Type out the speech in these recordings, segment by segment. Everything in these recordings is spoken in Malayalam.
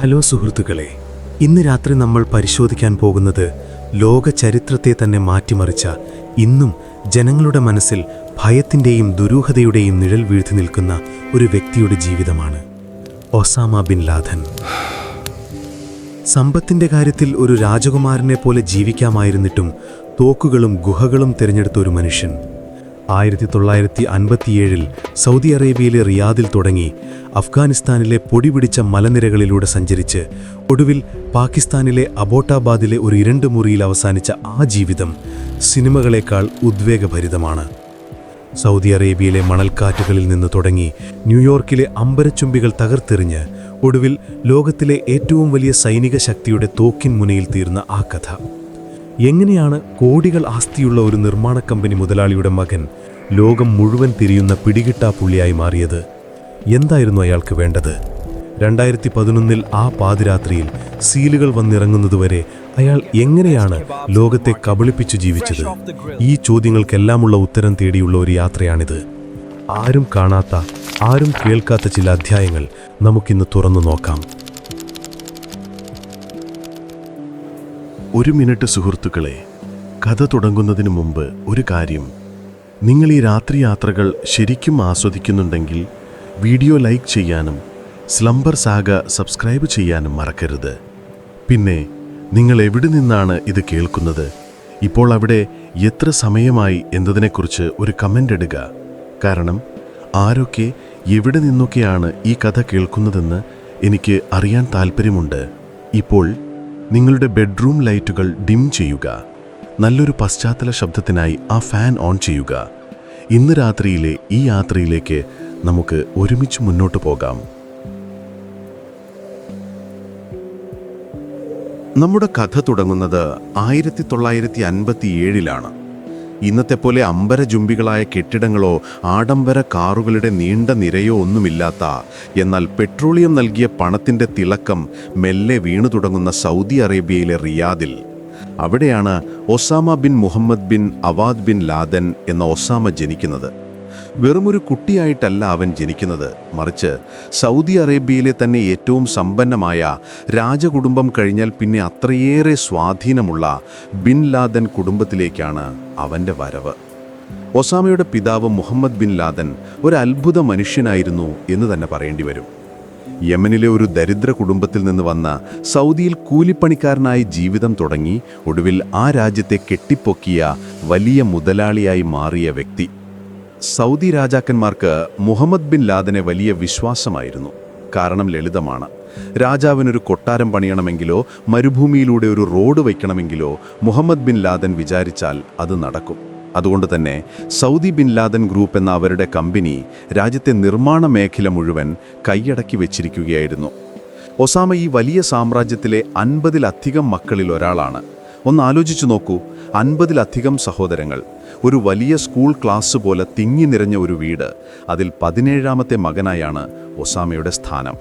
ഹലോ സുഹൃത്തുക്കളെ, ഇന്ന് രാത്രി നമ്മൾ പരിശോധിക്കാൻ പോകുന്നത് ലോക ചരിത്രത്തെ തന്നെ മാറ്റിമറിച്ച, ഇന്നും ജനങ്ങളുടെ മനസ്സിൽ ഭയത്തിൻ്റെയും ദുരൂഹതയുടെയും നിഴൽ വീഴ്ത്തി നിൽക്കുന്ന ഒരു വ്യക്തിയുടെ ജീവിതമാണ്. Osama bin Laden. സമ്പത്തിൻ്റെ കാര്യത്തിൽ ഒരു രാജകുമാരനെ പോലെ ജീവിക്കാമായിരുന്നിട്ടും തോക്കുകളും ഗുഹകളും തിരഞ്ഞെടുത്ത ഒരു മനുഷ്യൻ. 1957 സൗദി അറേബ്യയിലെ റിയാദിൽ തുടങ്ങി അഫ്ഗാനിസ്ഥാനിലെ പൊടിപിടിച്ച മലനിരകളിലൂടെ സഞ്ചരിച്ച് ഒടുവിൽ പാകിസ്ഥാനിലെ അബോട്ടാബാദിലെ ഒരു ഇരുണ്ട മുറിയിൽ അവസാനിച്ച ആ ജീവിതം സിനിമകളേക്കാൾ ഉദ്വേഗഭരിതമാണ്. സൗദി അറേബ്യയിലെ മണൽക്കാറ്റുകളിൽ നിന്ന് തുടങ്ങി ന്യൂയോർക്കിലെ അമ്പരച്ചുംബികൾ തകർത്തെറിഞ്ഞ് ഒടുവിൽ ലോകത്തിലെ ഏറ്റവും വലിയ സൈനിക ശക്തിയുടെ തോക്കിൻ മുനയിൽ തീർന്ന ആ കഥ. എങ്ങനെയാണ് കോടികൾ ആസ്തിയുള്ള ഒരു നിർമ്മാണ കമ്പനി മുതലാളിയുടെ മകൻ ലോകം മുഴുവൻ തിരിയുന്ന പിടികിട്ടാപ്പുള്ളിയായി മാറിയത്? എന്തായിരുന്നു അയാൾക്ക് വേണ്ടത്? 2011 ആ പാതിരാത്രിയിൽ സീലുകൾ വന്നിറങ്ങുന്നതുവരെ അയാൾ എങ്ങനെയാണ് ലോകത്തെ കബളിപ്പിച്ചു ജീവിച്ചത്? ഈ ചോദ്യങ്ങൾക്കെല്ലാമുള്ള ഉത്തരം തേടിയുള്ള ഒരു യാത്രയാണിത്. ആരും കാണാത്ത, ആരും കേൾക്കാത്ത ചില അധ്യായങ്ങൾ നമുക്കിന്ന് തുറന്നു നോക്കാം. ഒരു മിനിറ്റ് സുഹൃത്തുക്കളെ, കഥ തുടങ്ങുന്നതിന് മുമ്പ് ഒരു കാര്യം. നിങ്ങൾ ഈ രാത്രി യാത്രകൾ ശരിക്കും ആസ്വദിക്കുന്നുണ്ടെങ്കിൽ വീഡിയോ ലൈക്ക് ചെയ്യാനും സ്ലംബർ സാഗ സബ്സ്ക്രൈബ് ചെയ്യാനും മറക്കരുത്. പിന്നെ നിങ്ങൾ എവിടെ നിന്നാണ് ഇത് കേൾക്കുന്നത്, ഇപ്പോൾ അവിടെ എത്ര സമയമായി എന്നതിനെക്കുറിച്ച് ഒരു കമൻ്റ് ഇടുക. കാരണം ആരൊക്കെ എവിടെ നിന്നൊക്കെയാണ് ഈ കഥ കേൾക്കുന്നതെന്ന് എനിക്ക് അറിയാൻ താല്പര്യമുണ്ട്. ഇപ്പോൾ നിങ്ങളുടെ ബെഡ്റൂം ലൈറ്റുകൾ ഡിം ചെയ്യുക. നല്ലൊരു പശ്ചാത്തല ശബ്ദത്തിനായി ആ ഫാൻ ഓൺ ചെയ്യുക. ഇന്ന് രാത്രിയിലെ ഈ യാത്രയിലേക്ക് നമുക്ക് ഒരുമിച്ച് മുന്നോട്ട് പോകാം. നമ്മുടെ കഥ തുടങ്ങുന്നത് 1957 ഇന്നത്തെ പോലെ അമ്പരജുംബികളായ കെട്ടിടങ്ങളോ ആഡംബര കാറുകളുടെ നീണ്ട നിരയോ ഒന്നുമില്ലാത്ത, എന്നാൽ പെട്രോളിയം നൽകിയ പണത്തിൻ്റെ തിളക്കം മെല്ലെ വീണു തുടങ്ങുന്ന സൗദി അറേബ്യയിലെ റിയാദിൽ. അവിടെയാണ് Osama bin Muhammad bin Awad bin Laden എന്ന ഒസാമ ജനിക്കുന്നത്. വെറുമൊരു കുട്ടിയായിട്ടല്ല അവൻ ജനിക്കുന്നത്, മറിച്ച് സൗദി അറേബ്യയിലെ തന്നെ ഏറ്റവും സമ്പന്നമായ രാജകുടുംബം കഴിഞ്ഞാൽ പിന്നെ അത്രയേറെ സ്വാധീനമുള്ള ബിൻ ലാദൻ കുടുംബത്തിലേക്കാണ് അവൻ്റെ വരവ്. ഒസാമയുടെ പിതാവ് മുഹമ്മദ് ബിൻ ലാദൻ ഒരു അത്ഭുത മനുഷ്യനായിരുന്നു എന്ന് തന്നെ പറയേണ്ടി വരും. യമനിലെ ഒരു ദരിദ്ര കുടുംബത്തിൽ നിന്ന് വന്ന സൗദിയിൽ കൂലിപ്പണിക്കാരനായി ജീവിതം തുടങ്ങി ഒടുവിൽ ആ രാജ്യത്തെ കെട്ടിപ്പൊക്കിയ വലിയ മുതലാളിയായി മാറിയ വ്യക്തി. സൗദി രാജാക്കന്മാർക്ക് മുഹമ്മദ് ബിൻ ലാദനെ വലിയ വിശ്വാസമായിരുന്നു. കാരണം ലളിതമാണ്. രാജാവിനൊരു കൊട്ടാരം പണിയണമെങ്കിലോ മരുഭൂമിയിലൂടെ ഒരു റോഡ് വയ്ക്കണമെങ്കിലോ മുഹമ്മദ് ബിൻ ലാദൻ വിചാരിച്ചാൽ അത് നടക്കും. അതുകൊണ്ട് തന്നെ സൗദി ബിൻ ലാദൻ ഗ്രൂപ്പ് എന്ന അവരുടെ കമ്പനി രാജ്യത്തെ നിർമ്മാണ മേഖല മുഴുവൻ കൈയടക്കി വെച്ചിരിക്കുകയായിരുന്നു. ഒസാമ ഈ വലിയ സാമ്രാജ്യത്തിലെ 50-ലധികം മക്കളിൽ ഒരാളാണ്. ഒന്ന് ആലോചിച്ചു നോക്കൂ, 50-ലധികം സഹോദരങ്ങൾ, ഒരു വലിയ സ്കൂൾ ക്ലാസ് പോലെ തിങ്ങി നിറഞ്ഞ ഒരു വീട്. അതിൽ 17ാമത്തെ മകനായാണ് ഒസാമയുടെ സ്ഥാനം.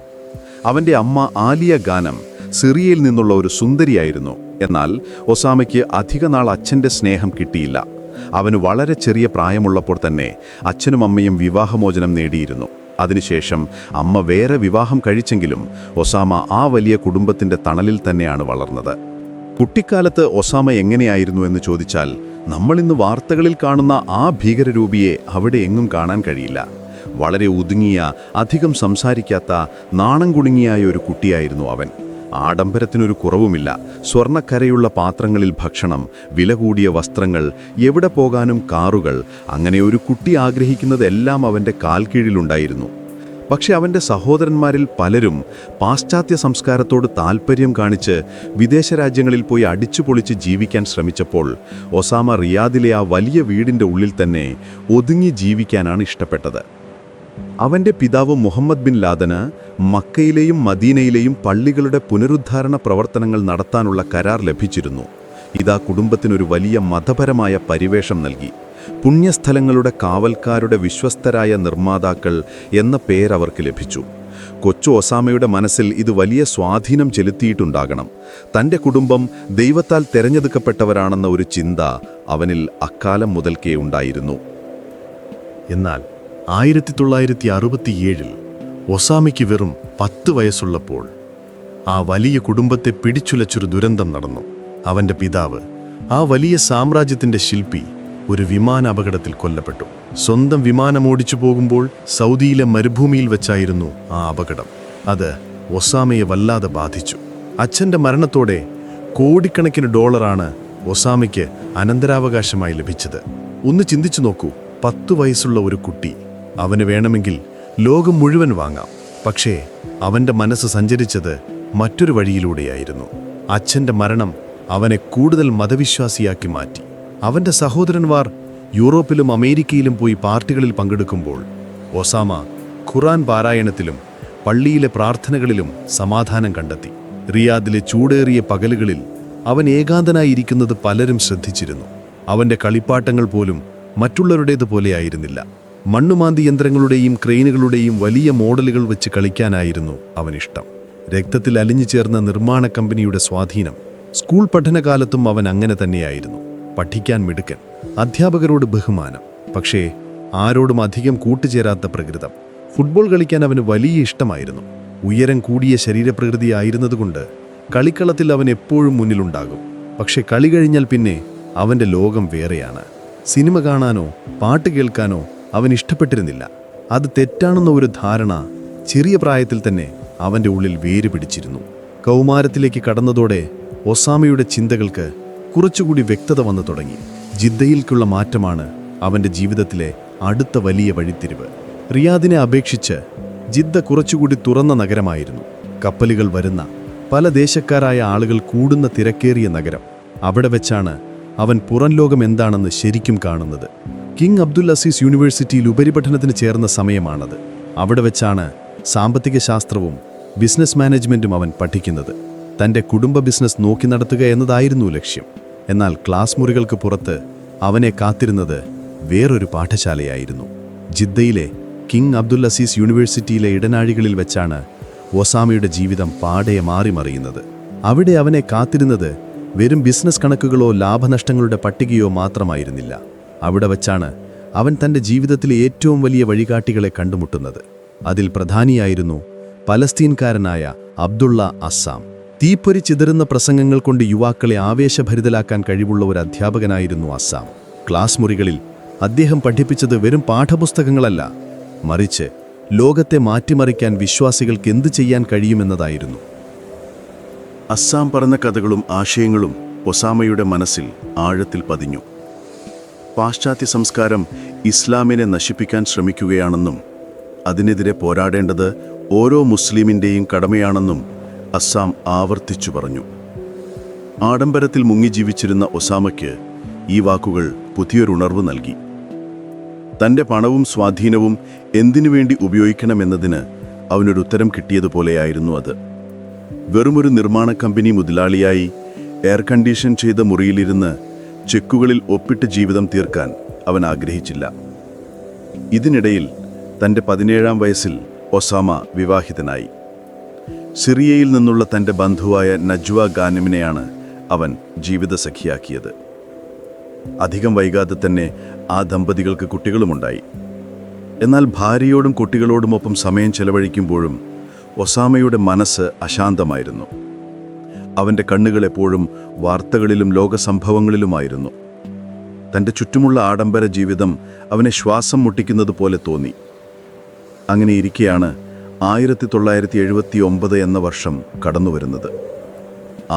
അവൻ്റെ അമ്മ ആലിയ ഗാനം സിറിയയിൽ നിന്നുള്ള ഒരു സുന്ദരിയായിരുന്നു. എന്നാൽ ഒസാമയ്ക്ക് അധികനാൾ അച്ഛൻ്റെ സ്നേഹം കിട്ടിയില്ല. അവന് വളരെ ചെറിയ പ്രായമുള്ളപ്പോൾ തന്നെ അച്ഛനും അമ്മയും വിവാഹമോചനം നേടിയിരുന്നു. അതിനുശേഷം അമ്മ വേറെ വിവാഹം കഴിച്ചെങ്കിലും ഒസാമ ആ വലിയ കുടുംബത്തിൻ്റെ തണലിൽ തന്നെയാണ് വളർന്നത്. കുട്ടിക്കാലത്ത് ഒസാമ എങ്ങനെയായിരുന്നു എന്ന് ചോദിച്ചാൽ നമ്മളിന്ന് വാർത്തകളിൽ കാണുന്ന ആ ഭീകരരൂപിയെ അവിടെ എങ്ങും കാണാൻ കഴിയില്ല. വളരെ ഒതുങ്ങിയ, അധികം സംസാരിക്കാത്ത, നാണം കുണുങ്ങിയായ ഒരു കുട്ടിയായിരുന്നു അവൻ. ആഡംബരത്തിനൊരു കുറവുമില്ല. സ്വർണ്ണക്കരയുള്ള പാത്രങ്ങളിൽ ഭക്ഷണം, വില കൂടിയ വസ്ത്രങ്ങൾ, എവിടെ പോകാനും കാറുകൾ, അങ്ങനെ ഒരു കുട്ടി ആഗ്രഹിക്കുന്നതെല്ലാം അവൻ്റെ കാൽ കീഴിലുണ്ടായിരുന്നു. പക്ഷെ അവൻ്റെ സഹോദരന്മാരിൽ പലരും പാശ്ചാത്യ സംസ്കാരത്തോട് താൽപ്പര്യം കാണിച്ച് വിദേശ രാജ്യങ്ങളിൽ പോയി അടിച്ചുപൊളിച്ച് ജീവിക്കാൻ ശ്രമിച്ചപ്പോൾ ഒസാമ റിയാദിലെ ആ വലിയ വീടിൻ്റെ ഉള്ളിൽ തന്നെ ഒതുങ്ങി ജീവിക്കാനാണ് ഇഷ്ടപ്പെട്ടത്. അവൻ്റെ പിതാവ് മുഹമ്മദ് ബിൻ ലാദന് മക്കയിലെയും മദീനയിലെയും പള്ളികളുടെ പുനരുദ്ധാരണ പ്രവർത്തനങ്ങൾ നടത്താനുള്ള കരാർ ലഭിച്ചിരുന്നു. ഇതാ കുടുംബത്തിനൊരു വലിയ മതപരമായ പരിവേഷം നൽകി. പുണ്യസ്ഥലങ്ങളുടെ കാവൽക്കാരുടെ വിശ്വസ്തരായ നിർമ്മാതാക്കൾ എന്ന പേരവർക്ക് ലഭിച്ചു. കൊച്ചു ഒസാമയുടെ മനസ്സിൽ ഇത് വലിയ സ്വാധീനം ചെലുത്തിയിട്ടുണ്ടാകണം. തൻ്റെ കുടുംബം ദൈവത്താൽ തെരഞ്ഞെടുക്കപ്പെട്ടവരാണെന്ന ഒരു ചിന്ത അവനിൽ അക്കാലം മുതൽക്കേ ഉണ്ടായിരുന്നു. എന്നാൽ 1967 ഒസാമയ്ക്ക് വെറും 10 വയസ്സുള്ളപ്പോൾ ആ വലിയ കുടുംബത്തെ പിടിച്ചുലച്ചൊരു ദുരന്തം നടന്നു. അവന്റെ പിതാവ്, ആ വലിയ സാമ്രാജ്യത്തിന്റെ ശില്പി, ഒരു വിമാന അപകടത്തിൽ കൊല്ലപ്പെട്ടു. സ്വന്തം വിമാനം ഓടിച്ചു പോകുമ്പോൾ സൗദിയിലെ മരുഭൂമിയിൽ വെച്ചായിരുന്നു ആ അപകടം. അത് ഒസാമയെ വല്ലാതെ ബാധിച്ചു. അച്ഛന്റെ മരണത്തോടെ കോടിക്കണക്കിന് ഡോളറാണ് ഒസാമയ്ക്ക് അനന്തരാവകാശമായി ലഭിച്ചത്. ഒന്ന് ചിന്തിച്ചു നോക്കൂ, 10 വയസ്സുള്ള ഒരു കുട്ടി. അവന് വേണമെങ്കിൽ ലോകം മുഴുവൻ വാങ്ങാം. പക്ഷേ അവന്റെ മനസ്സ് സഞ്ചരിച്ചത് മറ്റൊരു വഴിയിലൂടെയായിരുന്നു. അച്ഛന്റെ മരണം അവനെ കൂടുതൽ മതവിശ്വാസിയാക്കി മാറ്റി. അവന്റെ സഹോദരന്മാർ യൂറോപ്പിലും അമേരിക്കയിലും പോയി പാർട്ടികളിൽ പങ്കെടുക്കുമ്പോൾ ഒസാമ ഖുർആൻ പാരായണത്തിലും പള്ളിയിലെ പ്രാർത്ഥനകളിലും സമാധാനം കണ്ടെത്തി. റിയാദിലെ ചൂടേറിയ പകലുകളിൽ അവൻ ഏകാന്തനായിരിക്കുന്നത് പലരും ശ്രദ്ധിച്ചിരുന്നു. അവന്റെ കളിപ്പാട്ടങ്ങൾ പോലും മറ്റുള്ളവരുടേതുപോലെയായിരുന്നില്ല. മണ്ണുമാന്തി യന്ത്രങ്ങളുടെയും ക്രെയിനുകളുടെയും വലിയ മോഡലുകൾ വെച്ച് കളിക്കാനായിരുന്നു അവനിഷ്ടം. രക്തത്തിൽ അലിഞ്ഞു ചേർന്ന നിർമ്മാണ കമ്പനിയുടെ സ്വാധീനം. സ്കൂൾ പഠനകാലത്തും അവൻ അങ്ങനെ തന്നെയായിരുന്നു. പഠിക്കാൻ മിടുക്കൻ, അധ്യാപകരോട് ബഹുമാനം, പക്ഷേ ആരോടും അധികം കൂട്ടുചേരാത്ത പ്രകൃതം. ഫുട്ബോൾ കളിക്കാൻ അവന് വലിയ ഇഷ്ടമായിരുന്നു. ഉയരം കൂടിയ ശരീരപ്രകൃതി ആയിരുന്നതുകൊണ്ട് കളിക്കളത്തിൽ അവൻ എപ്പോഴും മുന്നിലുണ്ടാകും. പക്ഷെ കളി കഴിഞ്ഞാൽ പിന്നെ അവൻ്റെ ലോകം വേറെയാണ്. സിനിമ കാണാനോ പാട്ട് കേൾക്കാനോ അവൻ ഇഷ്ടപ്പെട്ടിരുന്നില്ല. അത് തെറ്റാണെന്ന ഒരു ധാരണ ചെറിയ പ്രായത്തിൽ തന്നെ അവൻ്റെ ഉള്ളിൽ വേര് പിടിച്ചിരുന്നു. കൗമാരത്തിലേക്ക് കടന്നതോടെ ഒസാമയുടെ ചിന്തകൾക്ക് കുറച്ചുകൂടി വ്യക്തത വന്നു തുടങ്ങി. ജിദ്ദയിലേക്കുള്ള മാറ്റമാണ് അവൻ്റെ ജീവിതത്തിലെ അടുത്ത വലിയ വഴിത്തിരിവ്. റിയാദിനെ അപേക്ഷിച്ച് ജിദ്ദ കുറച്ചുകൂടി തുറന്ന നഗരമായിരുന്നു. കപ്പലുകൾ വരുന്ന, പല ദേശക്കാരായ ആളുകൾ കൂടുന്ന തിരക്കേറിയ നഗരം. അവിടെ വെച്ചാണ് അവൻ പുറം ലോകം എന്താണെന്ന് ശരിക്കും കാണുന്നത്. കിങ് അബ്ദുൽ അസീസ് യൂണിവേഴ്സിറ്റിയിൽ ഉപരിപഠനത്തിന് ചേർന്ന സമയമാണത്. അവിടെ വെച്ചാണ് സാമ്പത്തിക ശാസ്ത്രവും ബിസിനസ് മാനേജ്മെൻറ്റും അവൻ പഠിക്കുന്നത്. തൻ്റെ കുടുംബ ബിസിനസ് നോക്കി നടത്തുക എന്നതായിരുന്നു ലക്ഷ്യം. എന്നാൽ ക്ലാസ് മുറികൾക്ക് പുറത്ത് അവനെ കാത്തിരുന്നത് വേറൊരു പാഠശാലയായിരുന്നു. ജിദ്ദയിലെ കിങ് അബ്ദുൽ അസീസ് യൂണിവേഴ്സിറ്റിയിലെ ഇടനാഴികളിൽ വെച്ചാണ് ഒസാമയുടെ ജീവിതം പാടെ മാറിമറിയുന്നത്. അവിടെ അവനെ കാത്തിരുന്നത് വെറും ബിസിനസ് കണക്കുകളോ ലാഭനഷ്ടങ്ങളുടെ പട്ടികയോ മാത്രമായിരുന്നില്ല. അവിടെ വച്ചാണ് അവൻ തൻ്റെ ജീവിതത്തിലെ ഏറ്റവും വലിയ വഴികാട്ടികളെ കണ്ടുമുട്ടുന്നത്. അതിൽ പ്രധാനിയായിരുന്നു പലസ്തീൻകാരനായ അബ്ദുള്ള അസ്സാം. തീപ്പൊരി ചിതറുന്ന പ്രസംഗങ്ങൾ കൊണ്ട് യുവാക്കളെ ആവേശഭരിതലാക്കാൻ കഴിവുള്ള ഒരു അധ്യാപകനായിരുന്നു അസ്സാം. ക്ലാസ് മുറികളിൽ അദ്ദേഹം പഠിപ്പിച്ചത് വെറും പാഠപുസ്തകങ്ങളല്ല, മറിച്ച് ലോകത്തെ മാറ്റിമറിക്കാൻ വിശ്വാസികൾക്ക് എന്ത് ചെയ്യാൻ കഴിയുമെന്നതായിരുന്നു. അസ്സാം പറഞ്ഞ കഥകളും ആശയങ്ങളും ഒസാമയുടെ മനസ്സിൽ ആഴത്തിൽ പതിഞ്ഞു. പാശ്ചാത്യ സംസ്കാരം ഇസ്ലാമിനെ നശിപ്പിക്കാൻ ശ്രമിക്കുകയാണെന്നും അതിനെതിരെ പോരാടേണ്ടത് ഓരോ മുസ്ലിമിൻ്റെയും കടമയാണെന്നും അസ്സാം ആവർത്തിച്ചു പറഞ്ഞു. ആഡംബരത്തിൽ മുങ്ങി ജീവിച്ചിരുന്ന ഒസാമയ്ക്ക് ഈ വാക്കുകൾ പുതിയൊരുണർവ് നൽകി. തൻ്റെ പണവും സ്വാധീനവും എന്തിനുവേണ്ടി ഉപയോഗിക്കണമെന്നതിന് അവനൊരു ഉത്തരം കിട്ടിയതുപോലെയായിരുന്നു അത്. വെറുമൊരു നിർമ്മാണ കമ്പനി മുതലാളിയായി എയർ കണ്ടീഷൻ ചെയ്ത മുറിയിലിരുന്ന് ചെക്കുകളിൽ ഒപ്പിട്ട് ജീവിതം തീർക്കാൻ അവൻ ആഗ്രഹിച്ചില്ല. ഇതിനിടയിൽ തൻ്റെ 17-ാം വയസ്സിൽ ഒസാമ വിവാഹിതനായി. സിറിയയിൽ നിന്നുള്ള തൻ്റെ ബന്ധുവായ നജ്വ ഗാനിമിനെയാണ് അവൻ ജീവിതസഖിയാക്കിയത്. അധികം വൈകാതെ തന്നെ ആ ദമ്പതികൾക്ക് കുട്ടികളുമുണ്ടായി. എന്നാൽ ഭാര്യയോടും കുട്ടികളോടുമൊപ്പം സമയം ചെലവഴിക്കുമ്പോഴും ഒസാമയുടെ മനസ്സ് അശാന്തമായിരുന്നു. അവൻ്റെ കണ്ണുകൾ എപ്പോഴും വാർത്തകളിലും ലോകസംഭവങ്ങളിലുമായിരുന്നു. തൻ്റെ ചുറ്റുമുള്ള ആഡംബര ജീവിതം അവനെ ശ്വാസം മുട്ടിക്കുന്നത് പോലെ തോന്നി. അങ്ങനെയിരിക്കെയാണ് 1979 എന്ന വർഷം കടന്നുവരുന്നത്.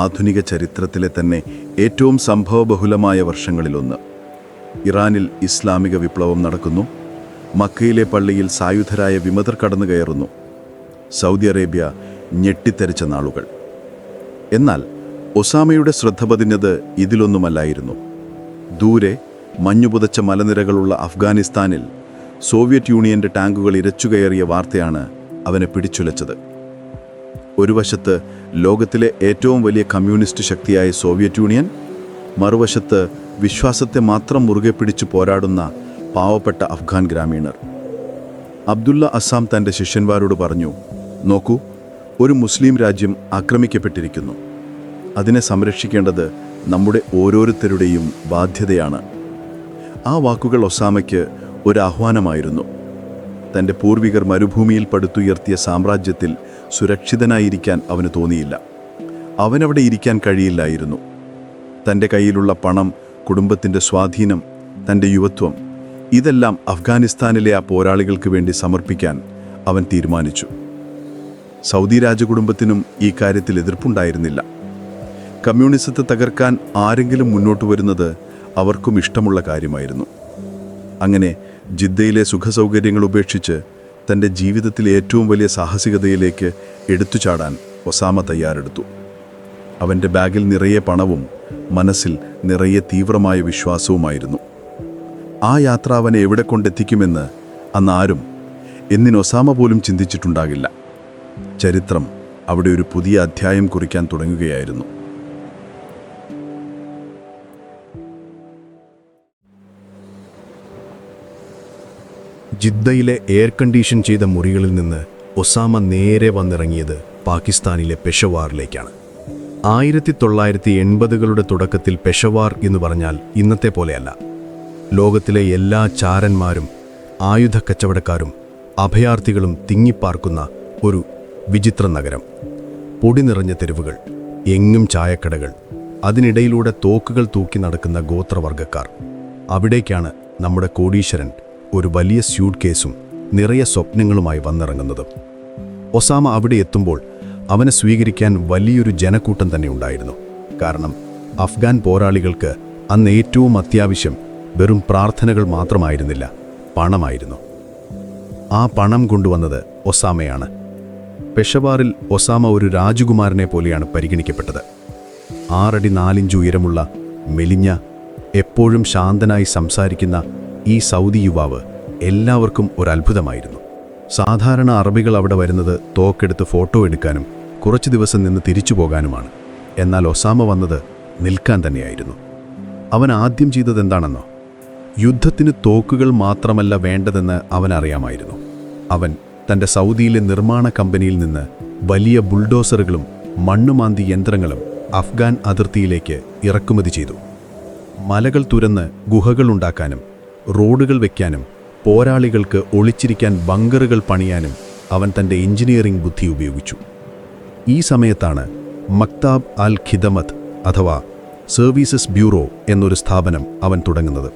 ആധുനിക ചരിത്രത്തിലെ തന്നെ ഏറ്റവും സംഭവബഹുലമായ വർഷങ്ങളിലൊന്ന്. ഇറാനിൽ ഇസ്ലാമിക വിപ്ലവം നടക്കുന്നു. മക്കയിലെ പള്ളിയിൽ സായുധരായ വിമതർ കടന്നു കയറുന്നു. സൗദി അറേബ്യ ഞെട്ടിത്തെറിച്ച നാളുകൾ. എന്നാൽ ഒസാമയുടെ ശ്രദ്ധ പതിഞ്ഞത് ഇതിലൊന്നുമല്ലായിരുന്നു. ദൂരെ മഞ്ഞുപുതച്ച മലനിരകളുള്ള അഫ്ഗാനിസ്ഥാനിൽ സോവിയറ്റ് യൂണിയൻ്റെ ടാങ്കുകൾ ഇരച്ചുകയറിയ വാർത്തയാണ് അവനെ പിടിച്ചുലച്ചത്. ഒരു വശത്ത് ലോകത്തിലെ ഏറ്റവും വലിയ കമ്മ്യൂണിസ്റ്റ് ശക്തിയായ സോവിയറ്റ് യൂണിയൻ, മറുവശത്ത് വിശ്വാസത്തെ മാത്രം മുറുകെ പിടിച്ചു പോരാടുന്ന പാവപ്പെട്ട അഫ്ഗാൻ ഗ്രാമീണർ. അബ്ദുള്ള അസ്സാം തൻ്റെ ശിഷ്യന്മാരോട് പറഞ്ഞു, നോക്കൂ, ഒരു മുസ്ലിം രാജ്യം ആക്രമിക്കപ്പെട്ടിരിക്കുന്നു. അതിനെ സംരക്ഷിക്കേണ്ടത് നമ്മുടെ ഓരോരുത്തരുടെയും ബാധ്യതയാണ്. ആ വാക്കുകൾ ഒസാമയ്ക്ക് ഒരു ആഹ്വാനമായിരുന്നു. തൻ്റെ പൂർവികർ മരുഭൂമിയിൽ പടുത്തുയർത്തിയ സാമ്രാജ്യത്തിൽ സുരക്ഷിതനായിരിക്കാൻ അവന് തോന്നിയില്ല. അവനവിടെ ഇരിക്കാൻ കഴിയില്ലായിരുന്നു. തൻ്റെ കയ്യിലുള്ള പണം, കുടുംബത്തിൻ്റെ സ്വാധീനം, തൻ്റെ യുവത്വം, ഇതെല്ലാം അഫ്ഗാനിസ്ഥാനിലെ ആ പോരാളികൾക്ക് വേണ്ടി സമർപ്പിക്കാൻ അവൻ തീരുമാനിച്ചു. സൗദി രാജകുടുംബത്തിനും ഈ കാര്യത്തിൽ എതിർപ്പുണ്ടായിരുന്നില്ല. കമ്മ്യൂണിസത്തെ തകർക്കാൻ ആരെങ്കിലും മുന്നോട്ട് വരുന്നത് അവർക്കും ഇഷ്ടമുള്ള കാര്യമായിരുന്നു. അങ്ങനെ ജിദ്ദയിലെ സുഖസൗകര്യങ്ങൾ ഉപേക്ഷിച്ച് തൻ്റെ ജീവിതത്തിലെ ഏറ്റവും വലിയ സാഹസികതയിലേക്ക് എടുത്തുചാടാൻ ഒസാമ തയ്യാറെടുത്തു. അവൻ്റെ ബാഗിൽ നിറയെ പണവും മനസ്സിൽ നിറയെ തീവ്രമായ വിശ്വാസവുമായിരുന്നു. ആ യാത്ര അവനെ എവിടെ കൊണ്ടെത്തിക്കുമെന്ന് അന്ന് ആരും, എന്നിന് ഒസാമ പോലും ചിന്തിച്ചിട്ടുണ്ടാകില്ല. ചരിത്രം അവിടെ ഒരു പുതിയ അധ്യായം കുറിക്കാൻ തുടങ്ങുകയായിരുന്നു. ജിദ്ദയിലെ എയർ കണ്ടീഷൻ ചെയ്ത മുറികളിൽ നിന്ന് ഒസാമ നേരെ വന്നിറങ്ങിയത് പാകിസ്ഥാനിലെ പെഷവാറിലേക്കാണ്. 1980കളുടെ തുടക്കത്തിൽ പെഷവാർ എന്ന് പറഞ്ഞാൽ ഇന്നത്തെ പോലെയല്ല. ലോകത്തിലെ എല്ലാ ചാരന്മാരും, ആയുധ കച്ചവടക്കാരും, അഭയാർത്ഥികളും തിങ്ങിപ്പാർക്കുന്ന ഒരു വിചിത്ര നഗരം. പൊടി നിറഞ്ഞ തെരുവുകൾ, എങ്ങും ചായക്കടകൾ, അതിനിടയിലൂടെ തോക്കുകൾ തൂക്കി നടക്കുന്ന ഗോത്രവർഗക്കാർ. അവിടേക്കാണ് നമ്മുടെ കോടീശ്വരൻ ഒരു വലിയ സ്യൂട്ട് കേസും നിറയെ സ്വപ്നങ്ങളുമായി വന്നിറങ്ങുന്നത്. ഒസാമ അവിടെ എത്തുമ്പോൾ അവനെ സ്വീകരിക്കാൻ വലിയൊരു ജനക്കൂട്ടം തന്നെ ഉണ്ടായിരുന്നു. കാരണം അഫ്ഗാൻ പോരാളികൾക്ക് അന്ന് ഏറ്റവും അത്യാവശ്യം വെറും പ്രാർത്ഥനകൾ മാത്രമായിരുന്നില്ല, പണമായിരുന്നു. ആ പണം കൊണ്ടുവന്നത് ഒസാമയാണ്. പെഷവാറിൽ ഒസാമ ഒരു രാജകുമാരനെ പോലെയാണ് പരിഗണിക്കപ്പെട്ടത്. 6 അടി 4 ഇഞ്ച് ഉയരമുള്ള, മെലിഞ്ഞ, എപ്പോഴും ശാന്തനായി സംസാരിക്കുന്ന ഈ സൗദി യുവാവ് എല്ലാവർക്കും ഒരു അത്ഭുതമായിരുന്നു. സാധാരണ അറബികൾ അവിടെ വരുന്നത് തോക്കെടുത്ത് ഫോട്ടോ എടുക്കാനും കുറച്ചു ദിവസം നിന്ന് തിരിച്ചു പോകാനുമാണ്. എന്നാൽ ഒസാമ വന്നത് നിൽക്കാൻ തന്നെയായിരുന്നു. അവൻ ആദ്യം ചെയ്തതെന്താണെന്നോ? യുദ്ധത്തിന് തോക്കുകൾ മാത്രമല്ല വേണ്ടതെന്ന് അവനറിയാമായിരുന്നു. അവൻ തൻ്റെ സൗദിയിലെ നിർമ്മാണ കമ്പനിയിൽ നിന്ന് വലിയ ബുൾഡോസറുകളും മണ്ണുമാന്തി യന്ത്രങ്ങളും അഫ്ഗാൻ അതിർത്തിയിലേക്ക് ഇറക്കുമതി ചെയ്തു. മലകൾ തുരന്ന് ഗുഹകളുണ്ടാക്കാനും റോഡുകൾ വയ്ക്കാനും പോരാളികൾക്ക് ഒളിച്ചിരിക്കാൻ ബങ്കറുകൾ പണിയാനും അവൻ തൻ്റെ എഞ്ചിനീയറിംഗ് ബുദ്ധി ഉപയോഗിച്ചു. ഈ സമയത്താണ് മക്താബ് അൽ ഖിദമത്ത് അഥവാ സർവീസസ് ബ്യൂറോ എന്നൊരു സ്ഥാപനം അവൻ തുടങ്ങുന്നത്.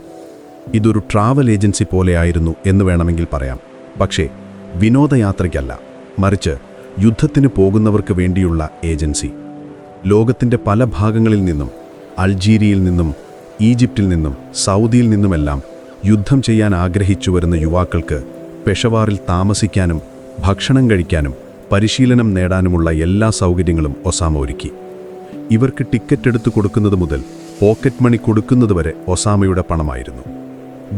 ഇതൊരു ട്രാവൽ ഏജൻസി പോലെയായിരുന്നു എന്ന് വേണമെങ്കിൽ പറയാം. പക്ഷേ വിനോദയാത്രയ്ക്കല്ല, മറിച്ച് യുദ്ധത്തിന് പോകുന്നവർക്ക് വേണ്ടിയുള്ള ഏജൻസി. ലോകത്തിൻ്റെ പല ഭാഗങ്ങളിൽ നിന്നും, അൾജീരിയയിൽ നിന്നും, ഈജിപ്തിൽ നിന്നും, സൗദിയിൽ നിന്നുമെല്ലാം യുദ്ധം ചെയ്യാൻ ആഗ്രഹിച്ചു വരുന്ന യുവാക്കൾക്ക് പെഷവാറിൽ താമസിക്കാനും ഭക്ഷണം കഴിക്കാനും പരിശീലനം നേടാനുമുള്ള എല്ലാ സൗകര്യങ്ങളും ഒസാമ ഒരുക്കി. ഇവർക്ക് ടിക്കറ്റ് എടുത്തു കൊടുക്കുന്നത് മുതൽ പോക്കറ്റ് മണി കൊടുക്കുന്നതുവരെ ഒസാമയുടെ പണമായിരുന്നു.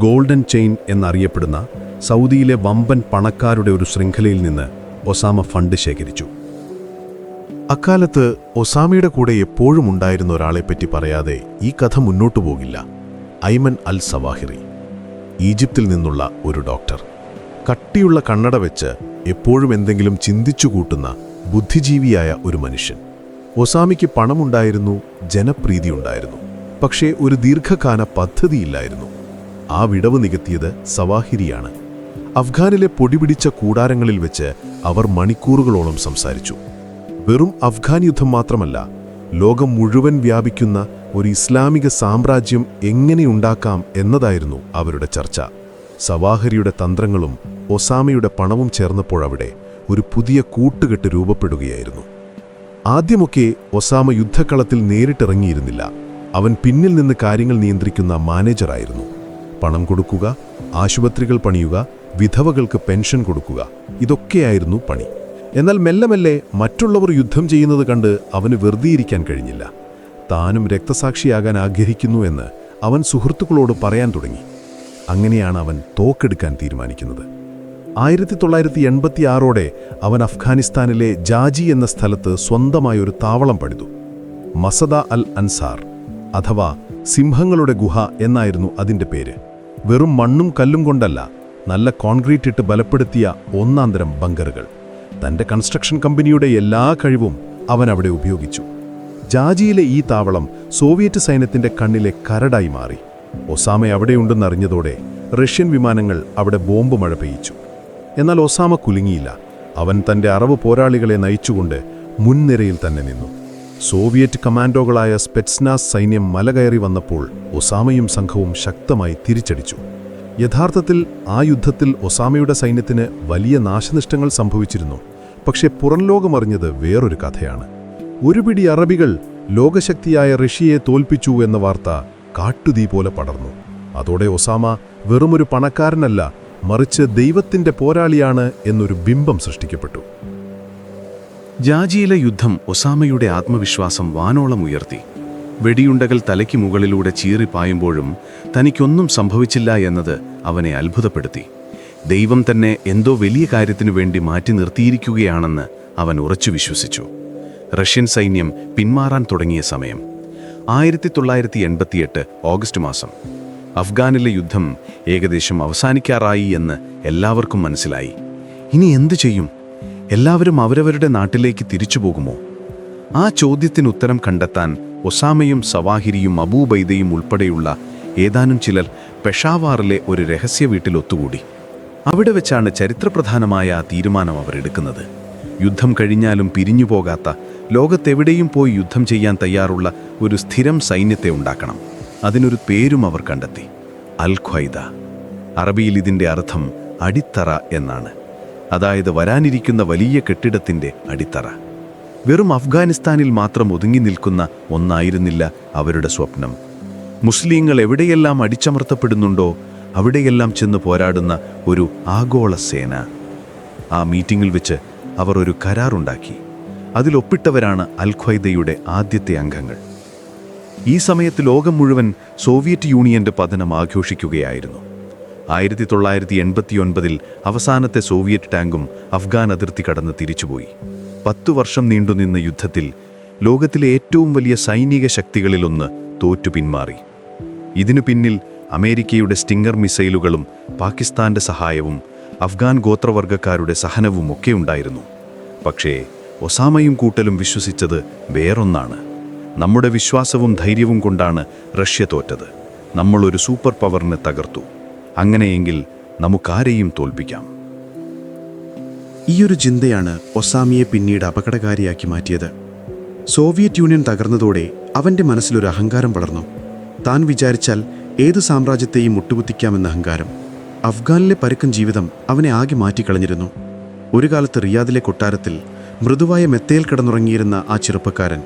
ഗോൾഡൻ ചെയിൻ എന്നറിയപ്പെടുന്ന സൗദിയിലെ വമ്പൻ പണക്കാരുടെ ഒരു ശൃംഖലയിൽ നിന്ന് ഒസാമ ഫണ്ട് ശേഖരിച്ചു. അക്കാലത്ത് ഒസാമയുടെ കൂടെ എപ്പോഴും ഉണ്ടായിരുന്ന ഒരാളെപ്പറ്റി പറയാതെ ഈ കഥ മുന്നോട്ടു പോകില്ല. ഐമൻ അൽ സവാഹിറി, ഈജിപ്തിൽ നിന്നുള്ള ഒരു ഡോക്ടർ. കട്ടിയുള്ള കണ്ണട വെച്ച് എപ്പോഴും എന്തെങ്കിലും ചിന്തിച്ചു കൂട്ടുന്ന ബുദ്ധിജീവിയായ ഒരു മനുഷ്യൻ. ഒസാമയ്ക്ക് പണമുണ്ടായിരുന്നു, ജനപ്രീതിയുണ്ടായിരുന്നു. പക്ഷേ ഒരു ദീർഘകാല പദ്ധതിയില്ലായിരുന്നു. ആ വിടവ് നികത്തിയത് സവാഹിരിയാണ്. അഫ്ഗാനിലെ പൊടിപിടിച്ച കൂടാരങ്ങളിൽ വെച്ച് അവർ മണിക്കൂറുകളോളം സംസാരിച്ചു. വെറും അഫ്ഗാൻ യുദ്ധം മാത്രമല്ല, ലോകം മുഴുവൻ വ്യാപിക്കുന്ന ഒരു ഇസ്ലാമിക സാമ്രാജ്യം എങ്ങനെയുണ്ടാക്കാം എന്നതായിരുന്നു അവരുടെ ചർച്ച. സവാഹിരിയുടെ തന്ത്രങ്ങളും ഒസാമയുടെ പണവും ചേർന്നപ്പോഴവിടെ ഒരു പുതിയ കൂട്ടുകെട്ട് രൂപപ്പെടുകയായിരുന്നു. ആദ്യമൊക്കെ ഒസാമ യുദ്ധക്കളത്തിൽ നേരിട്ടിറങ്ങിയിരുന്നില്ല. അവൻ പിന്നിൽ നിന്ന് കാര്യങ്ങൾ നിയന്ത്രിക്കുന്ന മാനേജറായിരുന്നു. പണം കൊടുക്കുക, ആശുപത്രികൾ പണിയുക, വിധവകൾക്ക് പെൻഷൻ കൊടുക്കുക, ഇതൊക്കെയായിരുന്നു പണി. എന്നാൽ മെല്ലെ മെല്ലെ മറ്റുള്ളവർ യുദ്ധം ചെയ്യുന്നത് കണ്ട് അവന് വെറുതെയിരിക്കാൻ കഴിഞ്ഞില്ല. താനും രക്തസാക്ഷിയാകാൻ ആഗ്രഹിക്കുന്നു എന്ന് അവൻ സുഹൃത്തുക്കളോട് പറയാൻ തുടങ്ങി. അങ്ങനെയാണ് അവൻ തോക്കെടുക്കാൻ തീരുമാനിക്കുന്നത്. 1986ഓടെ അവൻ അഫ്ഗാനിസ്ഥാനിലെ ജാജി എന്ന സ്ഥലത്ത് സ്വന്തമായൊരു താവളം പണിതു. മസദ അൽ അൻസാർ അഥവാ സിംഹങ്ങളുടെ ഗുഹ എന്നായിരുന്നു അതിൻ്റെ പേര്. വെറും മണ്ണും കല്ലും കൊണ്ടല്ല, നല്ല കോൺക്രീറ്റ് ഇട്ട് ബലപ്പെടുത്തിയ ഒന്നാന്തരം ബങ്കറുകൾ. തൻ്റെ കൺസ്ട്രക്ഷൻ കമ്പനിയുടെ എല്ലാ കഴിവും അവൻ അവിടെ ഉപയോഗിച്ചു. ജാജിയിലെ ഈ താവളം സോവിയറ്റ് സൈന്യത്തിൻ്റെ കണ്ണിലെ കരടായി മാറി. ഒസാമ അവിടെയുണ്ടെന്നറിഞ്ഞതോടെ റഷ്യൻ വിമാനങ്ങൾ അവിടെ ബോംബ് മഴ പെയ്യിച്ചു. എന്നാൽ ഒസാമ കുലുങ്ങിയില്ല. അവൻ തൻ്റെ അറബ് പോരാളികളെ നയിച്ചുകൊണ്ട് മുൻനിരയിൽ തന്നെ നിന്നു. സോവിയറ്റ് കമാൻഡോകളായ സ്പെറ്റ്സ്നാസ് സൈന്യം മലകയറി വന്നപ്പോൾ ഒസാമയും സംഘവും ശക്തമായി തിരിച്ചടിച്ചു. യഥാർത്ഥത്തിൽ ആ യുദ്ധത്തിൽ ഒസാമയുടെ സൈന്യത്തിന് വലിയ നാശനഷ്ടങ്ങൾ സംഭവിച്ചിരുന്നു. പക്ഷേ പുറംലോകമറിഞ്ഞത് വേറൊരു കഥയാണ്. ഒരു പിടി അറബികൾ ലോകശക്തിയായ റഷ്യയെ തോൽപ്പിച്ചു എന്ന വാർത്ത കാട്ടുതീ പോലെ പടർന്നു. അതോടെ ഒസാമ വെറുമൊരു പണക്കാരനല്ല, മറിച്ച് ദൈവത്തിൻ്റെ പോരാളിയാണ് എന്നൊരു ബിംബം സൃഷ്ടിക്കപ്പെട്ടു. ജാജിയിലെ യുദ്ധം ഒസാമയുടെ ആത്മവിശ്വാസം വാനോളം ഉയർത്തി. വെടിയുണ്ടകൾ തലയ്ക്ക് മുകളിലൂടെ ചീറിപ്പായുമ്പോഴും തനിക്കൊന്നും സംഭവിച്ചില്ല എന്നത് അവനെ അത്ഭുതപ്പെടുത്തി. ദൈവം തന്നെ എന്തോ വലിയ കാര്യത്തിനു വേണ്ടി മാറ്റി നിർത്തിയിരിക്കുകയാണെന്ന് അവൻ ഉറച്ചു വിശ്വസിച്ചു. റഷ്യൻ സൈന്യം പിന്മാറാൻ തുടങ്ങിയ സമയം 1988 ഓഗസ്റ്റ് മാസം. അഫ്ഗാനിലെ യുദ്ധം ഏകദേശം അവസാനിക്കാറായി എന്ന് എല്ലാവർക്കും മനസ്സിലായി. ഇനി എന്തു ചെയ്യും? എല്ലാവരും അവരവരുടെ നാട്ടിലേക്ക് തിരിച്ചു പോകുമോ? ആ ചോദ്യത്തിന് ഉത്തരം കണ്ടെത്താൻ ഒസാമയും സവാഹിരിയും അബൂബൈദയും ഉൾപ്പെടെയുള്ള ഏതാനും ചിലർ പെഷാവാറിലെ ഒരു രഹസ്യ വീട്ടിൽ ഒത്തുകൂടി. അവിടെ വെച്ചാണ് ചരിത്രപ്രധാനമായ ആ തീരുമാനം അവർ എടുക്കുന്നത്. യുദ്ധം കഴിഞ്ഞാലും പിരിഞ്ഞുപോകാത്ത, ലോകത്തെവിടെയും പോയി യുദ്ധം ചെയ്യാൻ തയ്യാറുള്ള ഒരു സ്ഥിരം സൈന്യത്തെ ഉണ്ടാക്കണം. അതിനൊരു പേരും അവർ കണ്ടെത്തി: അൽ ഖ്വയ്ദ. അറബിയിൽ ഇതിൻ്റെ അർത്ഥം അടിത്തറ എന്നാണ്. അതായത് വരാനിരിക്കുന്ന വലിയ കെട്ടിടത്തിൻ്റെ അടിത്തറ. വെറും അഫ്ഗാനിസ്ഥാനിൽ മാത്രം ഒതുങ്ങി നിൽക്കുന്ന ഒന്നായിരുന്നില്ല അവരുടെ സ്വപ്നം. മുസ്ലിങ്ങൾ എവിടെയെല്ലാം അടിച്ചമർത്തപ്പെടുന്നുണ്ടോ അവിടെയെല്ലാം ചെന്ന് പോരാടുന്ന ഒരു ആഗോള സേന. ആ മീറ്റിംഗിൽ വെച്ച് അവർ ഒരു കരാറുണ്ടാക്കി. അതിലൊപ്പിട്ടവരാണ് അൽ ഖ്വയ്ദയുടെ ആദ്യത്തെ അംഗങ്ങൾ. ഈ സമയത്ത് ലോകം മുഴുവൻ സോവിയറ്റ് യൂണിയന്റെ പതനം ആഘോഷിക്കുകയായിരുന്നു. 1989 അവസാനത്തെ സോവിയറ്റ് ടാങ്കും അഫ്ഗാൻ അതിർത്തി കടന്ന് തിരിച്ചുപോയി. 10 വർഷം നീണ്ടുനിന്ന യുദ്ധത്തിൽ ലോകത്തിലെ ഏറ്റവും വലിയ സൈനിക ശക്തികളിലൊന്ന് തോറ്റു പിന്മാറി. ഇതിനു പിന്നിൽ അമേരിക്കയുടെ സ്റ്റിംഗർ മിസൈലുകളും പാകിസ്ഥാന്റെ സഹായവും അഫ്ഗാൻ ഗോത്രവർഗക്കാരുടെ സഹനവും ഒക്കെ ഉണ്ടായിരുന്നു. പക്ഷേ ഒസാമയും കൂട്ടലും വിശ്വസിച്ചത് വേറൊന്നാണ്. നമ്മുടെ വിശ്വാസവും ധൈര്യവും കൊണ്ടാണ് റഷ്യ തോറ്റത്. നമ്മളൊരു സൂപ്പർ പവറിനെ തകർത്തു. അങ്ങനെയെങ്കിൽ നമുക്കാരെയും തോൽപ്പിക്കാം. ഈയൊരു ചിന്തയാണ് ഒസാമയെ പിന്നീട് അപകടകാരിയാക്കി മാറ്റിയത്. സോവിയറ്റ് യൂണിയൻ തകർന്നതോടെ അവൻ്റെ മനസ്സിലൊരു അഹങ്കാരം വളർന്നു. താൻ വിചാരിച്ചാൽ ഏത് സാമ്രാജ്യത്തെയും മുട്ടുകുത്തിക്കാമെന്ന അഹങ്കാരം. അഫ്ഗാനിലെ പരുക്കൻ ജീവിതം അവനെ ആകെ മാറ്റിക്കളഞ്ഞിരുന്നു. ഒരു കാലത്ത് റിയാദിലെ കൊട്ടാരത്തിൽ മൃദുവായ മെത്തയിൽ കിടന്നുറങ്ങിയിരുന്ന ആ ചെറുപ്പക്കാരൻ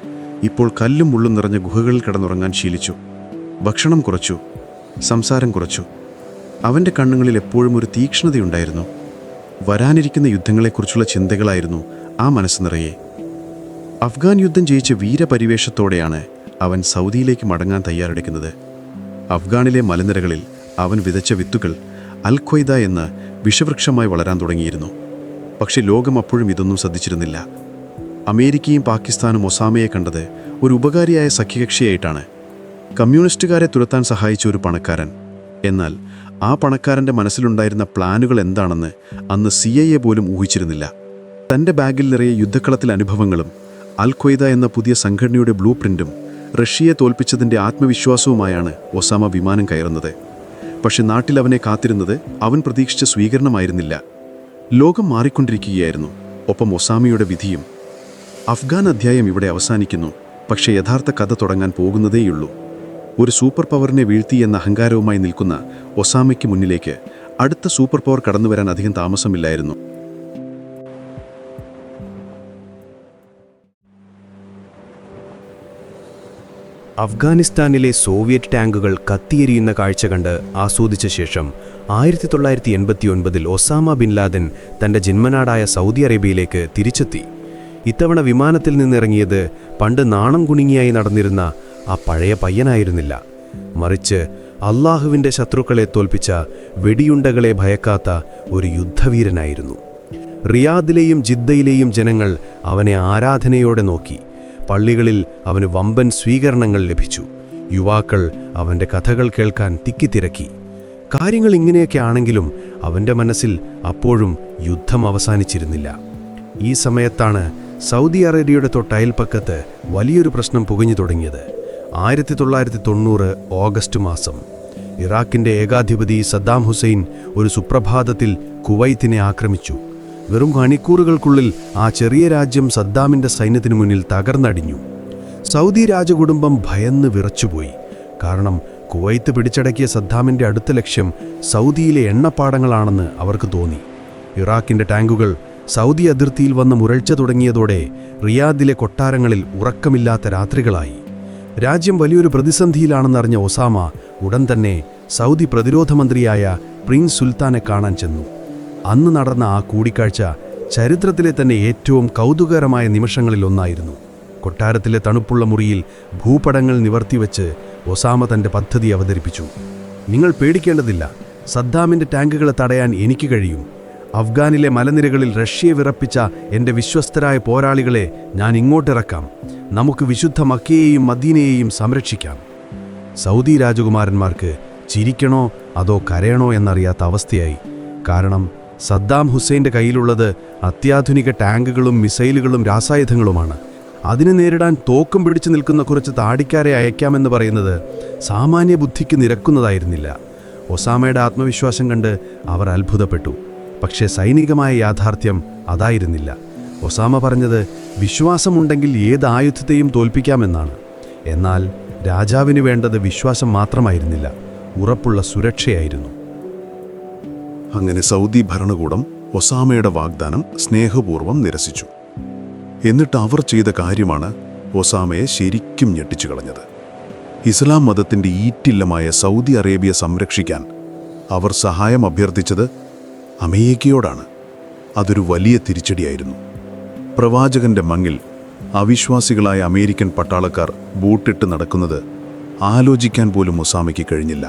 ഇപ്പോൾ കല്ലും മുള്ളും നിറഞ്ഞ ഗുഹകളിൽ കിടന്നുറങ്ങാൻ ശീലിച്ചു. ഭക്ഷണം കുറച്ചു, സംസാരം കുറച്ചു. അവൻ്റെ കണ്ണുകളിൽ എപ്പോഴും ഒരു തീക്ഷ്ണതയുണ്ടായിരുന്നു. വരാനിരിക്കുന്ന യുദ്ധങ്ങളെക്കുറിച്ചുള്ള ചിന്തകളായിരുന്നു ആ മനസ്സ് നിറയെ. അഫ്ഗാൻ യുദ്ധം ജയിച്ച വീരപരിവേഷത്തോടെയാണ് അവൻ സൗദിയിലേക്ക് മടങ്ങാൻ തയ്യാറെടുക്കുന്നത്. അഫ്ഗാനിലെ മലനിരകളിൽ അവൻ വിതച്ച വിത്തുകൾ അൽ ഖ്വയ്ദ എന്ന വിഷവൃക്ഷമായി വളരാൻ തുടങ്ങിയിരുന്നു. പക്ഷെ ലോകം അപ്പോഴും ഇതൊന്നും ശ്രദ്ധിച്ചിരുന്നില്ല. അമേരിക്കയും പാകിസ്ഥാനും ഒസാമയെ കണ്ടത് ഒരു ഉപകാരിയായ സഖ്യകക്ഷിയായിട്ടാണ്. കമ്മ്യൂണിസ്റ്റുകാരെ തുരത്താൻ സഹായിച്ച ഒരു പണക്കാരൻ. എന്നാൽ ആ പണക്കാരൻ്റെ മനസ്സിലുണ്ടായിരുന്ന പ്ലാനുകൾ എന്താണെന്ന് അന്ന് CIA പോലും ഊഹിച്ചിരുന്നില്ല. തൻ്റെ ബാഗിൽ നിറയെ യുദ്ധക്കളത്തിലെ അനുഭവങ്ങളും അൽ ഖ്വയ്ദ എന്ന പുതിയ സംഘടനയുടെ ബ്ലൂ പ്രിൻറ്റും റഷ്യയെ തോൽപ്പിച്ചതിൻ്റെ ആത്മവിശ്വാസവുമായാണ് ഒസാമ വിമാനം കയറുന്നത്. പക്ഷെ നാട്ടിൽ അവനെ കാത്തിരുന്നത് അവൻ പ്രതീക്ഷിച്ച സ്വീകരണമായിരുന്നില്ല. ലോകം മാറിക്കൊണ്ടിരിക്കുകയായിരുന്നു, ഒപ്പം ഒസാമയുടെ വിധിയും. അഫ്ഗാൻ അധ്യായം ഇവിടെ അവസാനിക്കുന്നു. പക്ഷേ യഥാർത്ഥ കഥ തുടങ്ങാൻ പോകുന്നതേയുള്ളൂ. ഒരു സൂപ്പർ പവറിനെ വീഴ്ത്തി എന്ന അഹങ്കാരവുമായി നിൽക്കുന്ന ഒസാമയ്ക്ക് മുന്നിലേക്ക് അടുത്ത സൂപ്പർ പവർ കടന്നുവരാൻ അധികം താമസമില്ലായിരുന്നു. അഫ്ഗാനിസ്ഥാനിലെ സോവിയറ്റ് ടാങ്കുകൾ കത്തിയെരിയുന്ന കാഴ്ച കണ്ട് ആസ്വദിച്ച ശേഷം 1989 ഒസാമ ബിൻ ലാദൻ തൻ്റെ ജന്മനാടായ സൗദി അറേബ്യയിലേക്ക് തിരിച്ചെത്തി. ഇത്തവണ വിമാനത്തിൽ നിന്നിറങ്ങിയത് പണ്ട് നാണം കുണുങ്ങിയായി നടന്നിരുന്ന ആ പഴയ പയ്യനായിരുന്നില്ല. മറിച്ച് അള്ളാഹുവിൻ്റെ ശത്രുക്കളെ തോൽപ്പിച്ച, വെടിയുണ്ടകളെ ഭയക്കാത്ത ഒരു യുദ്ധവീരനായിരുന്നു. റിയാദിലെയും ജിദ്ദയിലെയും ജനങ്ങൾ അവനെ ആരാധനയോടെ നോക്കി. പള്ളികളിൽ അവന് വമ്പൻ സ്വീകരണങ്ങൾ ലഭിച്ചു. യുവാക്കൾ അവൻ്റെ കഥകൾ കേൾക്കാൻ തിക്കിത്തിരക്കി. കാര്യങ്ങൾ ഇങ്ങനെയൊക്കെ ആണെങ്കിലും അവൻ്റെ മനസ്സിൽ അപ്പോഴും യുദ്ധം അവസാനിച്ചിരുന്നില്ല. ഈ സമയത്താണ് സൗദി അറേബ്യയുടെ തൊട്ടയൽപ്പക്കത്ത് വലിയൊരു പ്രശ്നം പുകഞ്ഞു തുടങ്ങിയത്. 1990 ഓഗസ്റ്റ് മാസം ഇറാഖിൻ്റെ ഏകാധിപതി സദ്ദാം ഹുസൈൻ ഒരു സുപ്രഭാതത്തിൽ കുവൈത്തിനെ ആക്രമിച്ചു. വെറും മണിക്കൂറുകൾക്കുള്ളിൽ ആ ചെറിയ രാജ്യം സദ്ദാമിൻ്റെ സൈന്യത്തിനു മുന്നിൽ തകർന്നടിഞ്ഞു. സൗദി രാജകുടുംബം ഭയന്ന് വിറച്ചുപോയി. കാരണം കുവൈത്ത് പിടിച്ചടക്കിയ സദ്ദാമിൻ്റെ അടുത്ത ലക്ഷ്യം സൗദിയിലെ എണ്ണപ്പാടങ്ങളാണെന്ന് അവർക്ക് തോന്നി. ഇറാഖിൻ്റെ ടാങ്കുകൾ സൗദി അതിർത്തിയിൽ വന്ന് മുരൾച്ച തുടങ്ങിയതോടെ റിയാദിലെ കൊട്ടാരങ്ങളിൽ ഉറക്കമില്ലാത്ത രാത്രികളായി. രാജ്യം വലിയൊരു പ്രതിസന്ധിയിലാണെന്നറിഞ്ഞ ഒസാമ ഉടൻ തന്നെ സൗദി പ്രതിരോധ മന്ത്രിയായ പ്രിൻസ് സുൽത്താനെ കാണാൻ ചെന്നു. അന്ന് നടന്ന ആ കൂടിക്കാഴ്ച ചരിത്രത്തിലെ തന്നെ ഏറ്റവും കൗതുകകരമായ നിമിഷങ്ങളിലൊന്നായിരുന്നു. കൊട്ടാരത്തിലെ തണുപ്പുള്ള മുറിയിൽ ഭൂപടങ്ങൾ നിവർത്തിവെച്ച് ഒസാമ തൻ്റെ പദ്ധതി അവതരിപ്പിച്ചു. നിങ്ങൾ പേടിക്കേണ്ടതില്ല, സദ്ദാമിൻ്റെ ടാങ്കുകളെ തടയാൻ എനിക്ക് കഴിയും. അഫ്ഗാനിലെ മലനിരകളിൽ റഷ്യയെ വിറപ്പിച്ച എൻ്റെ വിശ്വസ്തരായ പോരാളികളെ ഞാൻ ഇങ്ങോട്ടിറക്കാം. നമുക്ക് വിശുദ്ധ മക്കയെയും മദീനയെയും സംരക്ഷിക്കാം. സൗദി രാജകുമാരന്മാർക്ക് ചിരിക്കണോ അതോ കരയണോ എന്നറിയാത്ത അവസ്ഥയായി. കാരണം സദ്ദാം ഹുസൈൻ്റെ കയ്യിലുള്ളത് അത്യാധുനിക ടാങ്കുകളും മിസൈലുകളും രാസായുധങ്ങളുമാണ്. അതിനെ നേരിടാൻ തോക്കും പിടിച്ചു നിൽക്കുന്ന കുറച്ച് താടിക്കാരെ അയക്കാമെന്ന് പറയുന്നത് സാമാന്യ ബുദ്ധിക്ക് നിരക്കുന്നതായിരുന്നില്ല. ഒസാമയുടെ ആത്മവിശ്വാസം കണ്ട് അവർ അത്ഭുതപ്പെട്ടു. പക്ഷേ സൈനികമായ യാഥാർത്ഥ്യം അതായിരുന്നില്ല. ഒസാമ പറഞ്ഞത് വിശ്വാസമുണ്ടെങ്കിൽ ഏത് ആയുധത്തെയും തോൽപ്പിക്കാമെന്നാണ്. എന്നാൽ രാജാവിന് വേണ്ടത് വിശ്വാസം മാത്രമായിരുന്നില്ല, ഉറപ്പുള്ള സുരക്ഷയായിരുന്നു. അങ്ങനെ സൗദി ഭരണകൂടം ഒസാമയുടെ വാഗ്ദാനം സ്നേഹപൂർവ്വം നിരസിച്ചു. എന്നിട്ട് അവർ ചെയ്ത കാര്യമാണ് ഒസാമയെ ശരിക്കും ഞെട്ടിച്ചു കളഞ്ഞത്. ഇസ്ലാം മതത്തിൻ്റെ ഈറ്റില്ലമായ സൗദി അറേബ്യ സംരക്ഷിക്കാൻ അവർ സഹായം അഭ്യർത്ഥിച്ചത് അമേരിക്കയോടാണ്. അതൊരു വലിയ തിരിച്ചടിയായിരുന്നു. പ്രവാചകന്റെ മങ്ങിൽ അവിശ്വാസികളായ അമേരിക്കൻ പട്ടാളക്കാർ ബൂട്ടിട്ട് നടക്കുന്നത് ആലോചിക്കാൻ പോലും ഒസാമയ്ക്ക് കഴിഞ്ഞില്ല.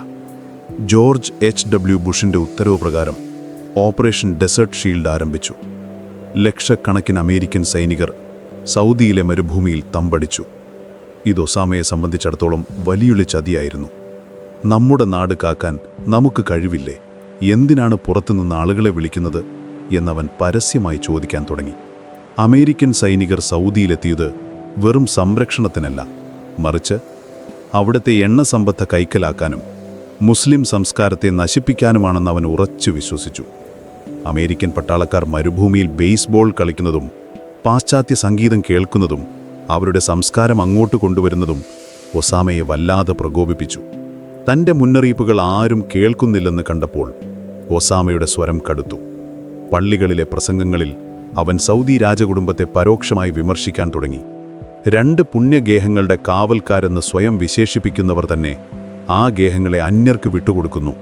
George H.W. ബുഷിൻ്റെ ഉത്തരവ് പ്രകാരം ഓപ്പറേഷൻ ഡെസേർട്ട് ഷീൽഡ് ആരംഭിച്ചു. ലക്ഷക്കണക്കിന് അമേരിക്കൻ സൈനികർ സൗദിയിലെ മരുഭൂമിയിൽ തമ്പടിച്ചു. ഇത് ഒസാമയെ സംബന്ധിച്ചിടത്തോളം വലിയൊരു ചതിയായിരുന്നു. നമ്മുടെ നാട് കാക്കാൻ നമുക്ക് കഴിവില്ലേ? എന്തിനാണ് പുറത്തുനിന്ന് ആളുകളെ വിളിക്കുന്നത് എന്നവൻ പരസ്യമായി ചോദിക്കാൻ തുടങ്ങി. അമേരിക്കൻ സൈനികർ സൗദിയിലെത്തിയത് വെറും സംരക്ഷണത്തിനല്ല, മറിച്ച് അവിടുത്തെ എണ്ണ സമ്പത്ത് കൈക്കലാക്കാനും മുസ്ലിം സംസ്കാരത്തെ നശിപ്പിക്കാനുമാണെന്ന് അവൻ ഉറച്ചു വിശ്വസിച്ചു. അമേരിക്കൻ പട്ടാളക്കാർ മരുഭൂമിയിൽ ബേസ്ബോൾ കളിക്കുന്നതും പാശ്ചാത്യ സംഗീതം കേൾക്കുന്നതും അവരുടെ സംസ്കാരം അങ്ങോട്ട് കൊണ്ടുവരുന്നതും ഒസാമയെ വല്ലാതെ പ്രകോപിപ്പിച്ചു. തൻ്റെ മുന്നറിയിപ്പുകൾ ആരും കേൾക്കുന്നില്ലെന്ന് കണ്ടപ്പോൾ ഒസാമയുടെ സ്വരം കടുത്തു. പള്ളികളിലെ പ്രസംഗങ്ങളിൽ അവൻ സൗദി രാജകുടുംബത്തെ പരോക്ഷമായി വിമർശിക്കാൻ തുടങ്ങി. 2 പുണ്യഗേഹങ്ങളുടെ കാവൽക്കാരെന്ന് സ്വയം വിശേഷിപ്പിക്കുന്നവർ തന്നെ ആ ഗേഹങ്ങളെ അന്യർക്ക് വിട്ടുകൊടുക്കുന്നു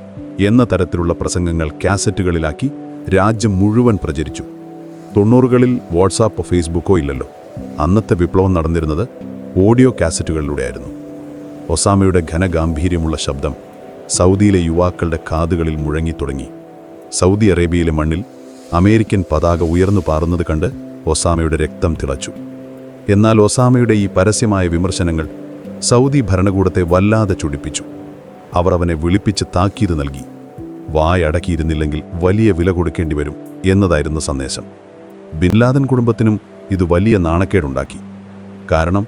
എന്ന തരത്തിലുള്ള പ്രസംഗങ്ങൾ കാസറ്റുകളിലാക്കി രാജ്യം മുഴുവൻ പ്രചരിച്ചു. 90കളിൽ വാട്സാപ്പോ ഫേസ്ബുക്കോ ഇല്ലല്ലോ. അന്നത്തെ വിപ്ലവം നടന്നിരുന്നത് ഓഡിയോ കാസറ്റുകളിലൂടെയായിരുന്നു. ഒസാമയുടെ ഘനഗാംഭീര്യമുള്ള ശബ്ദം സൗദിയിലെ യുവാക്കളുടെ കാതുകളിൽ മുഴങ്ങിത്തുടങ്ങി. സൗദി അറേബ്യയിലെ മണ്ണിൽ അമേരിക്കൻ പതാക ഉയർന്നു പാറുന്നത് കണ്ട് ഒസാമയുടെ രക്തം തിളച്ചു. എന്നാൽ ഒസാമയുടെ ഈ പരസ്യമായ വിമർശനങ്ങൾ സൗദി ഭരണകൂടത്തെ വല്ലാതെ ചൊടിപ്പിച്ചു. അവർ അവനെ വിളിപ്പിച്ച് താക്കീത് നൽകി. വായടക്കിയിരുന്നില്ലെങ്കിൽ വലിയ വില കൊടുക്കേണ്ടി വരും എന്നതായിരുന്നു സന്ദേശം. ബിൻ ലാദൻ കുടുംബത്തിനും ഇത് വലിയ നാണക്കേടുണ്ടാക്കി. കാരണം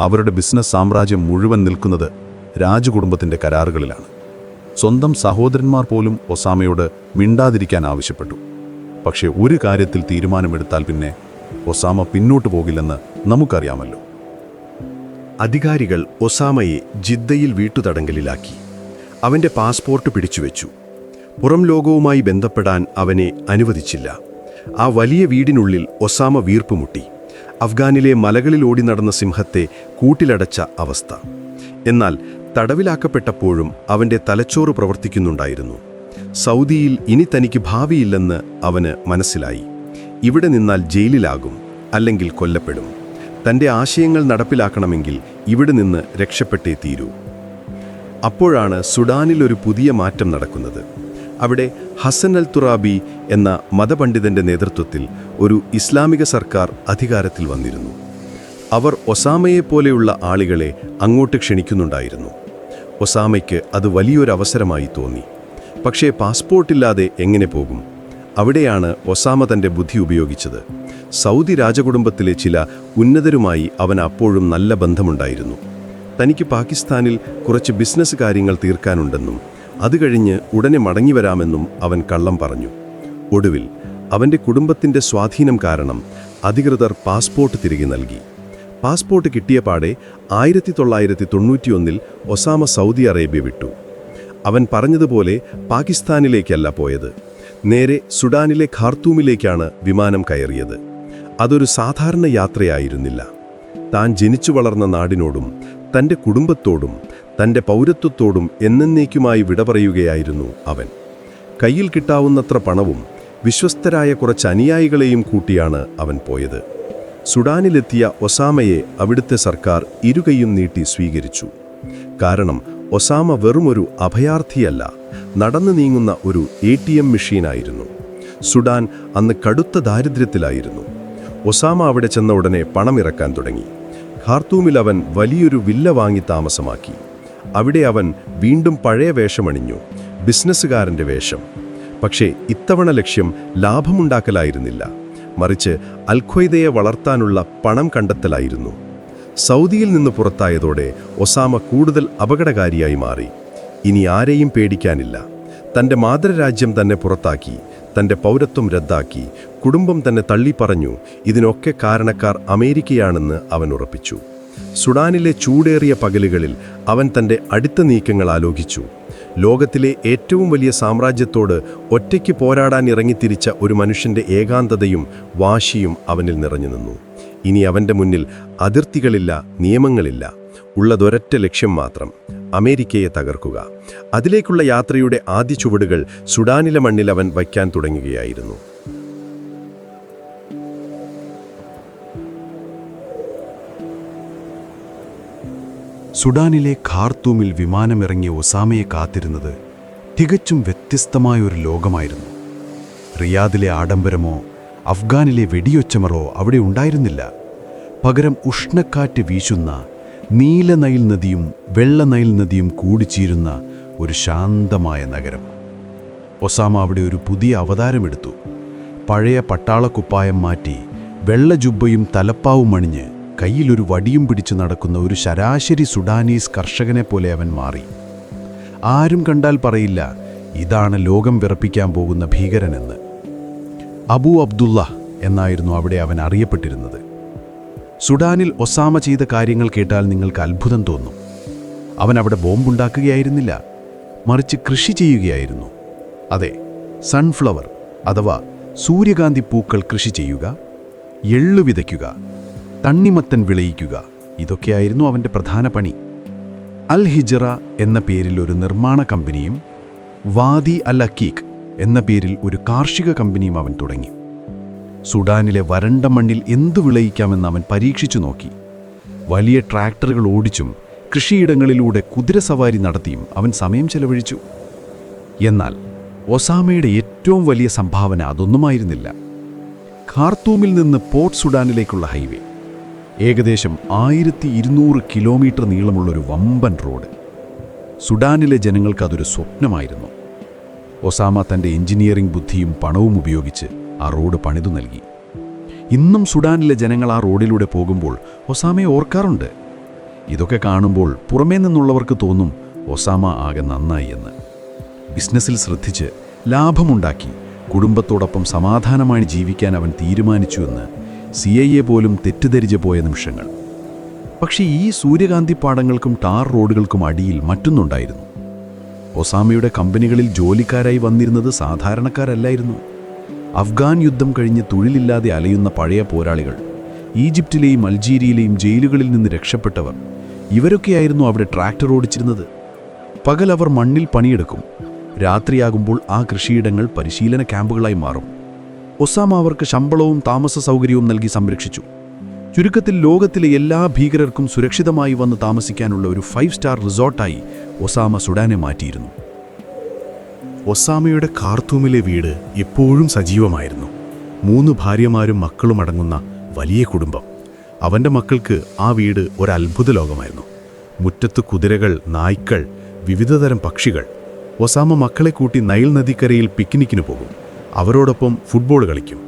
അവരുടെ ബിസിനസ് സാമ്രാജ്യം മുഴുവൻ നിൽക്കുന്നത് രാജകുടുംബത്തിൻ്റെ കരാറുകളിലാണ്. സ്വന്തം സഹോദരന്മാർ പോലും ഒസാമയോട് മിണ്ടാതിരിക്കാൻ ആവശ്യപ്പെട്ടു. പക്ഷേ ഒരു കാര്യത്തിൽ തീരുമാനമെടുത്താൽ പിന്നെ ഒസാമ പിന്നോട്ടു പോകില്ലെന്ന് നമുക്കറിയാമല്ലോ. അധികാരികൾ ഒസാമയെ ജിദ്ദയിൽ വീട്ടുതടങ്കലിലാക്കി. അവൻ്റെ പാസ്പോർട്ട് പിടിച്ചുവെച്ചു. പുറം ലോകവുമായി ബന്ധപ്പെടാൻ അവനെ അനുവദിച്ചില്ല. ആ വലിയ വീടിനുള്ളിൽ ഒസാമ വീർപ്പുമുട്ടി. അഫ്ഗാനിലെ മലകളിൽ ഓടി നടന്ന സിംഹത്തെ കൂട്ടിലടച്ച അവസ്ഥ. എന്നാൽ തടവിലാക്കപ്പെട്ടപ്പോഴും അവൻ്റെ തലച്ചോറ് പ്രവർത്തിക്കുന്നുണ്ടായിരുന്നു. സൗദിയിൽ ഇനി തനിക്ക് ഭാവിയില്ലെന്ന് അവന് മനസ്സിലായി. ഇവിടെ നിന്നാൽ ജയിലിലാകും, അല്ലെങ്കിൽ കൊല്ലപ്പെടും. തൻ്റെ ആശയങ്ങൾ നടപ്പിലാക്കണമെങ്കിൽ ഇവിടെ നിന്ന് രക്ഷപ്പെട്ടേ തീരൂ. അപ്പോഴാണ് സുഡാനിൽ ഒരു പുതിയ മാറ്റം നടക്കുന്നത്. അവിടെ ഹസൻ അൽ തുറാബി എന്ന മതപണ്ഡിതൻ്റെ നേതൃത്വത്തിൽ ഒരു ഇസ്ലാമിക സർക്കാർ അധികാരത്തിൽ വന്നിരുന്നു. അവർ ഒസാമയെപ്പോലെയുള്ള ആളുകളെ അങ്ങോട്ട് ക്ഷണിക്കുന്നുണ്ടായിരുന്നു. ഒസാമയ്ക്ക് അത് വലിയൊരവസരമായി തോന്നി. പക്ഷേ പാസ്പോർട്ടില്ലാതെ എങ്ങനെ പോകും? അവിടെയാണ് ഒസാമ തൻ്റെ ബുദ്ധി ഉപയോഗിച്ചത്. സൗദി രാജകുടുംബത്തിലെ ചില ഉന്നതരുമായി അവൻ അപ്പോഴും നല്ല ബന്ധമുണ്ടായിരുന്നു. തനിക്ക് പാകിസ്ഥാനിൽ കുറച്ച് ബിസിനസ് കാര്യങ്ങൾ തീർക്കാനുണ്ടെന്നും അത് കഴിഞ്ഞ് ഉടനെ മടങ്ങിവരാമെന്നും അവൻ കള്ളം പറഞ്ഞു. ഒടുവിൽ അവൻ്റെ കുടുംബത്തിൻ്റെ സ്വാധീനം കാരണം അധികൃതർ പാസ്പോർട്ട് തിരികെ നൽകി. പാസ്പോർട്ട് കിട്ടിയ പാടെ 1991 ഒസാമ സൗദി അറേബ്യ വിട്ടു. അവൻ പറഞ്ഞതുപോലെ പാകിസ്ഥാനിലേക്കല്ല പോയത്, നേരെ സുഡാനിലെ ഖാർത്തൂമിലേക്കാണ് വിമാനം കയറിയത്. അതൊരു സാധാരണ യാത്രയായിരുന്നില്ല. താൻ ജനിച്ചു വളർന്ന നാടിനോടും തൻ്റെ കുടുംബത്തോടും തൻ്റെ പൗരത്വത്തോടും എന്നേക്കുമായി വിട പറയുകയായിരുന്നു അവൻ. കയ്യിൽ കിട്ടാവുന്നത്ര പണവും വിശ്വസ്തരായ കുറച്ച് അനുയായികളെയും കൂട്ടിയാണ് അവൻ പോയത്. സുഡാനിലെത്തിയ ഒസാമയെ അവിടുത്തെ സർക്കാർ ഇരുകൈയും നീട്ടി സ്വീകരിച്ചു. കാരണം ഒസാമ വെറുമൊരു അഭയാർത്ഥിയല്ല, നടന്നു നീങ്ങുന്ന ഒരു ATM മെഷീനായിരുന്നു. സുഡാൻ അന്ന് കടുത്ത ദാരിദ്ര്യത്തിലായിരുന്നു. ഒസാമ അവിടെ ചെന്ന ഉടനെ പണമിറക്കാൻ തുടങ്ങി. ഖാർത്തൂമിൽ അവൻ വലിയൊരു വില്ല വാങ്ങി താമസമാക്കി. അവിടെ അവൻ വീണ്ടും പഴയ വേഷമണിഞ്ഞു, ബിസിനസ്സുകാരൻ്റെ വേഷം. പക്ഷേ ഇത്തവണ ലക്ഷ്യം ലാഭമുണ്ടാക്കലായിരുന്നില്ല, മറിച്ച് അൽഖ്വയ്ദയെ വളർത്താനുള്ള പണം കണ്ടെത്തലായിരുന്നു. സൗദിയിൽ നിന്ന് പുറത്തായതോടെ ഒസാമ കൂടുതൽ അപകടകാരിയായി മാറി. ഇനി ആരെയും പേടിക്കാനില്ല. തൻ്റെ മാതൃരാജ്യം തന്നെ പുറത്താക്കി, തൻ്റെ പൗരത്വം റദ്ദാക്കി, കുടുംബം തന്നെ തള്ളിപ്പറഞ്ഞു. ഇതിനൊക്കെ കാരണക്കാർ അമേരിക്കയാണെന്ന് അവൻ ഉറപ്പിച്ചു. സുഡാനിലെ ചൂടേറിയ പകലുകളിൽ അവൻ തൻ്റെ അടുത്ത നീക്കങ്ങൾ ആലോചിച്ചു. ലോകത്തിലെ ഏറ്റവും വലിയ സാമ്രാജ്യത്തോട് ഒറ്റയ്ക്ക് പോരാടാൻ ഇറങ്ങിത്തിരിച്ച ഒരു മനുഷ്യൻ്റെ ഏകാന്തതയും വാശിയും അവനിൽ നിറഞ്ഞു നിന്നു. ഇനി അവൻ്റെ മുന്നിൽ അതിർത്തികളില്ല, നിയമങ്ങളില്ല. ഉള്ളതൊരൊറ്റ ലക്ഷ്യം മാത്രം: അമേരിക്കയെ തകർക്കുക. അതിലേക്കുള്ള യാത്രയുടെ ആദ്യ ചുവടുകൾ സുഡാനിലെ മണ്ണിൽ അവൻ വയ്ക്കാൻ തുടങ്ങുകയായിരുന്നു. സുഡാനിലെ ഖാർത്തൂമിൽ വിമാനമിറങ്ങിയ ഒസാമയെ കാത്തിരുന്നത് തികച്ചും വ്യത്യസ്തമായൊരു ലോകമായിരുന്നു. റിയാദിലെ ആഡംബരമോ അഫ്ഗാനിലെ വെടിയൊച്ചമറോ അവിടെ ഉണ്ടായിരുന്നില്ല. പകരം ഉഷ്ണക്കാറ്റ് വീശുന്ന നീല നൈൽ നദിയും വെള്ള നൈൽ നദിയും കൂടിച്ചേരുന്ന ഒരു ശാന്തമായ നഗരം. ഒസാമ അവിടെ ഒരു പുതിയ അവതാരമെടുത്തു. പഴയ പട്ടാളക്കുപ്പായം മാറ്റി വെള്ള ജുബ്ബയും തലപ്പാവും അണിഞ്ഞ് കയ്യിലൊരു വടിയും പിടിച്ചു നടക്കുന്ന ഒരു ശരാശരി സുഡാനീസ് കർഷകനെ പോലെ അവൻ മാറി. ആരും കണ്ടാൽ പറയില്ല, ഇതാണ് ലോകം വിറപ്പിക്കാൻ പോകുന്ന ഭീകരനെന്ന്. അബൂ അബ്ദുള്ള എന്നായിരുന്നു അവിടെ അവൻ അറിയപ്പെട്ടിരുന്നത്. സുഡാനിൽ ഒസാമ ചെയ്ത കാര്യങ്ങൾ കേട്ടാൽ നിങ്ങൾക്ക് അത്ഭുതം തോന്നും. അവൻ അവിടെ ബോംബുണ്ടാക്കുകയായിരുന്നില്ല, മറിച്ച് കൃഷി ചെയ്യുകയായിരുന്നു. അതെ, സൺഫ്ലവർ അഥവാ സൂര്യകാന്തി പൂക്കൾ കൃഷി ചെയ്യുക, എള്ളു വിതയ്ക്കുക, തണ്ണിമത്തൻ വിളയിക്കുക. ഇതൊക്കെയായിരുന്നു അവൻ്റെ പ്രധാന പണി. അൽ ഹിജറ എന്ന പേരിൽ ഒരു നിർമ്മാണ കമ്പനിയും വാദി അൽ അക്കീഖ് എന്ന പേരിൽ ഒരു കാർഷിക കമ്പനിയും അവൻ തുടങ്ങി. സുഡാനിലെ വരണ്ട മണ്ണിൽ എന്തു വിളയിക്കാമെന്ന് അവൻ പരീക്ഷിച്ചു നോക്കി. വലിയ ട്രാക്ടറുകൾ ഓടിച്ചും കൃഷിയിടങ്ങളിലൂടെ കുതിരസവാരി നടത്തിയും അവൻ സമയം ചെലവഴിച്ചു. എന്നാൽ ഒസാമയുടെ ഏറ്റവും വലിയ സംഭാവന അതൊന്നുമായിരുന്നില്ല. ഖാർത്തൂമിൽ നിന്ന് പോർട്ട് സുഡാനിലേക്കുള്ള ഹൈവേ, ഏകദേശം 1200 കിലോമീറ്റർ നീളമുള്ളൊരു വമ്പൻ റോഡ്. സുഡാനിലെ ജനങ്ങൾക്ക് അതൊരു സ്വപ്നമായിരുന്നു. ഒസാമ തൻ്റെ എഞ്ചിനീയറിംഗ് ബുദ്ധിയും പണവും ഉപയോഗിച്ച് ആ റോഡ് പണിതു നൽകി. ഇന്നും സുഡാനിലെ ജനങ്ങൾ ആ റോഡിലൂടെ പോകുമ്പോൾ ഒസാമയെ ഓർക്കാറുണ്ട്. ഇതൊക്കെ കാണുമ്പോൾ പുറമേ നിന്നുള്ളവർക്ക് തോന്നും ഒസാമ ആകെ നന്നായി എന്ന്. ബിസിനസ്സിൽ ശ്രദ്ധിച്ച് ലാഭമുണ്ടാക്കി കുടുംബത്തോടൊപ്പം സമാധാനമായി ജീവിക്കാൻ അവൻ തീരുമാനിച്ചുവെന്ന് CIA പോലും തെറ്റിദ്ധരിച്ചു പോയ നിമിഷങ്ങൾ. പക്ഷേ ഈ സൂര്യകാന്തി പാടങ്ങൾക്കും ടാർ റോഡുകൾക്കും അടിയിൽ മറ്റൊന്നുണ്ടായിരുന്നു. ഒസാമയുടെ കമ്പനികളിൽ ജോലിക്കാരായി വന്നിരുന്നത് സാധാരണക്കാരല്ലായിരുന്നു. അഫ്ഗാൻ യുദ്ധം കഴിഞ്ഞ് തൊഴിലില്ലാതെ അലയുന്ന പഴയ പോരാളികൾ, ഈജിപ്തിലെയും അൾജീരിയയിലെയും ജയിലുകളിൽ നിന്ന് രക്ഷപ്പെട്ടവർ, ഇവരൊക്കെയായിരുന്നു അവിടെ ട്രാക്ടർ ഓടിച്ചിരുന്നത്. പകൽ അവർ മണ്ണിൽ പണിയെടുക്കും, രാത്രിയാകുമ്പോൾ ആ കൃഷിയിടങ്ങൾ പരിശീലന ക്യാമ്പുകളായി മാറും. ഒസാമ അവർക്ക് ശമ്പളവും താമസ സൗകര്യവും നൽകി സംരക്ഷിച്ചു. ചുരുക്കത്തിൽ ലോകത്തിലെ എല്ലാ ഭീകരർക്കും സുരക്ഷിതമായി വന്ന് താമസിക്കാനുള്ള ഒരു 5 സ്റ്റാർ റിസോർട്ടായി ഒസാമ സുഡാനെ മാറ്റിയിരുന്നു. ഒസാമയുടെ ഖാർത്തൂമിലെ വീട് എപ്പോഴും സജീവമായിരുന്നു. 3 ഭാര്യമാരും മക്കളും അടങ്ങുന്ന വലിയ കുടുംബം. അവൻ്റെ മക്കൾക്ക് ആ വീട് ഒരു അത്ഭുത ലോകമായിരുന്നു. മുറ്റത്ത് കുതിരകൾ, നായ്ക്കൾ, വിവിധതരം പക്ഷികൾ. ഒസാമ മക്കളെ കൂട്ടി നൈൽ നദിക്കരയിൽ പിക്നിക്കിന് പോകും. അവരോടൊപ്പം ഫുട്ബോൾ കളിക്കും.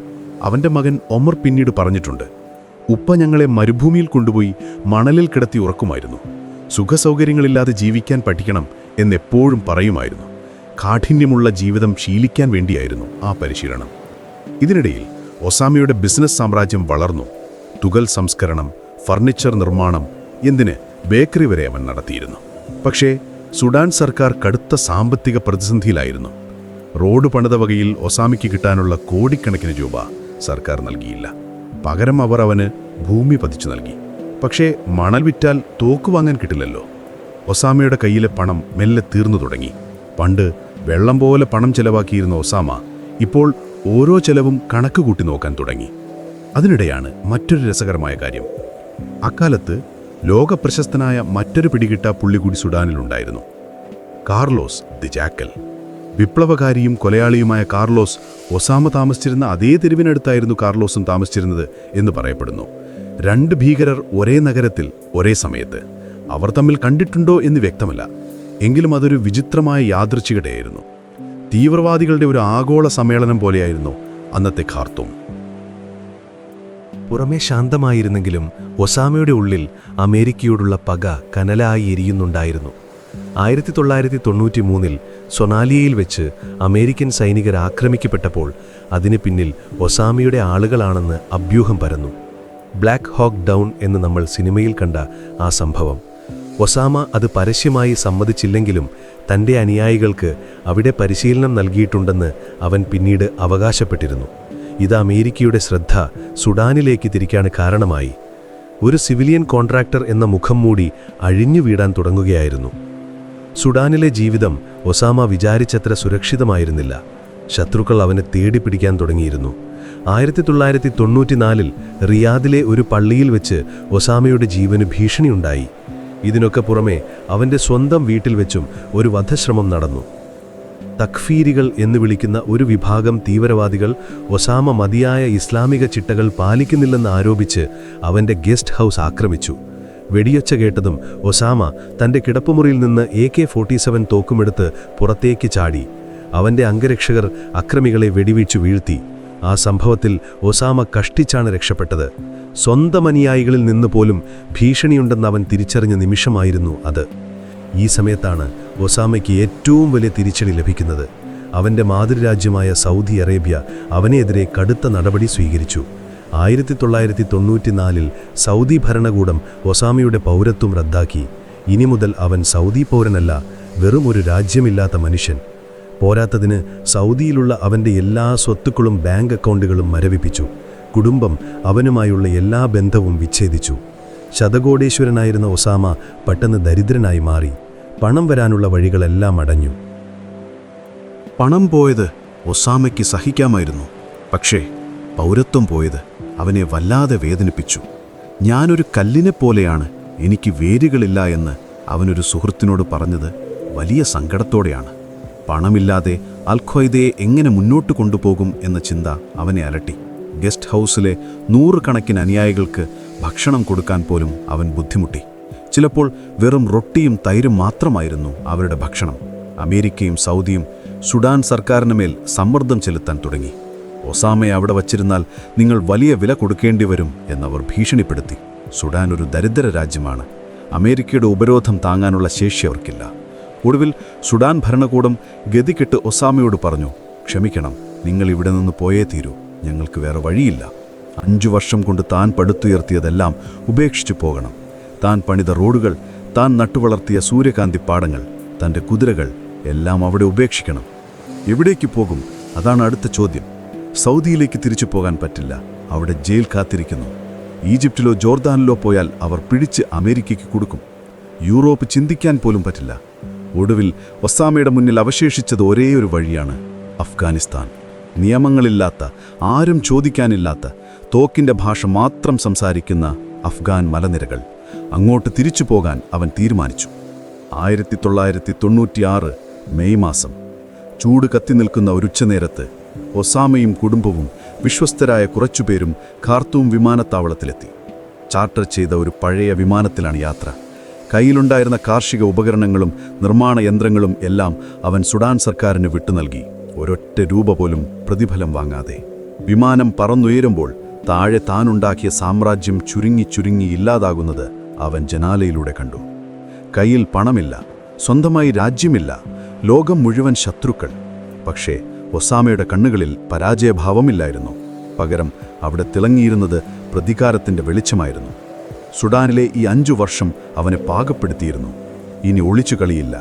അവൻ്റെ മകൻ ഒമർ പിന്നീട് പറഞ്ഞിട്ടുണ്ട്, ഉപ്പ ഞങ്ങളെ മരുഭൂമിയിൽ കൊണ്ടുപോയി മണലിൽ കിടത്തി ഉറക്കുമായിരുന്നു. സുഖസൗകര്യങ്ങളില്ലാതെ ജീവിക്കാൻ പഠിക്കണം എന്നെപ്പോഴും പറയുമായിരുന്നു. കാഠിന്യമുള്ള ജീവിതം ശീലിക്കാൻ വേണ്ടിയായിരുന്നു ആ പരിശീലനം. ഇതിനിടയിൽ ഒസാമയുടെ ബിസിനസ് സാമ്രാജ്യം വളർന്നു. തുകൽ സംസ്കരണം, ഫർണിച്ചർ നിർമ്മാണം, എന്തിന് ബേക്കറി വരെ അവൻ നടത്തിയിരുന്നു. പക്ഷേ സുഡാൻ സർക്കാർ കടുത്ത സാമ്പത്തിക പ്രതിസന്ധിയിലായിരുന്നു. റോഡ് പണിത വകയിൽ ഒസാമയ്ക്ക് കിട്ടാനുള്ള കോടിക്കണക്കിന് രൂപ സർക്കാർ നൽകിയില്ല. പകരം അവർ അവന് ഭൂമി പതിച്ചു നൽകി. പക്ഷേ മണൽ വിറ്റാൽ തോക്ക് വാങ്ങാൻ കിട്ടില്ലല്ലോ. ഒസാമയുടെ കയ്യിലെ പണം മെല്ലെ തീർന്നു തുടങ്ങി. പണ്ട് വെള്ളം പോലെ പണം ചെലവാക്കിയിരുന്ന ഒസാമ ഇപ്പോൾ ഓരോ ചെലവും കണക്ക് കൂട്ടി നോക്കാൻ തുടങ്ങി. അതിനിടെയാണ് മറ്റൊരു രസകരമായ കാര്യം. അക്കാലത്ത് ലോകപ്രശസ്തനായ മറ്റൊരു പിടികിട്ട പുള്ളി കൂടി സുഡാനിലുണ്ടായിരുന്നു. Carlos the Jackal. വിപ്ലവകാരിയും കൊലയാളിയുമായ കാർലോസ് ഒസാമ താമസിച്ചിരുന്ന അതേ തെരുവിനടുത്തായിരുന്നു കാർലോസും താമസിച്ചിരുന്നത് എന്ന് പറയപ്പെടുന്നു. 2 ഭീകരർ ഒരേ നഗരത്തിൽ ഒരേ സമയത്ത്. അവർ തമ്മിൽ കണ്ടിട്ടുണ്ടോ എന്ന് വ്യക്തമല്ല. എങ്കിലും അതൊരു വിചിത്രമായ യാദൃച്ഛികതയായിരുന്നു. തീവ്രവാദികളുടെ ഒരു ആഗോള സമ്മേളനം പോലെയായിരുന്നു അന്നത്തെ ഖാർത്തൂം. പുറമേ ശാന്തമായിരുന്നെങ്കിലും ഒസാമയുടെ ഉള്ളിൽ അമേരിക്കയോടുള്ള പക കനലായി എരിയുന്നുണ്ടായിരുന്നു. 1993 സൊനാലിയയിൽ വെച്ച് അമേരിക്കൻ സൈനികർ ആക്രമിക്കപ്പെട്ടപ്പോൾ അതിന് പിന്നിൽ ഒസാമയുടെ ആളുകളാണെന്ന് അഭ്യൂഹം പരന്നു. ബ്ലാക്ക് ഹോക്ക് ഡൗൺ എന്ന് നമ്മൾ സിനിമയിൽ കണ്ട ആ സംഭവം. ഒസാമ അത് പരസ്യമായി സമ്മതിച്ചില്ലെങ്കിലും തൻ്റെ അനുയായികൾക്ക് അവിടെ പരിശീലനം നൽകിയിട്ടുണ്ടെന്ന് അവൻ പിന്നീട് അവകാശപ്പെട്ടിരുന്നു. ഇത് അമേരിക്കയുടെ ശ്രദ്ധ സുഡാനിലേക്ക് തിരിക്കാൻ കാരണമായി. ഒരു സിവിലിയൻ കോൺട്രാക്ടർ എന്ന മുഖം മൂടി അഴിഞ്ഞു വീഴാൻ തുടങ്ങുകയായിരുന്നു. സുഡാനിലെ ജീവിതം ഒസാമ വിചാരിച്ചത്ര സുരക്ഷിതമായിരുന്നില്ല. ശത്രുക്കൾ അവനെ തേടി പിടിക്കാൻ തുടങ്ങിയിരുന്നു. 1994 റിയാദിലെ ഒരു പള്ളിയിൽ വെച്ച് ഒസാമയുടെ ജീവന് ഭീഷണിയുണ്ടായി. ഇതിനൊക്കെ പുറമെ അവൻ്റെ സ്വന്തം വീട്ടിൽ വെച്ചും ഒരു വധശ്രമം നടന്നു. തക്ഫീരികൾ എന്ന് വിളിക്കുന്ന ഒരു വിഭാഗം തീവ്രവാദികൾ ഒസാമ മതിയായ ഇസ്ലാമിക ചിട്ടകൾ പാലിക്കുന്നില്ലെന്ന് ആരോപിച്ച് അവൻ്റെ ഗസ്റ്റ് ഹൗസ് ആക്രമിച്ചു. വെടിയൊച്ച കേട്ടതും ഒസാമ തൻ്റെ കിടപ്പുമുറിയിൽ നിന്ന് AK-47 തോക്കുമെടുത്ത് പുറത്തേക്ക് ചാടി. അവൻ്റെ അംഗരക്ഷകർ അക്രമികളെ വെടിവീഴ്ചു വീഴ്ത്തി. ആ സംഭവത്തിൽ ഒസാമ കഷ്ടിച്ചാണ് രക്ഷപ്പെട്ടത്. സ്വന്തം അനുയായികളിൽ നിന്ന് പോലും ഭീഷണിയുണ്ടെന്ന് അവൻ തിരിച്ചറിഞ്ഞ നിമിഷമായിരുന്നു അത്. ഈ സമയത്താണ് ഒസാമയ്ക്ക് ഏറ്റവും വലിയ തിരിച്ചടി ലഭിക്കുന്നത്. അവൻ്റെ മാതൃരാജ്യമായ സൗദി അറേബ്യ അവനെതിരെ കടുത്ത നടപടി സ്വീകരിച്ചു. 1994 സൗദി ഭരണകൂടം ഒസാമയുടെ പൗരത്വം റദ്ദാക്കി. ഇനി മുതൽ അവൻ സൗദി പൗരനല്ല, വെറും ഒരു രാജ്യമില്ലാത്ത മനുഷ്യൻ. പോരാത്തതിന് സൗദിയിലുള്ള അവൻ്റെ എല്ലാ സ്വത്തുക്കളും ബാങ്ക് അക്കൗണ്ടുകളും മരവിപ്പിച്ചു. കുടുംബം അവനുമായുള്ള എല്ലാ ബന്ധവും വിച്ഛേദിച്ചു. ശതകോടീശ്വരനായിരുന്ന ഒസാമ പെട്ടെന്ന് ദരിദ്രനായി മാറി. പണം വരാനുള്ള വഴികളെല്ലാം അടഞ്ഞു. പണം പോയത് ഒസാമയ്ക്ക് സഹിക്കാമായിരുന്നു. പക്ഷേ പൗരത്വം പോയത് അവനെ വല്ലാതെ വേദനിപ്പിച്ചു. ഞാനൊരു കല്ലിനെ പോലെയാണ്, എനിക്ക് വേരുകളില്ല എന്ന് അവനൊരു സുഹൃത്തിനോട് പറഞ്ഞത് വലിയ സങ്കടത്തോടെയാണ്. പണമില്ലാതെ അൽ-ഖ്വയ്ദയെ എങ്ങനെ മുന്നോട്ട് കൊണ്ടുപോകും എന്ന ചിന്ത അവനെ അലട്ടി. ഗസ്റ്റ് ഹൗസിലെ 100 കണക്കിന് അനുയായികൾക്ക് ഭക്ഷണം കൊടുക്കാൻ പോലും അവൻ ബുദ്ധിമുട്ടി. ചിലപ്പോൾ വെറും റൊട്ടിയും തൈരും മാത്രമായിരുന്നു അവരുടെ ഭക്ഷണം. അമേരിക്കയും സൗദിയും സുഡാൻ സർക്കാരിന് മേൽ സമ്മർദ്ദം ചെലുത്താൻ തുടങ്ങി. ഒസാമയെ അവിടെ വച്ചിരുന്നാൽ നിങ്ങൾ വലിയ വില കൊടുക്കേണ്ടി വരും എന്നവർ ഭീഷണിപ്പെടുത്തി. സുഡാൻ ഒരു ദരിദ്ര രാജ്യമാണ്. അമേരിക്കയുടെ ഉപരോധം താങ്ങാനുള്ള ശേഷി അവർക്കില്ല. ഒടുവിൽ സുഡാൻ ഭരണകൂടം ഗതികെട്ട് ഒസാമയോട് പറഞ്ഞു, ക്ഷമിക്കണം, നിങ്ങൾ ഇവിടെ നിന്ന് പോയേ തീരൂ, ഞങ്ങൾക്ക് വേറെ വഴിയില്ല. 5 വർഷം കൊണ്ട് താൻ പടുത്തുയർത്തിയതെല്ലാം ഉപേക്ഷിച്ചു പോകണം. താൻ പണിത റോഡുകൾ, താൻ നട്ടുവളർത്തിയ സൂര്യകാന്തി പാടങ്ങൾ, തൻ്റെ കുതിരകൾ എല്ലാം അവിടെ ഉപേക്ഷിക്കണം. എവിടേക്ക് പോകും? അതാണ് അടുത്ത ചോദ്യം. സൗദിയിലേക്ക് തിരിച്ചു പോകാൻ പറ്റില്ല, അവിടെ ജയിൽ കാത്തിരിക്കുന്നു. ഈജിപ്തിലോ ജോർദാനിലോ പോയാൽ അവർ പിടിച്ച് അമേരിക്കയ്ക്ക് കൊടുക്കും. യൂറോപ്പ് ചിന്തിക്കാൻ പോലും പറ്റില്ല. ഒടുവിൽ ഒസാമയുടെ മുന്നിൽ അവശേഷിച്ചത് ഒരേയൊരു വഴിയാണ്, അഫ്ഗാനിസ്ഥാൻ. നിയമങ്ങളില്ലാത്ത, ആരും ചോദിക്കാനില്ലാത്ത, തോക്കിൻ്റെ ഭാഷ മാത്രം സംസാരിക്കുന്ന അഫ്ഗാൻ മലനിരകൾ. അങ്ങോട്ട് തിരിച്ചു പോകാൻ അവൻ തീരുമാനിച്ചു. 1996 മെയ് മാസം ചൂട് കത്തി നിൽക്കുന്ന ഒരു ഉച്ചനേരത്ത് ഒസാമയും കുടുംബവും വിശ്വസ്തരായ കുറച്ചുപേരും ഖാർത്തൂം വിമാനത്താവളത്തിലെത്തി. ചാർട്ടർ ചെയ്ത ഒരു പഴയ വിമാനത്തിലാണ് യാത്ര. കയ്യിലുണ്ടായിരുന്ന കാർഷിക ഉപകരണങ്ങളും നിർമ്മാണ യന്ത്രങ്ങളും എല്ലാം അവൻ സുഡാൻ സർക്കാരിന് വിട്ടുനൽകി, ഒരൊറ്റ രൂപ പോലും പ്രതിഫലം വാങ്ങാതെ. വിമാനം പറന്നുയരുമ്പോൾ താഴെ താനുണ്ടാക്കിയ സാമ്രാജ്യം ചുരുങ്ങി ചുരുങ്ങി ഇല്ലാതാകുന്നത് അവൻ ജനാലയിലൂടെ കണ്ടു. കയ്യിൽ പണമില്ല, സ്വന്തമായി രാജ്യമില്ല, ലോകം മുഴുവൻ ശത്രുക്കൾ. പക്ഷേ ഒസാമയുടെ കണ്ണുകളിൽ പരാജയഭാവമില്ലായിരുന്നു. പകരം അവിടെ തിളങ്ങിയിരുന്നത് പ്രതികാരത്തിൻ്റെ വെളിച്ചമായിരുന്നു. സുഡാനിലെ ഈ 5 വർഷം അവനെ പാകപ്പെടുത്തിയിരുന്നു. ഇനി ഒളിച്ചുകളിയില്ല,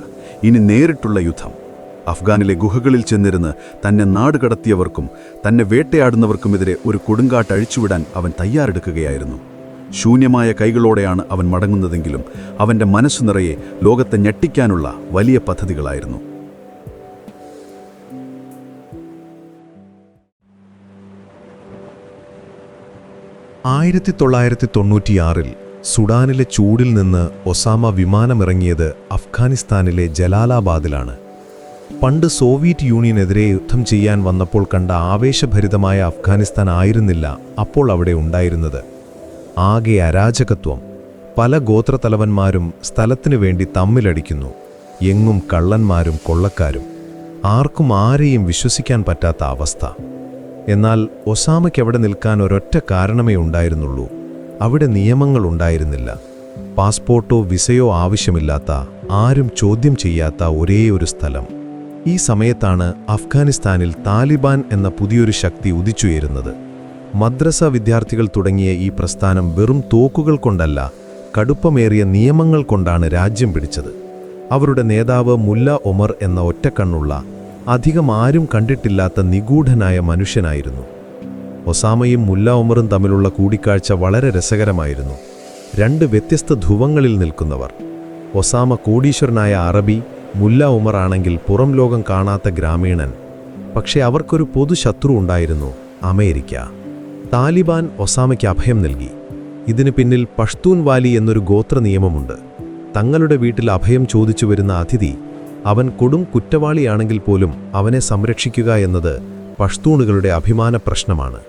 ഇനി നേരിട്ടുള്ള യുദ്ധം. അഫ്ഗാനിലെ ഗുഹകളിൽ ചെന്നിരുന്ന് തന്നെ നാടുകടത്തിയവർക്കും തന്നെ വേട്ടയാടുന്നവർക്കുമെതിരെ ഒരു കൊടുങ്കാട്ട് അഴിച്ചുവിടാൻ അവൻ തയ്യാറെടുക്കുകയായിരുന്നു. ശൂന്യമായ കൈകളോടെയാണ് അവൻ മടങ്ങുന്നതെങ്കിലും അവൻ്റെ മനസ്സു നിറയെ ലോകത്തെ ഞെട്ടിക്കാനുള്ള വലിയ പദ്ധതികളായിരുന്നു. ആയിരത്തി 1996 സുഡാനിലെ ചൂടിൽ നിന്ന് ഒസാമ വിമാനമിറങ്ങിയത് അഫ്ഗാനിസ്ഥാനിലെ ജലാലാബാദിലാണ്. പണ്ട് സോവിയറ്റ് യൂണിയനെതിരെ യുദ്ധം ചെയ്യാൻ വന്നപ്പോൾ കണ്ട ആവേശഭരിതമായ അഫ്ഗാനിസ്ഥാൻ ആയിരുന്നില്ല അപ്പോൾ അവിടെ ഉണ്ടായിരുന്നത്. ആകെ അരാജകത്വം. പല ഗോത്രത്തലവന്മാരും സ്ഥലത്തിനു വേണ്ടി തമ്മിലടിക്കുന്നു. എങ്ങും കള്ളന്മാരും കൊള്ളക്കാരും. ആർക്കും ആരെയും വിശ്വസിക്കാൻ പറ്റാത്ത അവസ്ഥ. എന്നാൽ ഒസാമയ്ക്ക് അവിടെ നിൽക്കാൻ ഒരൊറ്റ കാരണമേ ഉണ്ടായിരുന്നുള്ളൂ. അവിടെ നിയമങ്ങളുണ്ടായിരുന്നില്ല. പാസ്പോർട്ടോ വിസയോ ആവശ്യമില്ലാത്ത, ആരും ചോദ്യം ചെയ്യാത്ത ഒരേയൊരു സ്ഥലം. ഈ സമയത്താണ് അഫ്ഗാനിസ്ഥാനിൽ താലിബാൻ എന്ന പുതിയൊരു ശക്തി ഉദിച്ചുയരുന്നത്. മദ്രസ വിദ്യാർത്ഥികൾ തുടങ്ങിയ ഈ പ്രസ്ഥാനം വെറും തോക്കുകൾ കൊണ്ടല്ല, കടുപ്പമേറിയ നിയമങ്ങൾ കൊണ്ടാണ് രാജ്യം പിടിച്ചത്. അവരുടെ നേതാവ് മുല്ല ഒമർ എന്ന ഒറ്റക്കണ്ണുള്ള, അധികം ആരും കണ്ടിട്ടില്ലാത്ത നിഗൂഢനായ മനുഷ്യനായിരുന്നു. ഒസാമയും മുല്ല ഒമറും തമ്മിലുള്ള കൂടിക്കാഴ്ച വളരെ രസകരമായിരുന്നു. 2 വ്യത്യസ്ത ധ്രുവങ്ങളിൽ നിൽക്കുന്നവർ. ഒസാമ കോടീശ്വരനായ അറബി, മുല്ല ഉമർ ആണെങ്കിൽ പുറം ലോകം കാണാത്ത ഗ്രാമീണൻ. പക്ഷേ അവർക്കൊരു പൊതു ശത്രു ഉണ്ടായിരുന്നു, അമേരിക്ക. താലിബാൻ ഒസാമയ്ക്ക് അഭയം നൽകി. ഇതിനു പിന്നിൽ പഷ്തൂൻ വാലി എന്നൊരു ഗോത്ര നിയമമുണ്ട്. തങ്ങളുടെ വീട്ടിൽ അഭയം ചോദിച്ചു വരുന്ന അതിഥി, അവൻ കൊടും കുറ്റവാളിയാണെങ്കിൽ പോലും അവനെ സംരക്ഷിക്കുക എന്നത് പഷ്തൂണുകളുടെ അഭിമാന പ്രശ്നമാണ്.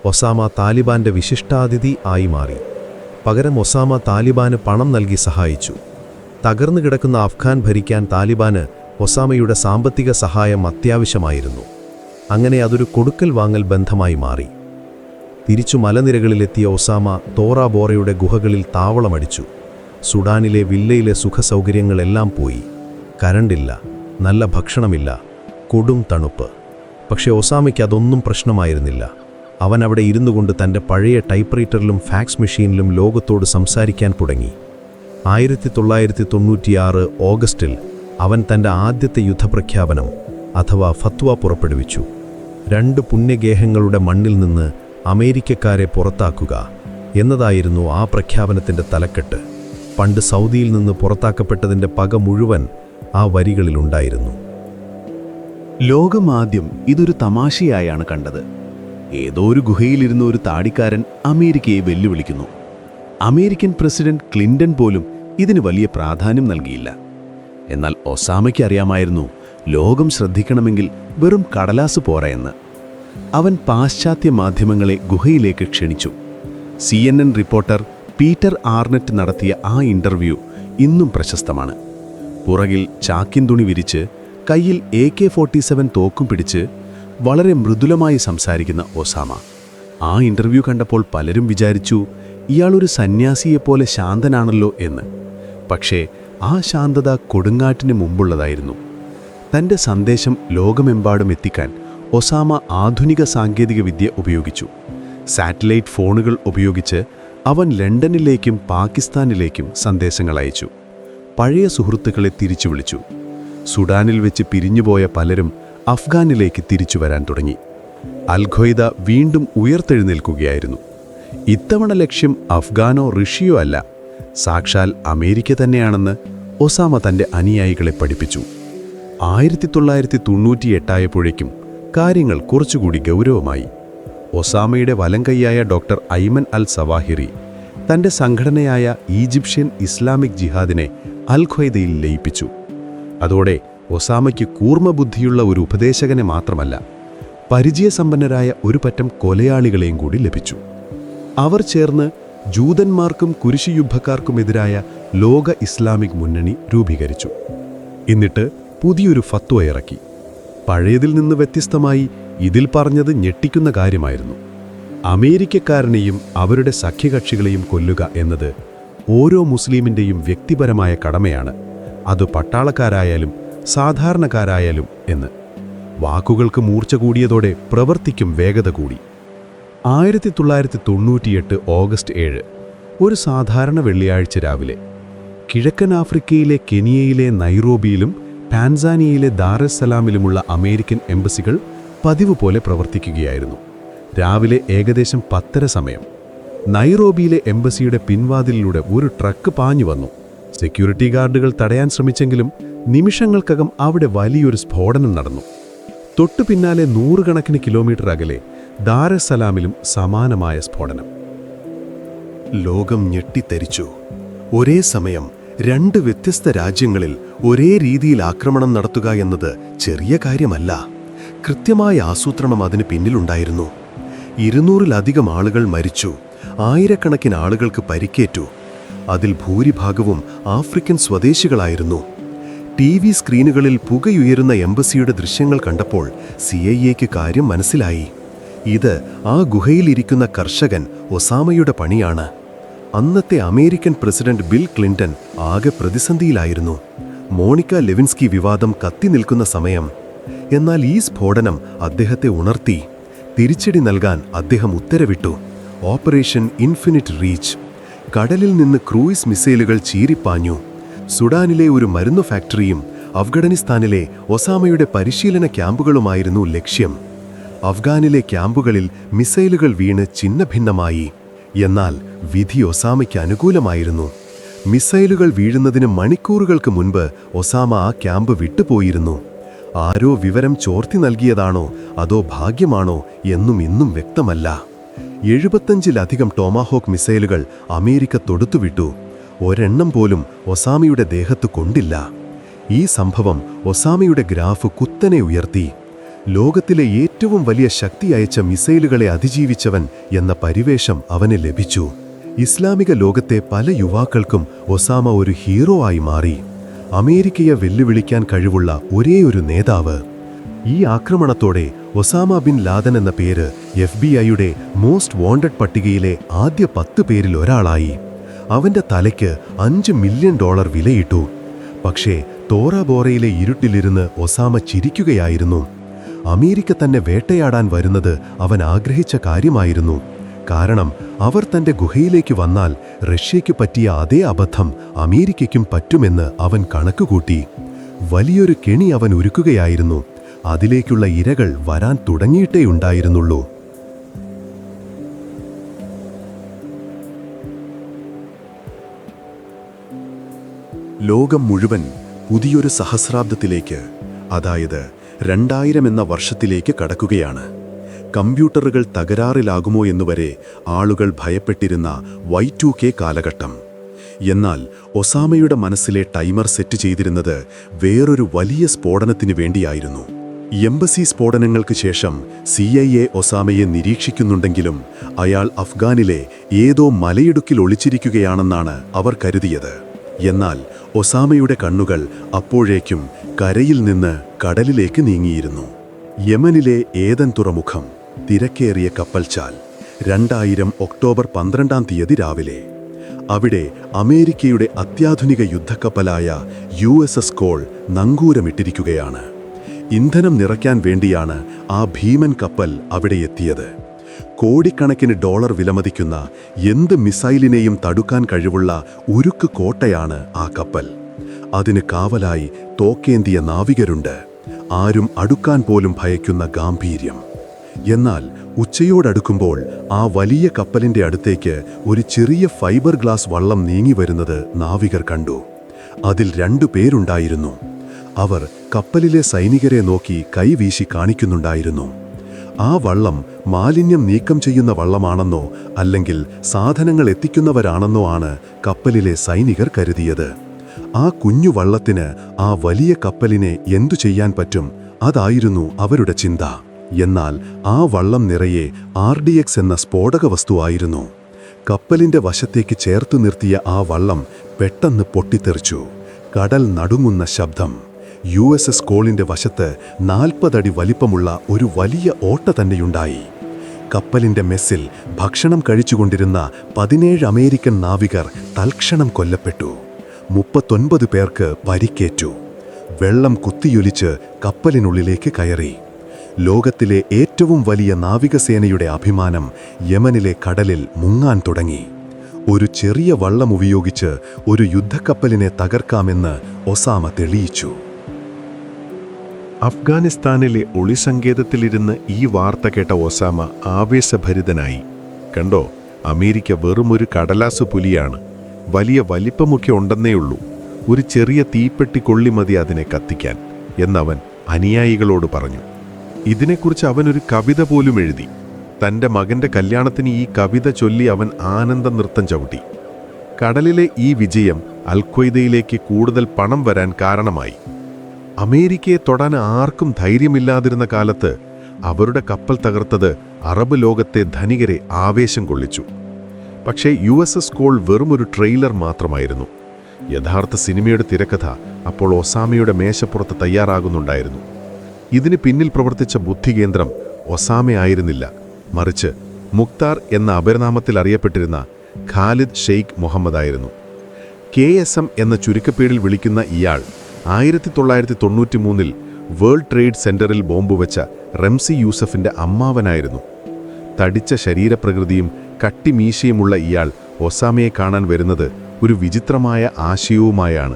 ഒസാമ താലിബാന്റെ വിശിഷ്ടാതിഥി ആയി മാറി. പകരം ഒസാമ താലിബാന് പണം നൽകി സഹായിച്ചു. തകർന്നു കിടക്കുന്ന അഫ്ഗാൻ ഭരിക്കാൻ താലിബാന് ഒസാമയുടെ സാമ്പത്തിക സഹായം അത്യാവശ്യമായിരുന്നു. അങ്ങനെ അതൊരു കൊടുക്കൽ വാങ്ങൽ ബന്ധമായി മാറി. തിരിച്ചു മലനിരകളിലെത്തിയ ഒസാമ തോറാ ബോറയുടെ ഗുഹകളിൽ താവളമടിച്ചു. സുഡാനിലെ വില്ലയിലെ സുഖസൗകര്യങ്ങളെല്ലാം പോയി. കരണ്ടില്ല, നല്ല ഭക്ഷണമില്ല, കൊടും തണുപ്പ്. പക്ഷേ ഒസാമയ്ക്ക് അതൊന്നും പ്രശ്നമായിരുന്നില്ല. അവൻ അവിടെ ഇരുന്നു കൊണ്ട് തൻ്റെ പഴയ ടൈപ്പ്റൈറ്ററിലും ഫാക്സ് മെഷീനിലും ലോകത്തോട് സംസാരിക്കാൻ തുടങ്ങി. 1996 ഓഗസ്റ്റിൽ അവൻ തൻ്റെ ആദ്യത്തെ യുദ്ധപ്രഖ്യാപനം അഥവാ ഫത്വ പുറപ്പെടുവിച്ചു. 2 പുണ്യഗേഹങ്ങളുടെ മണ്ണിൽ നിന്ന് അമേരിക്കക്കാരെ പുറത്താക്കുക എന്നതായിരുന്നു ആ പ്രഖ്യാപനത്തിൻ്റെ തലക്കെട്ട്. പണ്ട് സൗദിയിൽ നിന്ന് പുറത്താക്കപ്പെട്ടതിൻ്റെ പക മുഴുവൻ ആ വരികളിലുണ്ടായിരുന്നു. ലോകം ആദ്യം ഇതൊരു തമാശയായാണ് കണ്ടത്. ഏതോ ഒരു ഗുഹയിലിരുന്ന ഒരു താടിക്കാരൻ അമേരിക്കയെ വെല്ലുവിളിക്കുന്നു. അമേരിക്കൻ പ്രസിഡന്റ് ക്ലിന്റൺ പോലും ഇതിന് വലിയ പ്രാധാന്യം നൽകിയില്ല. എന്നാൽ ഒസാമയ്ക്ക് അറിയാമായിരുന്നു, ലോകം ശ്രദ്ധിക്കണമെങ്കിൽ വെറും കടലാസ് പോരാ എന്ന്. അവൻ പാശ്ചാത്യ മാധ്യമങ്ങളെ ഗുഹയിലേക്ക് ക്ഷണിച്ചു. CNN റിപ്പോർട്ടർ പീറ്റർ ആർനെറ്റ് നടത്തിയ ആ ഇൻ്റർവ്യൂ ഇന്നും പ്രശസ്തമാണ്. പുറകിൽ ചാക്കിൻ തുണി വിരിച്ച്, കയ്യിൽ AK-47 തോക്കും പിടിച്ച് വളരെ മൃദുലമായി സംസാരിക്കുന്ന ഒസാമ. ആ ഇൻ്റർവ്യൂ കണ്ടപ്പോൾ പലരും വിചാരിച്ചു, ഇയാളൊരു സന്യാസിയെപ്പോലെ ശാന്തനാണല്ലോ എന്ന്. പക്ഷേ ആ ശാന്തത കൊടുങ്കാറ്റിന് മുമ്പുള്ളതായിരുന്നു. തൻ്റെ സന്ദേശം ലോകമെമ്പാടും എത്തിക്കാൻ ഒസാമ ആധുനിക സാങ്കേതികവിദ്യ ഉപയോഗിച്ചു. സാറ്റലൈറ്റ് ഫോണുകൾ ഉപയോഗിച്ച് അവൻ ലണ്ടനിലേക്കും പാകിസ്ഥാനിലേക്കും സന്ദേശങ്ങൾ അയച്ചു. പഴയ സുഹൃത്തുക്കളെ തിരിച്ചു വിളിച്ചു. സുഡാനിൽ വെച്ച് പിരിഞ്ഞുപോയ പലരും അഫ്ഗാനിലേക്ക് തിരിച്ചു വരാൻ തുടങ്ങി. അൽ-ഖ്വയ്ദ വീണ്ടും ഉയർത്തെഴുന്നേൽക്കുകയായിരുന്നു. ഇത്തവണ ലക്ഷ്യം അഫ്ഗാനോ റഷ്യയോ അല്ല, സാക്ഷാൽ അമേരിക്ക തന്നെയാണെന്ന് ഒസാമ തൻ്റെ അനുയായികളെ പഠിപ്പിച്ചു. 1998 ആയപ്പോഴേക്കും കാര്യങ്ങൾ കുറച്ചുകൂടി ഗൗരവമായി. ഒസാമയുടെ വലങ്കൈയായ ഡോക്ടർ ഐമൻ അൽ സവാഹിറി തൻ്റെ സംഘടനയായ ഈജിപ്ഷ്യൻ ഇസ്ലാമിക് ജിഹാദിനെ അൽ-ഖ്വയ്ദയിൽ ലയിപ്പിച്ചു. അതോടെ ഒസാമയ്ക്ക് കൂർമ്മബുദ്ധിയുള്ള ഒരു ഉപദേശകനെ മാത്രമല്ല, പരിചയസമ്പന്നരായ ഒരു പറ്റം കൊലയാളികളെയും കൂടി ലഭിച്ചു. അവർ ചേർന്ന് ജൂതന്മാർക്കും കുരിശുയുദ്ധക്കാർക്കുമെതിരായ ലോക ഇസ്ലാമിക് മുന്നണി രൂപീകരിച്ചു. എന്നിട്ട് പുതിയൊരു ഫത്വ ഇറക്കി. പഴയതിൽ നിന്ന് വ്യത്യസ്തമായി ഇതിൽ പറഞ്ഞത് ഞെട്ടിക്കുന്ന കാര്യമായിരുന്നു. അമേരിക്കക്കാരനെയും അവരുടെ സഖ്യകക്ഷികളെയും കൊല്ലുക എന്നത് ഓരോ മുസ്ലിമിൻ്റെയും വ്യക്തിപരമായ കടമയാണ്, അത് പട്ടാളക്കാരായാലും സാധാരണക്കാരായാലും എന്ന്. വാക്കുകൾക്ക് മൂർച്ച കൂടിയതോടെ പ്രവൃത്തിക്കും വേഗത കൂടി. 1998 ഓഗസ്റ്റ് 7 ഒരു സാധാരണ വെള്ളിയാഴ്ച രാവിലെ കിഴക്കൻ ആഫ്രിക്കയിലെ കെനിയയിലെ നൈറോബിയിലും ടാൻസാനിയയിലെ ദാറെസ്സലാമിലുമുള്ള അമേരിക്കൻ എംബസികൾ പതിവ് പോലെ പ്രവർത്തിക്കുകയായിരുന്നു. രാവിലെ ഏകദേശം 10:30 സമയം നൈറോബിയിലെ എംബസിയുടെ പിൻവാതിലിലൂടെ ഒരു ട്രക്ക് പാഞ്ഞു വന്നു. സെക്യൂരിറ്റി ഗാർഡുകൾ തടയാൻ ശ്രമിച്ചെങ്കിലും നിമിഷങ്ങൾക്കകം അവിടെ വലിയൊരു സ്ഫോടനം നടന്നു. തൊട്ടു പിന്നാലെ 100 കണക്കിന് കിലോമീറ്റർ അകലെ ദാറെസ്സലാമിലും സമാനമായ സ്ഫോടനം. ലോകം ഞെട്ടിത്തരിച്ചു. ഒരേ സമയം 2 വ്യത്യസ്ത രാജ്യങ്ങളിൽ ഒരേ രീതിയിൽ ആക്രമണം നടത്തുക എന്നത് ചെറിയ കാര്യമല്ല. കൃത്യമായ ആസൂത്രണം അതിന് പിന്നിലുണ്ടായിരുന്നു. 200-ലധികം ആളുകൾ മരിച്ചു, ആയിരക്കണക്കിന് ആളുകൾക്ക് പരിക്കേറ്റു. അതിൽ ഭൂരിഭാഗവും ആഫ്രിക്കൻ സ്വദേശികളായിരുന്നു. TV സ്ക്രീനുകളിൽ പുകയുയരുന്ന എംബസിയുടെ ദൃശ്യങ്ങൾ കണ്ടപ്പോൾ CIA-ക്ക് കാര്യം മനസ്സിലായി. ഇത് ആ ഗുഹയിലിരിക്കുന്ന കർഷകൻ ഒസാമയുടെ പണിയാണ്. അന്നത്തെ അമേരിക്കൻ പ്രസിഡന്റ് ബിൽ ക്ലിന്റൺ ആകെ പ്രതിസന്ധിയിലായിരുന്നു. മോണിക്ക ലെവിൻസ്കി വിവാദം കത്തി നിൽക്കുന്ന സമയം. എന്നാൽ ഈ സ്ഫോടനം അദ്ദേഹത്തെ ഉണർത്തി. തിരിച്ചടി നൽകാൻ അദ്ദേഹം ഉത്തരവിട്ടു. Operation infinite reach. കടലിൽ നിന്ന് ക്രൂയിസ് മിസൈലുകൾ ചീറിപ്പാഞ്ഞു. സുഡാനിലെ ഒരു മരുന്നു ഫാക്ടറിയും അഫ്ഗാനിസ്ഥാനിലെ ഒസാമയുടെ പരിശീലന ക്യാമ്പുകളുമായിരുന്നു ലക്ഷ്യം. അഫ്ഗാനിലെ ക്യാമ്പുകളിൽ മിസൈലുകൾ വീണ് ഛിന്നഭിന്നമായി. എന്നാൽ വിധി ഒസാമയ്ക്ക് അനുകൂലമായിരുന്നു. മിസൈലുകൾ വീഴുന്നതിന് മണിക്കൂറുകൾക്ക് മുൻപ് ഒസാമ ആ ക്യാമ്പ് വിട്ടുപോയിരുന്നു. ആരോ വിവരം ചോർത്തി നൽകിയതാണോ അതോ ഭാഗ്യമാണോ എന്നും ഇന്നും വ്യക്തമല്ല. 75-ലധികം ടോമാഹോക്ക് മിസൈലുകൾ അമേരിക്ക തൊടുത്തുവിട്ടു. ഒരെണ്ണം പോലും ഒസാമയുടെ ദേഹത്ത് കൊണ്ടില്ല. ഈ സംഭവം ഒസാമയുടെ ഗ്രാഫ് കുത്തനെ ഉയർത്തി. ലോകത്തിലെ ഏറ്റവും വലിയ ശക്തി അയച്ച മിസൈലുകളെ അതിജീവിച്ചവൻ എന്ന പരിവേഷം അവന് ലഭിച്ചു. ഇസ്ലാമിക ലോകത്തെ പല യുവാക്കൾക്കും ഒസാമ ഒരു ഹീറോ ആയി മാറി. അമേരിക്കയെ വെല്ലുവിളിക്കാൻ കഴിവുള്ള ഒരേയൊരു നേതാവ്. ഈ ആക്രമണത്തോടെ ഒസാമ ബിൻ ലാദൻ എന്ന പേര് FBI-യുടെ മോസ്റ്റ് വാണ്ടഡ് പട്ടികയിലെ ആദ്യ 10 പേരിൽ ഒരാളായി. അവന്റെ തലയ്ക്ക് $5 മില്യൺ വിലയിട്ടു. പക്ഷേ തോറാബോറയിലെ ഇരുട്ടിലിരുന്ന് ഒസാമ ചിരിക്കുകയായിരുന്നു. അമേരിക്ക തന്നെ വേട്ടയാടാൻ വരുന്നത് അവൻ ആഗ്രഹിച്ച കാര്യമായിരുന്നു. കാരണം അവർ തന്റെ ഗുഹയിലേക്ക് വന്നാൽ റഷ്യയ്ക്ക് പറ്റിയ അതേ അബദ്ധം അമേരിക്കയ്ക്കും പറ്റുമെന്ന് അവൻ കണക്കുകൂട്ടി. വലിയൊരു കെണി അവൻ ഒരുക്കുകയായിരുന്നു. അതിലേക്കുള്ള ഇരകൾ വരാൻ തുടങ്ങിയിട്ടേയുണ്ടായിരുന്നുള്ളൂ. ലോകം മുഴുവൻ പുതിയൊരു സഹസ്രാബ്ദത്തിലേക്ക്, അതായത് 2000 എന്ന വർഷത്തിലേക്ക് കടക്കുകയാണ്. കമ്പ്യൂട്ടറുകൾ തകരാറിലാകുമോ എന്നുവരെ ആളുകൾ ഭയപ്പെട്ടിരുന്ന Y2K കാലഘട്ടം. എന്നാൽ ഒസാമയുടെ മനസ്സിലെ ടൈമർ സെറ്റ് ചെയ്തിരുന്നത് വേറൊരു വലിയ സ്ഫോടനത്തിന് വേണ്ടിയായിരുന്നു. എംബസി സ്ഫോടനങ്ങൾക്ക് ശേഷം CIA ഒസാമയെ നിരീക്ഷിക്കുന്നുണ്ടെങ്കിലും അയാൾ അഫ്ഗാനിലെ ഏതോ മലയിടുക്കിൽ ഒളിച്ചിരിക്കുകയാണെന്നാണ് അവർ കരുതിയത്. എന്നാൽ ഒസാമയുടെ കണ്ണുകൾ അപ്പോഴേക്കും കരയിൽ നിന്ന് കടലിലേക്ക് നീങ്ങിയിരുന്നു. യമനിലെ ഏദൻ തുറമുഖം, തിരക്കേറിയ കപ്പൽച്ചാൽ. 2000 ഒക്ടോബർ 12 രാവിലെ അവിടെ അമേരിക്കയുടെ അത്യാധുനിക യുദ്ധക്കപ്പലായ USS കോൾ നങ്കൂരമിട്ടിരിക്കുകയാണ്. ഇന്ധനം നിറയ്ക്കാൻ വേണ്ടിയാണ് ആ ഭീമൻ കപ്പൽ അവിടെ എത്തിയത്. കോടിക്കണക്കിന് ഡോളർ വിലമതിക്കുന്ന എന്ത് മിസൈലിനെയും തടുക്കാൻ കഴിവുള്ള ഉരുക്ക് കോട്ടയാണ് ആ കപ്പൽ. അതിന് കാവലായി തോക്കേന്തിയ നാവികരുണ്ട്. ആരും അടുക്കാൻ പോലും ഭയക്കുന്ന ഗാംഭീര്യം. എന്നാൽ ഉച്ചയോടടുക്കുമ്പോൾ ആ വലിയ കപ്പലിന്റെ അടുത്തേക്ക് ഒരു ചെറിയ ഫൈബർ ഗ്ലാസ് വള്ളം നീങ്ങി വരുന്നത് നാവികർ കണ്ടു. അതിൽ 2 പേരുണ്ടായിരുന്നു. അവർ കപ്പലിലെ സൈനികരെ നോക്കി കൈവീശി കാണിക്കുന്നുണ്ടായിരുന്നു. ആ വള്ളം മാലിന്യം നീക്കം ചെയ്യുന്ന വള്ളമാണെന്നോ അല്ലെങ്കിൽ സാധനങ്ങൾ എത്തിക്കുന്നവരാണെന്നോ ആണ് കപ്പലിലെ സൈനികർ കരുതിയത്. ആ കുഞ്ഞു വള്ളത്തിന് ആ വലിയ കപ്പലിനെ എന്തു ചെയ്യാൻ പറ്റും, അതായിരുന്നു അവരുടെ ചിന്ത. എന്നാൽ ആ വള്ളം നിറയെ RDX എന്ന സ്ഫോടക വസ്തുവായിരുന്നു. കപ്പലിന്റെ വശത്തേക്ക് ചേർത്തു നിർത്തിയ ആ വള്ളം പെട്ടെന്ന് പൊട്ടിത്തെറിച്ചു. കടൽ നടുങ്ങുന്ന ശബ്ദം. USS കോളിന്റെ വശത്ത് 40 അടി വലിപ്പമുള്ള ഒരു വലിയ ഓട്ട തന്നെയുണ്ടായി. കപ്പലിന്റെ മെസ്സിൽ ഭക്ഷണം കഴിച്ചുകൊണ്ടിരുന്ന 17 അമേരിക്കൻ നാവികർ തൽക്ഷണം കൊല്ലപ്പെട്ടു. 39 പേർക്ക് പരിക്കേറ്റു. വെള്ളം കുത്തിയൊലിച്ച് കപ്പലിനുള്ളിലേക്ക് കയറി. ലോകത്തിലെ ഏറ്റവും വലിയ നാവികസേനയുടെ അഭിമാനം യമനിലെ കടലിൽ മുങ്ങാൻ തുടങ്ങി. ഒരു ചെറിയ വള്ളം ഉപയോഗിച്ച് ഒരു യുദ്ധക്കപ്പലിനെ തകർക്കാമെന്ന് ഒസാമ തെളിയിച്ചു. അഫ്ഗാനിസ്ഥാനിലെ ഒളിസങ്കേതത്തിലിരുന്ന് ഈ വാർത്ത കേട്ട ഒസാമ ആവേശഭരിതനായി. കണ്ടോ, അമേരിക്ക വെറുമൊരു കടലാസു പുലിയാണ്. വലിയ വലിപ്പമൊക്കെ ഉണ്ടെന്നേയുള്ളൂ. ഒരു ചെറിയ തീപ്പെട്ടി കൊള്ളി മതി അതിനെ കത്തിക്കാൻ എന്നവൻ അനുയായികളോട് പറഞ്ഞു. ഇതിനെക്കുറിച്ച് അവനൊരു കവിത പോലും എഴുതി. തൻ്റെ മകൻ്റെ കല്യാണത്തിന് ഈ കവിത ചൊല്ലി അവൻ ആനന്ദ നൃത്തം ചവിട്ടി. കടലിലെ ഈ വിജയം അൽ-ഖ്വയ്ദയിലേക്ക് കൂടുതൽ പണം വരാൻ കാരണമായി. അമേരിക്കയെ തൊടാൻ ആർക്കും ധൈര്യമില്ലാതിരുന്ന കാലത്ത് അവരുടെ കപ്പൽ തകർത്തത് അറബ് ലോകത്തെ ധനികരെ ആവേശം കൊള്ളിച്ചു. പക്ഷേ USS കോൾ വെറുമൊരു ട്രെയിലർ മാത്രമായിരുന്നു. യഥാർത്ഥ സിനിമയുടെ തിരക്കഥ അപ്പോൾ ഒസാമയുടെ മേശപ്പുറത്ത് തയ്യാറാകുന്നുണ്ടായിരുന്നു. ഇതിന് പിന്നിൽ പ്രവർത്തിച്ച ബുദ്ധികേന്ദ്രം ഒസാമയായിരുന്നില്ല, മറിച്ച് മുക്താർ എന്ന അപരനാമത്തിൽ അറിയപ്പെട്ടിരുന്ന ഖാലിദ് ഷെയ്ഖ് മുഹമ്മദായിരുന്നു. KSM എന്ന ചുരുക്കപ്പേരിൽ വിളിക്കുന്ന ഇയാൾ 1993 വേൾഡ് ട്രേഡ് സെന്ററിൽ ബോംബ് വെച്ച റംസി യൂസഫിന്റെ അമ്മാവനായിരുന്നു. തടിച്ച ശരീരപ്രകൃതിയും കട്ടിമീശയുമുള്ള ഇയാൾ ഒസാമയെ കാണാൻ വരുന്നത് ഒരു വിചിത്രമായ ആശയവുമായാണ്.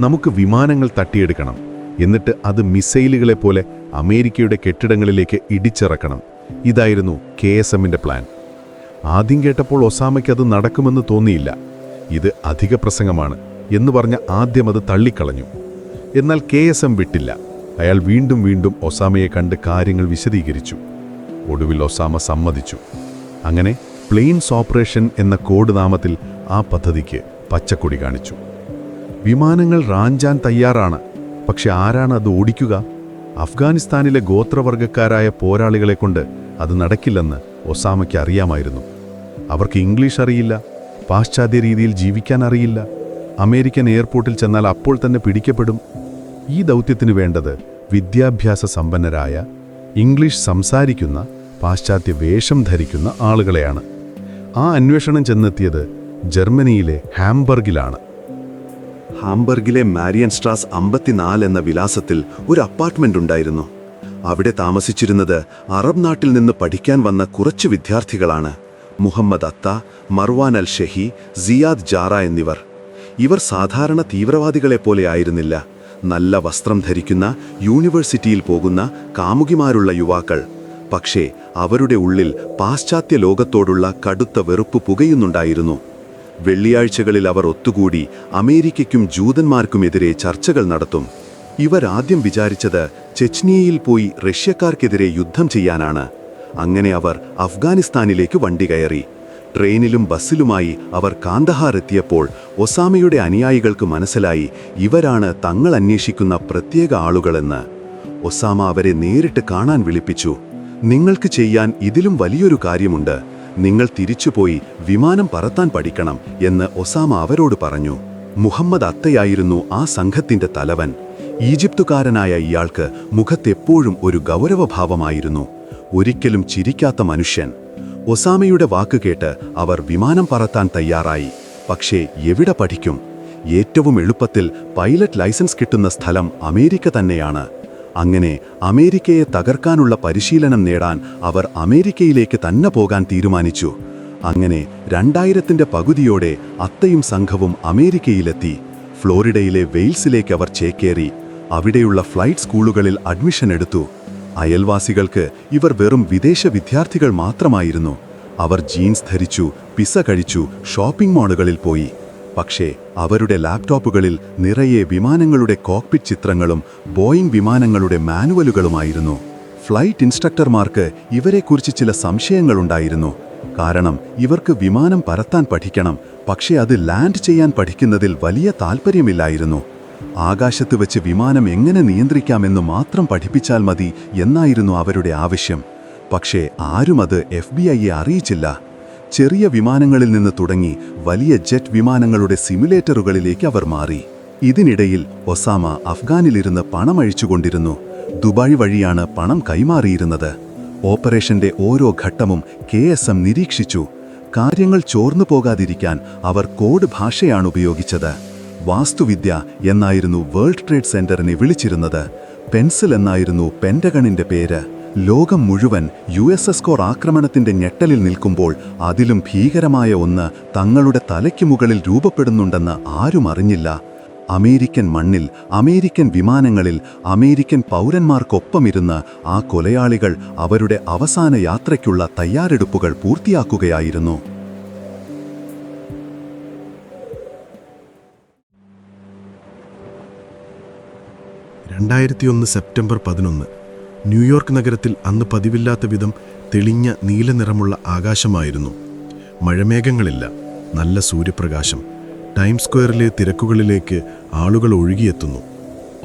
നമുക്ക് വിമാനങ്ങൾ തട്ടിയെടുക്കണം, എന്നിട്ട് അത് മിസൈലുകളെപ്പോലെ അമേരിക്കയുടെ കെട്ടിടങ്ങളിലേക്ക് ഇടിച്ചിറക്കണം. ഇതായിരുന്നു KSMന്റെ പ്ലാൻ. ആദ്യം കേട്ടപ്പോൾ ഒസാമയ്ക്ക് അത് നടക്കുമെന്ന് തോന്നിയില്ല. ഇത് അധിക പ്രസംഗമാണ് എന്ന് പറഞ്ഞ് ആദ്യം അത് തള്ളിക്കളഞ്ഞു. എന്നാൽ KSM വിട്ടില്ല. അയാൾ വീണ്ടും വീണ്ടും ഒസാമയെ കണ്ട് കാര്യങ്ങൾ വിശദീകരിച്ചു. ഒടുവിൽ ഒസാമ സമ്മതിച്ചു. അങ്ങനെ പ്ലെയിൻസ് ഓപ്പറേഷൻ എന്ന കോഡ് നാമത്തിൽ ആ പദ്ധതിക്ക് പച്ചക്കൊടി കാണിച്ചു. വിമാനങ്ങൾ റാഞ്ചാൻ തയ്യാറാണ്. പക്ഷെ ആരാണ് അത് ഓടിക്കുക? അഫ്ഗാനിസ്ഥാനിലെ ഗോത്രവർഗക്കാരായ പോരാളികളെ കൊണ്ട് അത് നടക്കില്ലെന്ന് ഒസാമയ്ക്ക് അറിയാമായിരുന്നു. അവർക്ക് ഇംഗ്ലീഷ് അറിയില്ല, പാശ്ചാത്യ രീതിയിൽ ജീവിക്കാൻ അറിയില്ല. അമേരിക്കൻ എയർപോർട്ടിൽ ചെന്നാൽ അപ്പോൾ തന്നെ പിടിക്കപ്പെടും. ഈ ദൗത്യത്തിന് വേണ്ടത് വിദ്യാഭ്യാസ സമ്പന്നരായ, ഇംഗ്ലീഷ് സംസാരിക്കുന്ന, പാശ്ചാത്യ വേഷം ധരിക്കുന്ന ആളുകളെയാണ്. ആ അന്വേഷണം ചെന്നെത്തിയത് ജർമ്മനിയിലെ ഹാംബർഗിലാണ്. ഹാംബർഗിലെ മാരിയൻസ്ട്രാസ് 54 എന്ന വിലാസത്തിൽ ഒരു അപ്പാർട്ട്മെന്റ് ഉണ്ടായിരുന്നു. അവിടെ താമസിച്ചിരുന്നത് അറബ് നാട്ടിൽ നിന്ന് പഠിക്കാൻ വന്ന കുറച്ച് വിദ്യാർത്ഥികളാണ്. മുഹമ്മദ് അത്ത, മർവാൻ അൽ ഷെഹി, സിയാദ് ജാറ എന്നിവർ. ഇവർ സാധാരണ തീവ്രവാദികളെപ്പോലെ ആയിരുന്നില്ല. നല്ല വസ്ത്രം ധരിക്കുന്ന, യൂണിവേഴ്സിറ്റിയിൽ പോകുന്ന, കാമുകിമാരുള്ള യുവാക്കൾ. പക്ഷേ അവരുടെ ഉള്ളിൽ പാശ്ചാത്യ ലോകത്തോടുള്ള കടുത്ത വെറുപ്പ് പുകയുന്നുണ്ടായിരുന്നു. വെള്ളിയാഴ്ചകളിൽ അവർ ഒത്തുകൂടി അമേരിക്കയ്ക്കും ജൂതന്മാർക്കുമെതിരെ ചർച്ചകൾ നടത്തും. ഇവരാദ്യം വിചാരിച്ചത് ചെച്നിയയിൽ പോയി റഷ്യക്കാർക്കെതിരെ യുദ്ധം ചെയ്യാനാണ്. അങ്ങനെ അവർ അഫ്ഗാനിസ്ഥാനിലേക്ക് വണ്ടി കയറി. ട്രെയിനിലും ബസ്സിലുമായി അവർ കാന്തഹാർ എത്തിയപ്പോൾ ഒസാമയുടെ അനുയായികൾക്ക് മനസ്സിലായി ഇവരാണ് തങ്ങൾ അന്വേഷിക്കുന്ന പ്രത്യേക ആളുകളെന്ന്. ഒസാമ അവരെ നേരിട്ട് കാണാൻ വിളിപ്പിച്ചു. നിങ്ങൾക്ക് ചെയ്യാൻ ഇതിലും വലിയൊരു കാര്യമുണ്ട്. നിങ്ങൾ തിരിച്ചുപോയി വിമാനം പറത്താൻ പഠിക്കണം എന്ന് ഒസാമ അവരോട് പറഞ്ഞു. മുഹമ്മദ് അത്തയായിരുന്നു ആ സംഘത്തിന്റെ തലവൻ. ഈജിപ്തുകാരനായ ഇയാൾക്ക് മുഖത്തെപ്പോഴും ഒരു ഗൗരവഭാവമായിരുന്നു. ഒരിക്കലും ചിരിക്കാത്ത മനുഷ്യൻ. ഒസാമയുടെ വാക്ക് കേട്ട് അവർ വിമാനം പറത്താൻ തയ്യാറായി. പക്ഷേ എവിടെ പഠിക്കും? ഏറ്റവും എളുപ്പത്തിൽ പൈലറ്റ് ലൈസൻസ് കിട്ടുന്ന സ്ഥലം അമേരിക്ക തന്നെയാണ്. അങ്ങനെ അമേരിക്കയെ തകർക്കാനുള്ള പരിശീലനം നേടാൻ അവർ അമേരിക്കയിലേക്ക് തന്നെ പോകാൻ തീരുമാനിച്ചു. അങ്ങനെ 2000ന്റെ പകുതിയോടെ അത്തയും സംഘവും അമേരിക്കയിലെത്തി. ഫ്ലോറിഡയിലെ വെയിൽസിലേക്ക് അവർ ചേക്കേറി. അവിടെയുള്ള ഫ്ലൈറ്റ് സ്കൂളുകളിൽ അഡ്മിഷൻ എടുത്തു. അയൽവാസികൾക്ക് ഇവർ വെറും വിദേശ വിദ്യാർത്ഥികൾ മാത്രമായിരുന്നു. അവർ ജീൻസ് ധരിച്ചു, പിസ്സ കഴിച്ചു, ഷോപ്പിംഗ് മാളുകളിൽ പോയി. പക്ഷേ അവരുടെ ലാപ്ടോപ്പുകളിൽ നിറയെ വിമാനങ്ങളുടെ കോക്പിറ്റ് ചിത്രങ്ങളും ബോയിംഗ് വിമാനങ്ങളുടെ മാനുവലുകളുമായിരുന്നു. ഫ്ലൈറ്റ് ഇൻസ്ട്രക്ടർമാർക്ക് ഇവരെക്കുറിച്ച് ചില സംശയങ്ങളുണ്ടായിരുന്നു. കാരണം ഇവർക്ക് വിമാനം പറത്താൻ പഠിക്കണം, പക്ഷേ അത് ലാൻഡ് ചെയ്യാൻ പഠിക്കുന്നതിൽ വലിയ താൽപ്പര്യമില്ലായിരുന്നു. ആകാശത്ത് വെച്ച് വിമാനം എങ്ങനെ നിയന്ത്രിക്കാമെന്ന് മാത്രം പഠിപ്പിച്ചാൽ മതി എന്നായിരുന്നു അവരുടെ ആവശ്യം. പക്ഷേ ആരും അത് FBI-യെ അറിയിച്ചില്ല. ചെറിയ വിമാനങ്ങളിൽ നിന്ന് തുടങ്ങി വലിയ ജെറ്റ് വിമാനങ്ങളുടെ സിമുലേറ്ററുകളിലേക്ക് അവർ മാറി. ഇതിനിടയിൽ ഒസാമ അഫ്ഗാനിലിരുന്ന് പണം അഴിച്ചുകൊണ്ടിരുന്നു. ദുബായ് വഴിയാണ് പണം കൈമാറിയിരുന്നത്. ഓപ്പറേഷന്റെ ഓരോ ഘട്ടവും KSM നിരീക്ഷിച്ചു. കാര്യങ്ങൾ ചോർന്നു പോകാതിരിക്കാൻ അവർ കോഡ് ഭാഷയാണ് ഉപയോഗിച്ചത്. വാസ്തുവിദ്യ എന്നായിരുന്നു വേൾഡ് ട്രേഡ് സെന്ററിനെ വിളിച്ചിരുന്നത്. പെൻസിൽ എന്നായിരുന്നു പെന്റഗണിന്റെ പേര്. ലോകം മുഴുവൻ USS കോർ ആക്രമണത്തിന്റെ ഞെട്ടലിൽ നിൽക്കുമ്പോൾ അതിലും ഭീകരമായ ഒന്ന് തങ്ങളുടെ തലയ്ക്ക് മുകളിൽ രൂപപ്പെടുന്നുണ്ടെന്ന് ആരും അറിഞ്ഞില്ല. അമേരിക്കൻ മണ്ണിൽ, അമേരിക്കൻ വിമാനങ്ങളിൽ, അമേരിക്കൻ പൗരന്മാർക്കൊപ്പമിരുന്ന് ആ കൊലയാളികൾ അവരുടെ അവസാന യാത്രയ്ക്കുള്ള തയ്യാറെടുപ്പുകൾ പൂർത്തിയാക്കുകയായിരുന്നു. 2001 സെപ്റ്റംബർ 11 ന്യൂയോർക്ക് നഗരത്തിൽ അന്ന് പതിവില്ലാത്ത വിധം തെളിഞ്ഞ നീല നിറമുള്ള ആകാശമായിരുന്നു. മഴമേഘങ്ങളില്ല, നല്ല സൂര്യപ്രകാശം. ടൈം സ്ക്വയറിലെ തിരക്കുകളിലേക്ക് ആളുകൾ ഒഴുകിയെത്തുന്നു.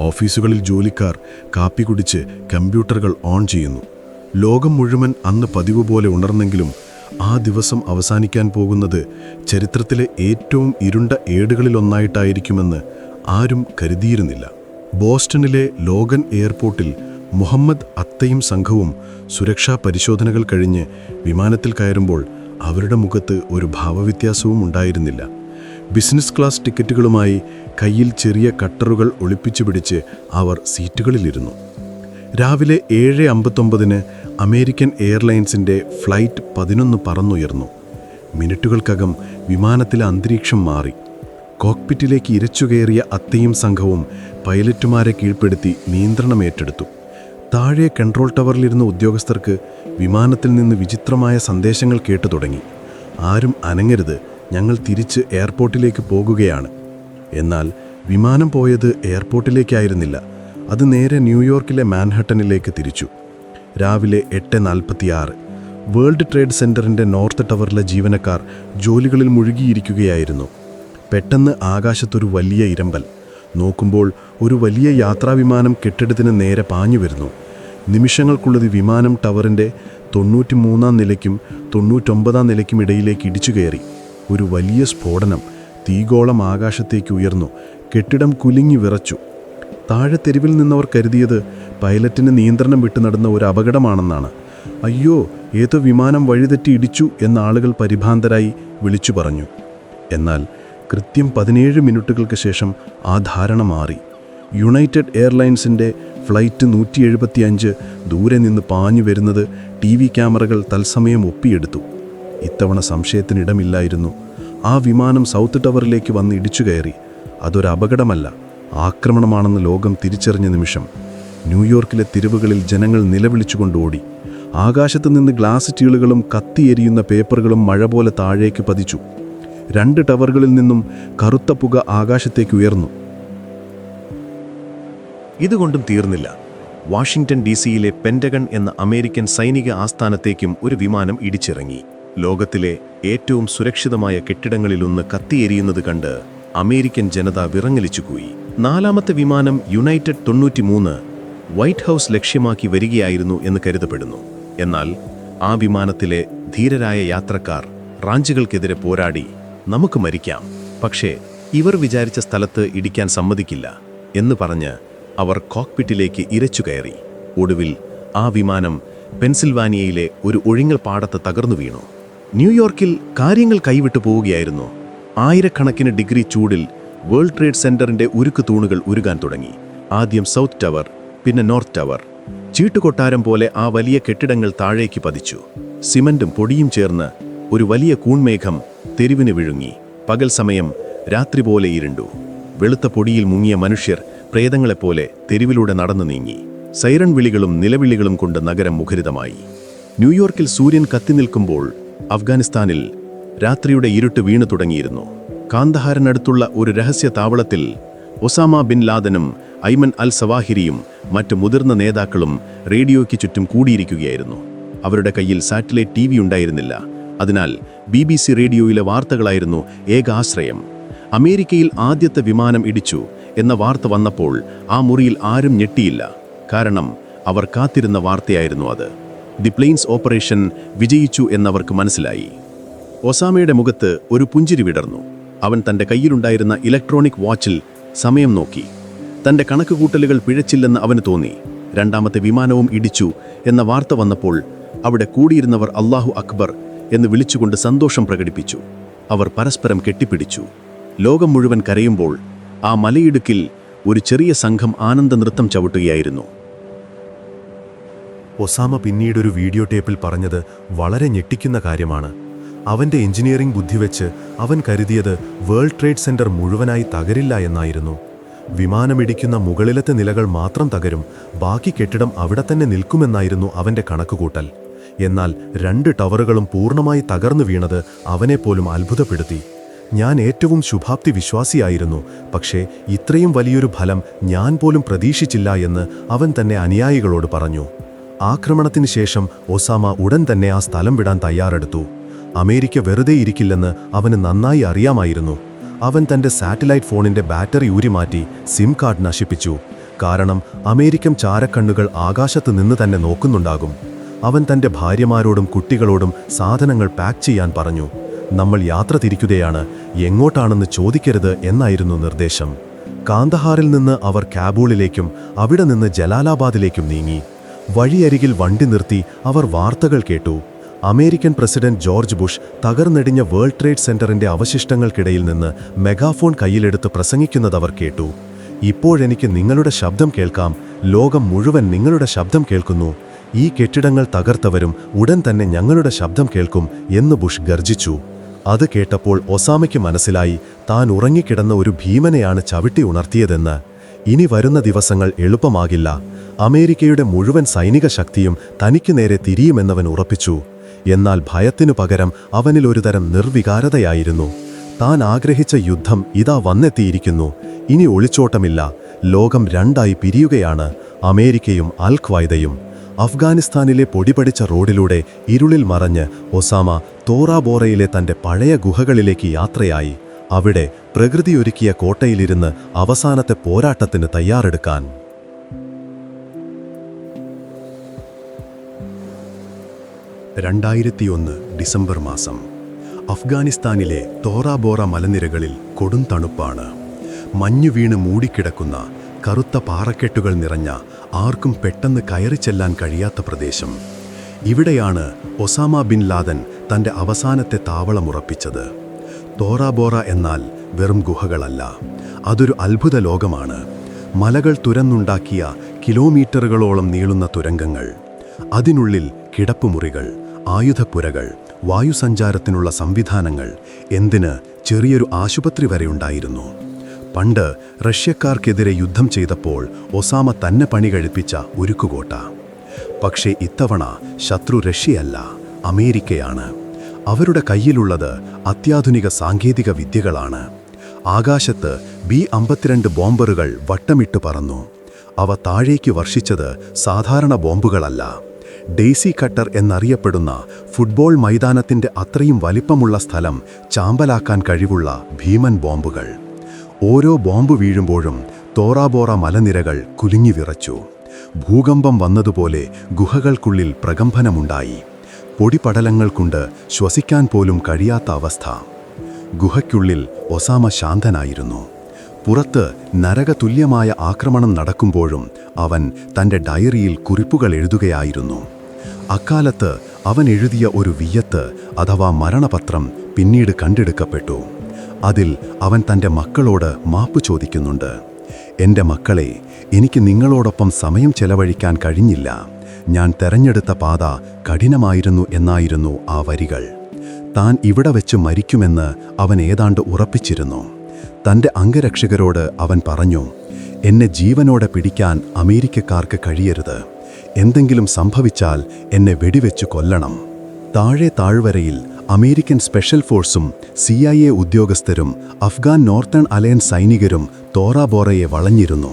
ഓഫീസുകളിൽ ജോലിക്കാർ കാപ്പി കുടിച്ച് കമ്പ്യൂട്ടറുകൾ ഓൺ ചെയ്യുന്നു. ലോകം മുഴുവൻ അന്ന് പതിവ് പോലെ ഉണർന്നെങ്കിലും ആ ദിവസം അവസാനിക്കാൻ പോകുന്നത് ചരിത്രത്തിലെ ഏറ്റവും ഇരുണ്ട ഏടുകളിലൊന്നായിട്ടായിരിക്കുമെന്ന് ആരും കരുതിയിരുന്നില്ല. ബോസ്റ്റണിലെ ലോഗൻ എയർപോർട്ടിൽ മുഹമ്മദ് അത്തയും സംഘവും സുരക്ഷാ പരിശോധനകൾ കഴിഞ്ഞ് വിമാനത്തിൽ കയറുമ്പോൾ അവരുടെ മുഖത്ത് ഒരു ഭാവവ്യത്യാസവും ഉണ്ടായിരുന്നില്ല. ബിസിനസ് ക്ലാസ് ടിക്കറ്റുകളുമായി കയ്യിൽ ചെറിയ കട്ടറുകൾ ഒളിപ്പിച്ചു പിടിച്ച് അവർ സീറ്റുകളിലിരുന്നു. രാവിലെ 7:59 അമേരിക്കൻ എയർലൈൻസിൻ്റെ ഫ്ലൈറ്റ് 11 പറന്നുയർന്നു. മിനിറ്റുകൾക്കകം വിമാനത്തിലെ അന്തരീക്ഷം മാറി. കോക്പിറ്റിലേക്ക് ഇരച്ചുകയറിയ അത്തയും സംഘവും പൈലറ്റുമാരെ കീഴ്പ്പെടുത്തി നിയന്ത്രണം ഏറ്റെടുത്തു. താഴെ കൺട്രോൾ ടവറിലിരുന്ന ഉദ്യോഗസ്ഥർക്ക് വിമാനത്തിൽ നിന്ന് വിചിത്രമായ സന്ദേശങ്ങൾ കേട്ടു തുടങ്ങി. ആരും അനങ്ങരുത്, ഞങ്ങൾ തിരിച്ച് എയർപോർട്ടിലേക്ക് പോകുകയാണ്. എന്നാൽ വിമാനം പോയത് എയർപോർട്ടിലേക്കായിരുന്നില്ല. അത് നേരെ ന്യൂയോർക്കിലെ മാൻഹട്ടനിലേക്ക് തിരിച്ചു. രാവിലെ 8:46 വേൾഡ് ട്രേഡ് സെന്ററിൻ്റെ നോർത്ത് ടവറിലെ ജീവനക്കാർ ജോലികളിൽ മുഴുകിയിരിക്കുകയായിരുന്നു. പെട്ടെന്ന് ആകാശത്തൊരു വലിയ ഇരമ്പൽ. നോക്കുമ്പോൾ ഒരു വലിയ യാത്രാവിമാനം കെട്ടിടത്തിന് നേരെ പാഞ്ഞു വരുന്നു. നിമിഷങ്ങൾക്കുള്ളത് വിമാനം ടവറിൻ്റെ 93-ാം നിലയ്ക്കും 99-ാം നിലയ്ക്കും ഇടയിലേക്ക് ഇടിച്ചു കയറി. ഒരു വലിയ സ്ഫോടനം. തീഗോളം ആകാശത്തേക്ക് ഉയർന്നു. കെട്ടിടം കുലുങ്ങി വിറച്ചു. താഴെ തെരുവിൽ നിന്നവർ കരുതിയത് പൈലറ്റിന് നിയന്ത്രണം വിട്ടു നടന്ന ഒരു അപകടമാണെന്നാണ്. അയ്യോ, ഏതോ വിമാനം വഴിതെറ്റി ഇടിച്ചു എന്ന ആളുകൾ പരിഭ്രാന്തരായി വിളിച്ചു പറഞ്ഞു. എന്നാൽ കൃത്യം 17 മിനിറ്റുകൾക്ക് ശേഷം ആ ധാരണ മാറി. യുണൈറ്റഡ് എയർലൈൻസിൻ്റെ ഫ്ലൈറ്റ് 175 ദൂരെ നിന്ന് പാഞ്ഞു വരുന്നത് TV ക്യാമറകൾ തത്സമയം ഒപ്പിയെടുത്തു. ഇത്തവണ സംശയത്തിനിടമില്ലായിരുന്നു. ആ വിമാനം സൗത്ത് ടവറിലേക്ക് വന്ന് ഇടിച്ചു കയറി. അതൊരു അപകടമല്ല, ആക്രമണമാണെന്ന് ലോകം തിരിച്ചറിഞ്ഞ നിമിഷം ന്യൂയോർക്കിലെ തെരുവുകളിൽ ജനങ്ങൾ നിലവിളിച്ചുകൊണ്ട് ഓടി. ആകാശത്ത് നിന്ന് ഗ്ലാസ് ടീളുകളും കത്തിയെരിയുന്ന പേപ്പറുകളും മഴ പോലെ താഴേക്ക് പതിച്ചു. 2 ടവറുകളിൽ നിന്നും കറുത്ത പുക ആകാശത്തേക്ക് ഉയർന്നു. ഇതുകൊണ്ടും തീർന്നില്ല. വാഷിംഗ്ടൺ DC-യിലെ പെന്റഗൺ എന്ന അമേരിക്കൻ സൈനിക ആസ്ഥാനത്തേക്കും ഒരു വിമാനം ഇടിച്ചിറങ്ങി. ലോകത്തിലെ ഏറ്റവും സുരക്ഷിതമായ കെട്ടിടങ്ങളിലൊന്ന് കത്തിയെരിയുന്നത് കണ്ട് അമേരിക്കൻ ജനത വിറങ്ങലിച്ചുപോയി. 4ാമത്തെ വിമാനം യുണൈറ്റഡ് 93 വൈറ്റ് ഹൗസ് ലക്ഷ്യമാക്കി വരികയായിരുന്നു എന്ന് കരുതപ്പെടുന്നു. എന്നാൽ ആ വിമാനത്തിലെ ധീരരായ യാത്രക്കാർ റാഞ്ചുകൾക്കെതിരെ പോരാടി നമുക്ക് മരിക്കാം, പക്ഷേ ഇവർ വിചാരിച്ച സ്ഥലത്ത് ഇടിക്കാൻ സമ്മതിക്കില്ല എന്ന് പറഞ്ഞ് അവർ കോക്പിറ്റിലേക്ക് ഇരച്ചു കയറി. ഒടുവിൽ ആ വിമാനം പെൻസിൽവാനിയയിലെ ഒരു ഒഴിഞ്ഞ പാടത്ത് തകർന്നു വീണു. ന്യൂയോർക്കിൽ കാര്യങ്ങൾ കൈവിട്ടു പോവുകയായിരുന്നു. ആയിരക്കണക്കിന് ഡിഗ്രി ചൂടിൽ വേൾഡ് ട്രേഡ് സെന്ററിന്റെ ഉരുക്ക് തൂണുകൾ ഉരുകാൻ തുടങ്ങി. ആദ്യം സൗത്ത് ടവർ, പിന്നെ നോർത്ത് ടവർ. ചീട്ടുകൊട്ടാരം പോലെ ആ വലിയ കെട്ടിടങ്ങൾ താഴേക്ക് പതിച്ചു. സിമന്റും പൊടിയും ചേർന്ന് ഒരു വലിയ കൂൺമേഘം തെരുവിന് വിഴുങ്ങി. പകൽ സമയം രാത്രി പോലെ ഇരുണ്ടു. വെളുത്ത പൊടിയിൽ മുങ്ങിയ മനുഷ്യർ പ്രേതങ്ങളെപ്പോലെ തെരുവിലൂടെ നടന്നു നീങ്ങി. സൈറൺ വിളികളും നിലവിളികളും കൊണ്ട് നഗരം മുഖരിതമായി. ന്യൂയോർക്കിൽ സൂര്യൻ കത്തി നിൽക്കുമ്പോൾ അഫ്ഗാനിസ്ഥാനിൽ രാത്രിയുടെ ഇരുട്ട് വീണു തുടങ്ങിയിരുന്നു. കാന്തഹാറിനടുത്തുള്ള ഒരു രഹസ്യ താവളത്തിൽ ഒസാമ ബിൻ ലാദനും ഐമൻ അൽ സവാഹിരിയും മറ്റ് മുതിർന്ന നേതാക്കളും റേഡിയോയ്ക്ക് ചുറ്റും കൂടിയിരിക്കുകയായിരുന്നു. അവരുടെ കയ്യിൽ സാറ്റലൈറ്റ് TV ഉണ്ടായിരുന്നില്ല. അതിനാൽ BBC റേഡിയോയിലെ വാർത്തകളായിരുന്നു ഏക ആശ്രയം. അമേരിക്കയിൽ ആദ്യത്തെ വിമാനം ഇടിച്ചു എന്ന വാർത്ത വന്നപ്പോൾ ആ മുറിയിൽ ആരും ഞെട്ടിയില്ല. കാരണം അവർ കാത്തിരുന്ന വാർത്തയായിരുന്നു അത്. ദി പ്ലെയിൻസ് ഓപ്പറേഷൻ വിജയിച്ചു എന്നവർക്ക് മനസ്സിലായി. ഒസാമയുടെ മുഖത്ത് ഒരു പുഞ്ചിരി വിടർന്നു. അവൻ തൻ്റെ കയ്യിലുണ്ടായിരുന്ന ഇലക്ട്രോണിക് വാച്ചിൽ സമയം നോക്കി. തൻ്റെ കണക്കുകൂട്ടലുകൾ പിഴച്ചില്ലെന്ന് അവന് തോന്നി. 2ാമത്തെ വിമാനവും ഇടിച്ചു എന്ന വാർത്ത വന്നപ്പോൾ അവിടെ കൂടിയിരുന്നവർ അല്ലാഹു അക്ബർ എന്ന് വിളിച്ചുകൊണ്ട് സന്തോഷം പ്രകടിപ്പിച്ചു. അവർ പരസ്പരം കെട്ടിപ്പിടിച്ചു. ലോകം മുഴുവൻ കരയുമ്പോൾ ആ മലയിടുക്കിൽ ഒരു ചെറിയ സംഘം ആനന്ദനൃത്തം ചവിട്ടുകയായിരുന്നു. ഒസാമ പിന്നീടൊരു വീഡിയോ ടേപ്പിൽ പറഞ്ഞത് വളരെ ഞെട്ടിക്കുന്ന കാര്യമാണ്. അവന്റെ എഞ്ചിനീയറിംഗ് ബുദ്ധി വെച്ച് അവൻ കരുതിയത് വേൾഡ് ട്രേഡ് സെന്റർ മുഴുവനായി തകരില്ല എന്നായിരുന്നു. വിമാനമിടിക്കുന്ന മുകളിലത്തെ നിലകൾ മാത്രം തകരും, ബാക്കി കെട്ടിടം അവിടെ തന്നെ നിൽക്കുമെന്നായിരുന്നു അവന്റെ കണക്കുകൂട്ടൽ. എന്നാൽ 2 ടവറുകളും പൂർണ്ണമായി തകർന്നു വീണത് അവനെപ്പോലും അത്ഭുതപ്പെടുത്തി. ഞാൻ ഏറ്റവും ശുഭാപ്തി വിശ്വാസിയായിരുന്നു, പക്ഷേ ഇത്രയും വലിയൊരു ഫലം ഞാൻ പോലും പ്രതീക്ഷിച്ചില്ല എന്ന് അവൻ തന്നെ അനുയായികളോട് പറഞ്ഞു. ആക്രമണത്തിന് ശേഷം ഒസാമ ഉടൻ തന്നെ ആ സ്ഥലം വിടാൻ തയ്യാറെടുത്തു. അമേരിക്ക വെറുതെ ഇരിക്കില്ലെന്ന് അവന് നന്നായി അറിയാമായിരുന്നു. അവൻ തന്റെ സാറ്റലൈറ്റ് ഫോണിന്റെ ബാറ്ററി ഊരിമാറ്റി സിം കാർഡ് നശിപ്പിച്ചു. കാരണം അമേരിക്കൻ ചാരക്കണ്ണുകൾ ആകാശത്ത് നിന്ന് തന്നെ നോക്കുന്നുണ്ടാകും. അവൻ തന്റെ ഭാര്യമാരോടും കുട്ടികളോടും സാധനങ്ങൾ പാക്ക് ചെയ്യാൻ പറഞ്ഞു. നമ്മൾ യാത്ര തിരിക്കുകയാണ്, എങ്ങോട്ടാണെന്ന് ചോദിക്കരുത് എന്നായിരുന്നു നിർദ്ദേശം. കാന്തഹാറിൽ നിന്ന് അവർ കാബൂളിലേക്കും അവിടെ നിന്ന് ജലാലാബാദിലേക്കും നീങ്ങി. വഴിയരികിൽ വണ്ടി നിർത്തി അവർ വാർത്തകൾ കേട്ടു. അമേരിക്കൻ പ്രസിഡന്റ് ജോർജ് ബുഷ് തകർന്നെടിഞ്ഞ വേൾഡ് ട്രേഡ് സെന്ററിന്റെ അവശിഷ്ടങ്ങൾക്കിടയിൽ നിന്ന് മെഗാഫോൺ കയ്യിലെടുത്ത് പ്രസംഗിക്കുന്നതവർ കേട്ടു. ഇപ്പോഴെനിക്ക് നിങ്ങളുടെ ശബ്ദം കേൾക്കാം, ലോകം മുഴുവൻ നിങ്ങളുടെ ശബ്ദം കേൾക്കുന്നു. ഈ കെട്ടിടങ്ങൾ തകർത്തവരും ഉടൻ തന്നെ ഞങ്ങളുടെ ശബ്ദം കേൾക്കും എന്ന് ബുഷ് ഗർജിച്ചു. അത് കേട്ടപ്പോൾ ഒസാമയ്ക്ക് മനസ്സിലായി താൻ ഉറങ്ങിക്കിടന്ന ഒരു ഭീമനെയാണ് ചവിട്ടി ഉണർത്തിയതെന്ന്. ഇനി വരുന്ന ദിവസങ്ങൾ എളുപ്പമാകില്ല. അമേരിക്കയുടെ മുഴുവൻ സൈനിക ശക്തിയും തനിക്ക് നേരെ തിരിയുമെന്നവൻ ഉറപ്പിച്ചു. എന്നാൽ ഭയത്തിനു പകരം അവനിൽ ഒരുതരം നിർവികാരതയായിരുന്നു. താൻ ആഗ്രഹിച്ച യുദ്ധം ഇതാ വന്നെത്തിയിരിക്കുന്നു. ഇനി ഒളിച്ചോട്ടമില്ല. ലോകം 2ആയി പിരിയുകയാണ്, അമേരിക്കയും അൽ ഖ്വയ്ദയും. അഫ്ഗാനിസ്ഥാനിലെ പൊടിപടിച്ച റോഡിലൂടെ ഇരുളിൽ മറഞ്ഞ് ഒസാമ തോറാബോറയിലെ തന്റെ പഴയ ഗുഹകളിലേക്ക് യാത്രയായി. അവിടെ പ്രകൃതിയൊരുക്കിയ കോട്ടയിലിരുന്ന് അവസാനത്തെ പോരാട്ടത്തിന് തയ്യാറെടുക്കാൻ. 2001 ഡിസംബർ മാസം. അഫ്ഗാനിസ്ഥാനിലെ തോറാബോറ മലനിരകളിൽ കൊടും തണുപ്പാണ്. മഞ്ഞു വീണ് മൂടിക്കിടക്കുന്ന കറുത്ത പാറക്കെട്ടുകൾ നിറഞ്ഞ, ആർക്കും പെട്ടെന്ന് കയറിച്ചെല്ലാൻ കഴിയാത്ത പ്രദേശം. ഇവിടെയാണ് ഒസാമ ബിൻ ലാദൻ തൻ്റെ അവസാനത്തെ താവളമുറപ്പിച്ചത്. തോറാബോറ എന്നാൽ വെറും ഗുഹകളല്ല, അതൊരു അത്ഭുത ലോകമാണ്. മലകൾ തുരന്നുണ്ടാക്കിയ കിലോമീറ്ററുകളോളം നീളുന്ന തുരങ്കങ്ങൾ, അതിനുള്ളിൽ കിടപ്പുമുറികൾ, ആയുധപ്പുരകൾ, വായുസഞ്ചാരത്തിനുള്ള സംവിധാനങ്ങൾ, എന്തിന് ചെറിയൊരു ആശുപത്രി വരെ ഉണ്ടായിരുന്നു. പണ്ട് റഷ്യക്കാർക്കെതിരെ യുദ്ധം ചെയ്തപ്പോൾ ഒസാമ തന്നെ പണി കഴിപ്പിച്ച ഉരുക്കുകോട്ട. പക്ഷേ ഇത്തവണ ശത്രു റഷ്യയല്ല, അമേരിക്കയാണ്. അവരുടെ കയ്യിലുള്ളത് അത്യാധുനിക സാങ്കേതിക വിദ്യകളാണ്. ആകാശത്ത് B-52 ബോംബറുകൾ വട്ടമിട്ട് പറന്നു. അവ താഴേക്ക് വർഷിച്ചത് സാധാരണ ബോംബുകളല്ല, ഡെയ്സി കട്ടർ എന്നറിയപ്പെടുന്ന ഫുട്ബോൾ മൈതാനത്തിൻ്റെ അത്രയും വലിപ്പമുള്ള സ്ഥലം ചാമ്പലാക്കാൻ കഴിവുള്ള ഭീമൻ ബോംബുകൾ. ഓരോ ബോംബ് വീഴുമ്പോഴും തോറാബോറ മലനിരകൾ കുലുങ്ങി വിറച്ചു. ഭൂകമ്പം വന്നതുപോലെ ഗുഹകൾക്കുള്ളിൽ പ്രകമ്പനമുണ്ടായി. പൊടിപടലങ്ങൾ കൊണ്ട് ശ്വസിക്കാൻ പോലും കഴിയാത്ത അവസ്ഥ. ഗുഹയ്ക്കുള്ളിൽ ഒസാമ ശാന്തനായിരുന്നു. പുറത്ത് നരകതുല്യമായ ആക്രമണം നടക്കുമ്പോഴും അവൻ തൻ്റെ ഡയറിയിൽ കുറിപ്പുകൾ എഴുതുകയായിരുന്നു. അക്കാലത്ത് അവൻ എഴുതിയ ഒരു വിയ്യത്ത് അഥവാ മരണപത്രം പിന്നീട് കണ്ടെടുക്കപ്പെട്ടു. അതിൽ അവൻ തൻ്റെ മക്കളോട് മാപ്പ് ചോദിക്കുന്നുണ്ട്. എൻ്റെ മക്കളെ, എനിക്ക് നിങ്ങളോടൊപ്പം സമയം ചെലവഴിക്കാൻ കഴിഞ്ഞില്ല. ഞാൻ തെരഞ്ഞെടുത്ത പാത കഠിനമായിരുന്നു എന്നായിരുന്നു ആ വരികൾ. താൻ ഇവിടെ വെച്ച് മരിക്കുമെന്ന് അവൻ ഏതാണ്ട് ഉറപ്പിച്ചിരുന്നു. തൻ്റെ അംഗരക്ഷകരോട് അവൻ പറഞ്ഞു, എന്നെ ജീവനോടെ പിടിക്കാൻ അമേരിക്കക്കാർക്ക് കഴിയരുത്. എന്തെങ്കിലും സംഭവിച്ചാൽ എന്നെ വെടിവെച്ചു കൊല്ലണം. താഴെ താഴ്വരയിൽ അമേരിക്കൻ സ്പെഷ്യൽ ഫോഴ്സും CIA ഉദ്യോഗസ്ഥരും അഫ്ഗാൻ നോർത്തേൺ അലയൻസ് സൈനികരും തോറാബോറയെ വളഞ്ഞിരുന്നു.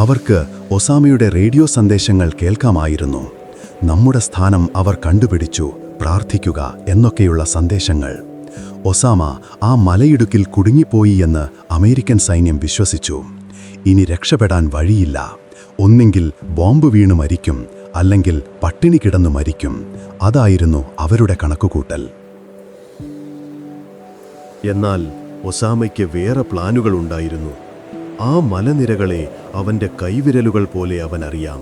അവർക്ക് ഒസാമയുടെ റേഡിയോ സന്ദേശങ്ങൾ കേൾക്കാമായിരുന്നു. നമ്മുടെ സ്ഥാനം അവർ കണ്ടുപിടിച്ചു, പ്രാർത്ഥിക്കുക എന്നൊക്കെയുള്ള സന്ദേശങ്ങൾ. ഒസാമ ആ മലയിടുക്കിൽ കുടുങ്ങിപ്പോയി എന്ന് അമേരിക്കൻ സൈന്യം വിശ്വസിച്ചു. ഇനി രക്ഷപ്പെടാൻ വഴിയില്ല. ഒന്നെങ്കിൽ ബോംബ് വീണു മരിക്കും, അല്ലെങ്കിൽ പട്ടിണി കിടന്നു മരിക്കും. അതായിരുന്നു അവരുടെ കണക്കുകൂട്ടൽ. എന്നാൽ ഒസാമയ്ക്ക് വേറെ പ്ലാനുകളുണ്ടായിരുന്നു. ആ മലനിരകളെ അവൻ്റെ കൈവിരലുകൾ പോലെ അവൻ അറിയാം.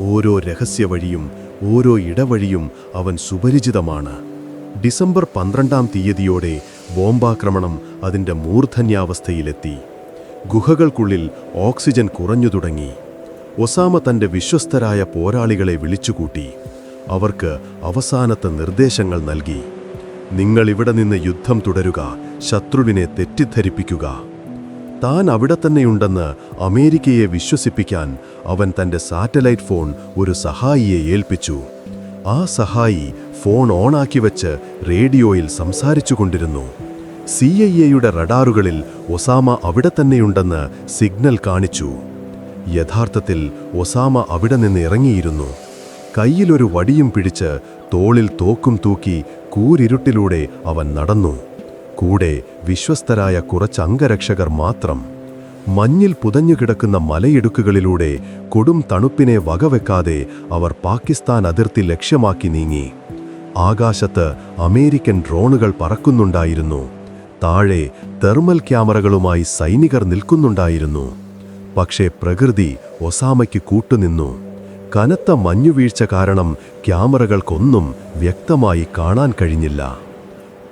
ഓരോ രഹസ്യവഴിയും ഓരോ ഇടവഴിയും അവൻ സുപരിചിതമാണ്. ഡിസംബർ 12-ാം തീയതിയോടെ ബോംബാക്രമണം അതിൻ്റെ മൂർധന്യാവസ്ഥയിലെത്തി. ഗുഹകൾക്കുള്ളിൽ ഓക്സിജൻ കുറഞ്ഞു തുടങ്ങി. ഒസാമ തന്റെ വിശ്വസ്തരായ പോരാളികളെ വിളിച്ചുകൂട്ടി. അവർക്ക് അവസാനത്തെ നിർദ്ദേശങ്ങൾ നൽകി. നിങ്ങൾ ഇവിടെ നിന്ന് യുദ്ധം തുടരുക, ശത്രുവിനെ തെറ്റിദ്ധരിപ്പിക്കുക. താൻ അവിടെ തന്നെയുണ്ടെന്ന് അമേരിക്കയെ വിശ്വസിപ്പിക്കാൻ അവൻ തന്റെ സാറ്റലൈറ്റ് ഫോൺ ഒരു സഹായിയെ ഏൽപ്പിച്ചു. ആ സഹായി ഫോൺ ഓണാക്കി വെച്ച് റേഡിയോയിൽ സംസാരിച്ചുകൊണ്ടിരുന്നു. CIA-യുടെ റഡാറുകളിൽ ഒസാമ അവിടെ തന്നെയുണ്ടെന്ന് സിഗ്നൽ കാണിച്ചു. യഥാർത്ഥത്തിൽ ഒസാമ അവിടെ നിന്ന് ഇറങ്ങിയിരുന്നു. കയ്യിലൊരു വടിയും പിടിച്ച് തോളിൽ തോക്കും തൂക്കി കൂരിരുട്ടിലൂടെ അവൻ നടന്നു. കൂടെ വിശ്വസ്തരായ കുറച്ച് അംഗരക്ഷകർ മാത്രം. മഞ്ഞിൽ പുതഞ്ഞുകിടക്കുന്ന മലയിടുക്കുകളിലൂടെ കൊടും തണുപ്പിനെ വകവെക്കാതെ അവർ പാകിസ്ഥാൻ അതിർത്തി ലക്ഷ്യമാക്കി നീങ്ങി. ആകാശത്ത് അമേരിക്കൻ ഡ്രോണുകൾ പറക്കുന്നുണ്ടായിരുന്നു. താഴെ തെർമൽ ക്യാമറകളുമായി സൈനികർ നിൽക്കുന്നുണ്ടായിരുന്നു. പക്ഷേ പ്രകൃതി ഒസാമയ്ക്ക് കൂട്ടുനിന്നു. കനത്ത മഞ്ഞുവീഴ്ച കാരണം ക്യാമറകൾക്കൊന്നും വ്യക്തമായി കാണാൻ കഴിഞ്ഞില്ല.